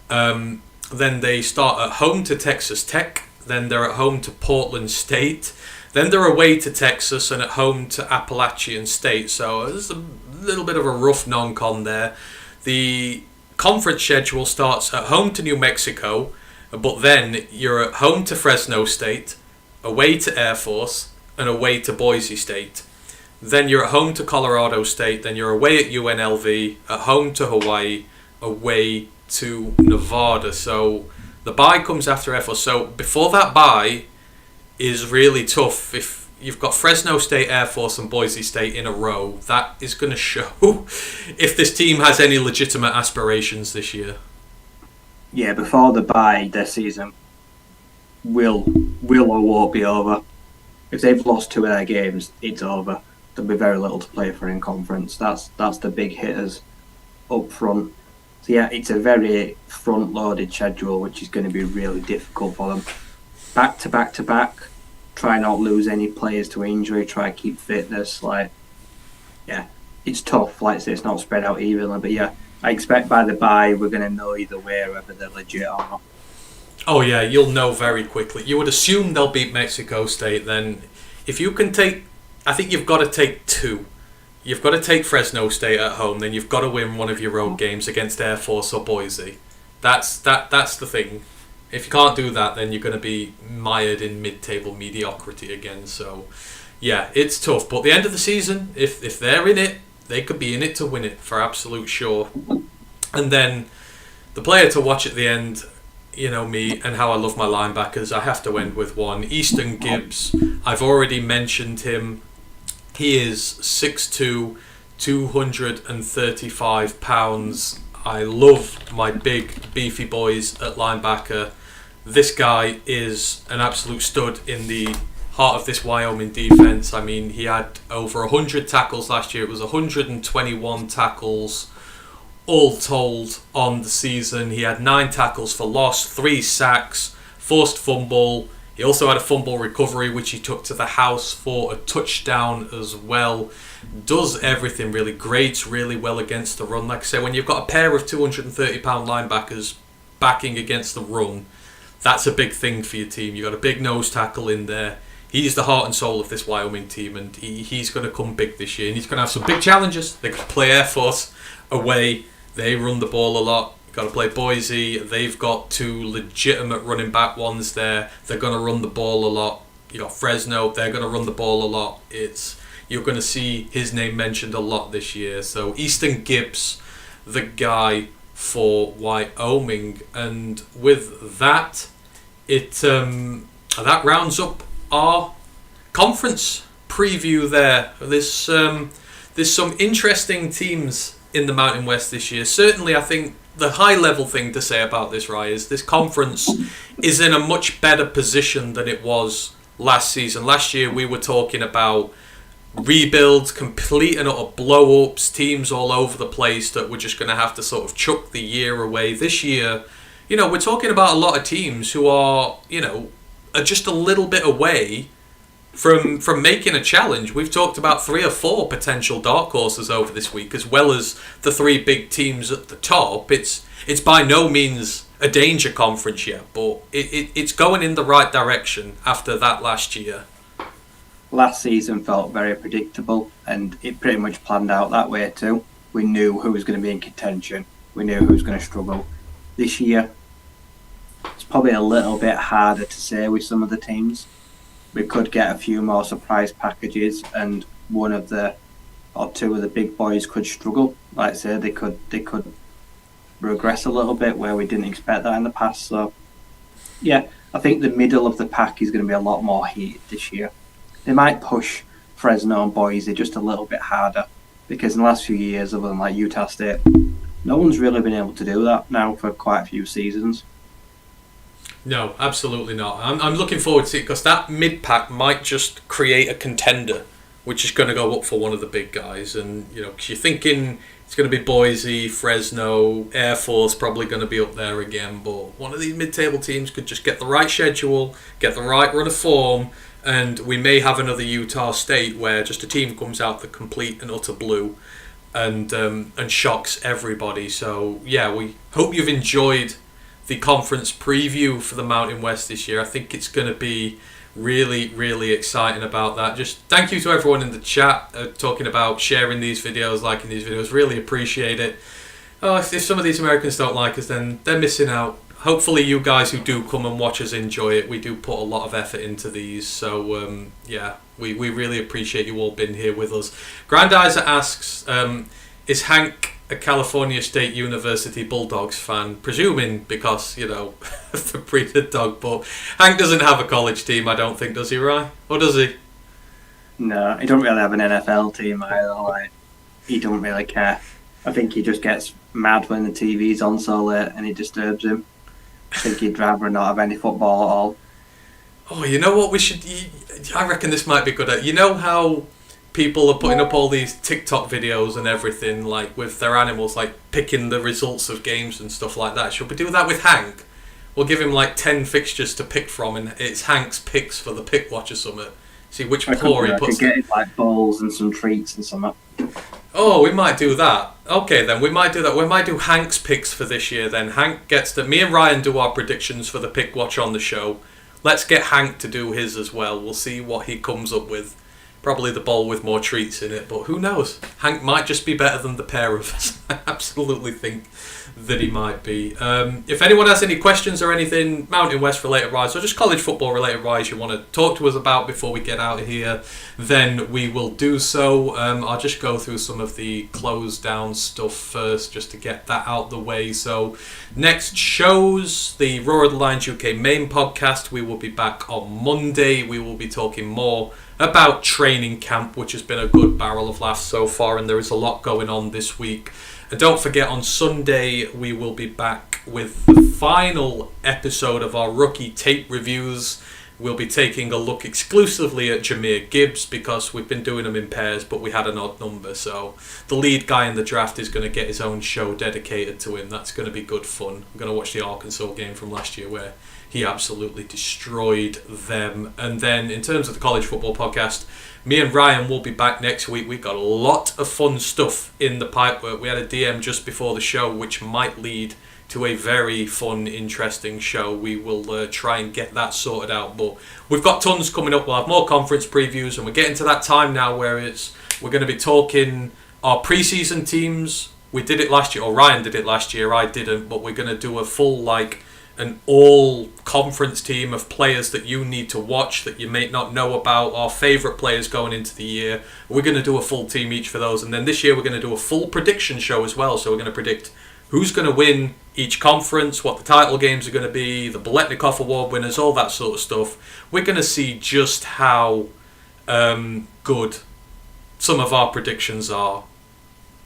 Then they start at home to Texas Tech. Then they're at home to Portland State. Then they're away to Texas and at home to Appalachian State. So there's a little bit of a rough non-con there. The conference schedule starts at home to New Mexico, but then you're at home to Fresno State, away to Air Force, and away to Boise State. Then you're at home to Colorado State. Then you're away at UNLV, at home to Hawaii, away to Nevada. So the bye comes after Air Force. So before that bye is really tough. If you've got Fresno State, Air Force, and Boise State in a row, that is going to show if this team has any legitimate aspirations this year. Yeah, before the bye, their season will or won't be over. If they've lost 2 of their games, it's over. There'll be very little to play for in conference. That's the big hitters up front. So yeah, it's a very front-loaded schedule, which is going to be really difficult for them. Back to back to back, try not lose any players to injury, try keep fitness. It's tough. Like I say, it's not spread out evenly, but yeah, I expect by the bye we're going to know either way whether they're legit or not. Oh yeah, you'll know very quickly. You would assume they'll beat Mexico State. Then, if you can I think you've got to take 2. You've got to take Fresno State at home. Then you've got to win one of your road games against Air Force or Boise. That's the thing. If you can't do that, then you're going to be mired in mid-table mediocrity again. So, yeah, it's tough. But at the end of the season, if they're in it, they could be in it to win it for absolute sure. And then the player to watch at the end, you know me and how I love my linebackers, I have to end with one. Easton Gibbs, I've already mentioned him. He is 6'2", 235 pounds. I love my big, beefy boys at linebacker. This guy is an absolute stud in the heart of this Wyoming defense. I mean, he had over 100 tackles last year. It was 121 tackles all told on the season. He had 9 tackles for loss, 3 sacks, forced fumble. He also had a fumble recovery, which he took to the house for a touchdown as well. Does everything really, grades really well against the run. Like I say, when you've got a pair of 230-pound linebackers backing against the run, that's a big thing for your team. You've got a big nose tackle in there. He's the heart and soul of this Wyoming team, and he's going to come big this year. And he's going to have some big challenges. They're going to play Air Force away. They run the ball a lot. Got to play Boise. They've got 2 legitimate running back ones there. They're going to run the ball a lot. You got Fresno. They're going to run the ball a lot. You're going to see his name mentioned a lot this year. So Easton Gibbs, the guy for Wyoming, and with that, that rounds up our conference preview. There's some interesting teams in the Mountain West this year. Certainly, I think the high-level thing to say about this, Rye, is this conference is in a much better position than it was last season. Last year, we were talking about rebuilds, complete and utter blow-ups, teams all over the place that were just going to have to sort of chuck the year away. This year, we're talking about a lot of teams who are just a little bit away from making a challenge. We've talked about 3 or 4 potential dark horses over this week, as well as the 3 big teams at the top. It's by no means a danger conference yet, but it's going in the right direction after that last year. Last season felt very predictable, and it pretty much planned out that way too. We knew who was going to be in contention. We knew who was going to struggle. This year, it's probably a little bit harder to say with some of the teams. We could get a few more surprise packages, and one of the or two of the big boys could struggle. Like I say, they could regress a little bit where we didn't expect that in the past. So, yeah, I think the middle of the pack is going to be a lot more heated this year. They might push Fresno and Boise just a little bit harder because in the last few years, other than like Utah State, no one's really been able to do that now for quite a few seasons. No, absolutely not. I'm looking forward to it because that mid-pack might just create a contender, which is going to go up for one of the big guys. And, you know, 'cause you're thinking it's going to be Boise, Fresno, Air Force probably going to be up there again. But one of these mid-table teams could just get the right schedule, get the right run of form, and we may have another Utah State where just a team comes out the complete and utter blue and shocks everybody. So, yeah, we hope you've enjoyed the conference preview for the Mountain West this year. I think it's going to be really, really exciting about that. Just thank you to everyone in the chat talking about sharing these videos, liking these videos. Really appreciate it. Oh, if some of these Americans don't like us, then they're missing out. Hopefully you guys who do come and watch us enjoy it. We do put a lot of effort into these. So, yeah, we really appreciate you all being here with us. Grandizer asks, is Hank a California State University Bulldogs fan? Presuming because, you know, of the breed of dog. But Hank doesn't have a college team, I don't think, does he, Ryan? Or does he? No, he don't really have an NFL team either. Like, he don't really care. I think he just gets mad when the TV's on so late and it disturbs him. I think he'd rather not have any football at all. Oh, you know what we should... I reckon this might be good at... You know how people are putting up all these TikTok videos and everything, like with their animals, like picking the results of games and stuff like that. Should we do that with Hank? We'll give him like 10 fixtures to pick from, and it's Hank's picks for the Pick Watch or something. See which paw he puts. I could get him like bowls and some treats and something. Oh, we might do that. Okay, then we might do that. We might do Hank's picks for this year. Then Hank gets to. Me and Ryan do our predictions for the Pick Watch on the show. Let's get Hank to do his as well. We'll see what he comes up with. Probably the bowl with more treats in it, but who knows? Hank might just be better than the pair of us. I absolutely think that he might be. If anyone has any questions or anything Mountain West related wise, or just college football related wise you want to talk to us about before we get out of here, then we will do so. I'll just go through some of the closed down stuff first just to get that out the way. So next shows, the Roar of the Lions UK main podcast. We will be back on Monday. We will be talking more about training camp, which has been a good barrel of laughs so far, and there is a lot going on this week. And don't forget, on Sunday we will be back with the final episode of our rookie tape reviews. We'll be taking a look exclusively at Jahmyr Gibbs because we've been doing them in pairs, but we had an odd number, so the lead guy in the draft is going to get his own show dedicated to him. That's going to be good fun. I'm going to watch the Arkansas game from last year where he absolutely destroyed them. And then in terms of the college football podcast, me and Ryan will be back next week. We've got a lot of fun stuff in the pipework. We had a DM just before the show which might lead to a very fun, interesting show. We will try and get that sorted out. But we've got tons coming up. We'll have more conference previews, and we're getting to that time now where we're going to be talking our preseason teams. We did it last year, or Ryan did it last year. I didn't, but we're going to do a full an all-conference team of players that you need to watch that you may not know about, our favourite players going into the year. We're going to do a full team each for those, and then this year we're going to do a full prediction show as well. So we're going to predict who's going to win each conference, what the title games are going to be, the Biletnikoff Award winners, all that sort of stuff. We're going to see just how good some of our predictions are,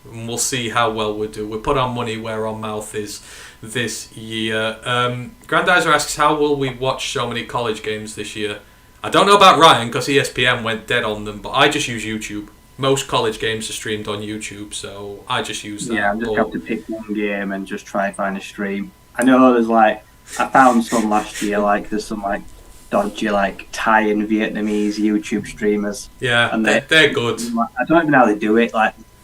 and we'll see how well we do. We put our money where our mouth is this year. Grandizer asks, how will we watch so many college games this year? I don't know about Ryan because ESPN went dead on them, but I just use YouTube. Most college games are streamed on YouTube, so I just use that. Yeah, I'm just going to pick one game and just try and find a stream. I know there's I found some last year, there's some dodgy Thai and Vietnamese YouTube streamers. Yeah, and they're good. I don't even know how they do it.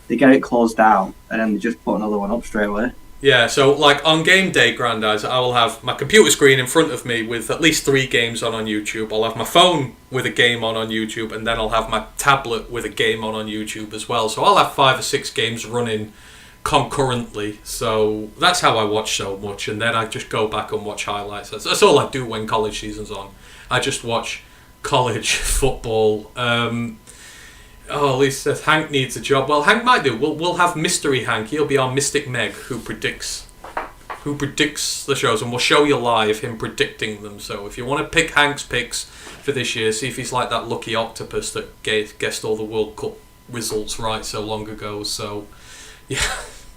They get it closed down and then they just put another one up straight away. Yeah, so on game day, Grandizer, I will have my computer screen in front of me with at least 3 games on YouTube. I'll have my phone with a game on YouTube, and then I'll have my tablet with a game on YouTube as well. So I'll have 5 or 6 games running concurrently. So that's how I watch so much, and then I just go back and watch highlights. That's all I do when college season's on. I just watch college football. Oh, at least Hank needs a job. Well, Hank might do. We'll have Mystery Hank. He'll be our Mystic Meg who predicts the shows, and we'll show you live him predicting them. So if you want to pick Hank's picks for this year, see if he's like that lucky octopus that guessed all the World Cup results right so long ago. So yeah,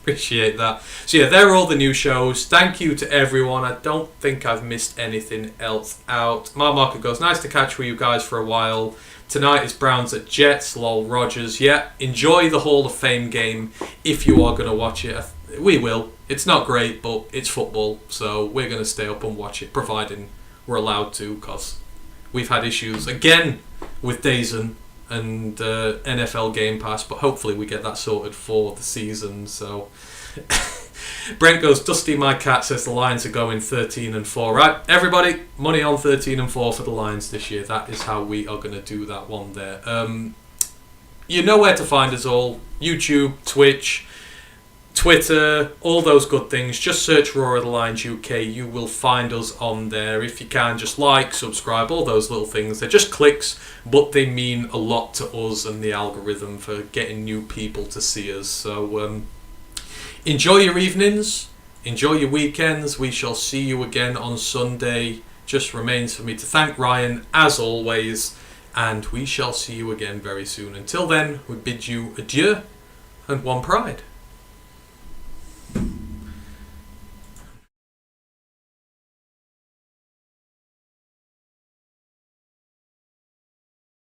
appreciate that. So yeah, there are all the new shows. Thank you to everyone. I don't think I've missed anything else out. Mark Marker goes, nice to catch with you guys for a while. Tonight is Browns at Jets. Lol Rogers. Yeah, enjoy the Hall of Fame game if you are going to watch it. We will. It's not great, but it's football, so we're going to stay up and watch it, providing we're allowed to, because we've had issues again with DAZN and NFL Game Pass, but hopefully we get that sorted for the season. So Brent goes, Dusty my cat says the Lions are going 13-4. Right, everybody, money on 13-4 for the Lions this year. That is how we are going to do that one there. You know where to find us all: YouTube, Twitch, Twitter, all those good things. Just search Roar of the Lions UK. You will find us on there. If you can, just like, subscribe, all those little things. They're just clicks, but they mean a lot to us and the algorithm for getting new people to see us. So enjoy your evenings, enjoy your weekends. We shall see you again on Sunday. Just remains for me to thank Ryan, as always, and we shall see you again very soon. Until then, we bid you adieu and one pride.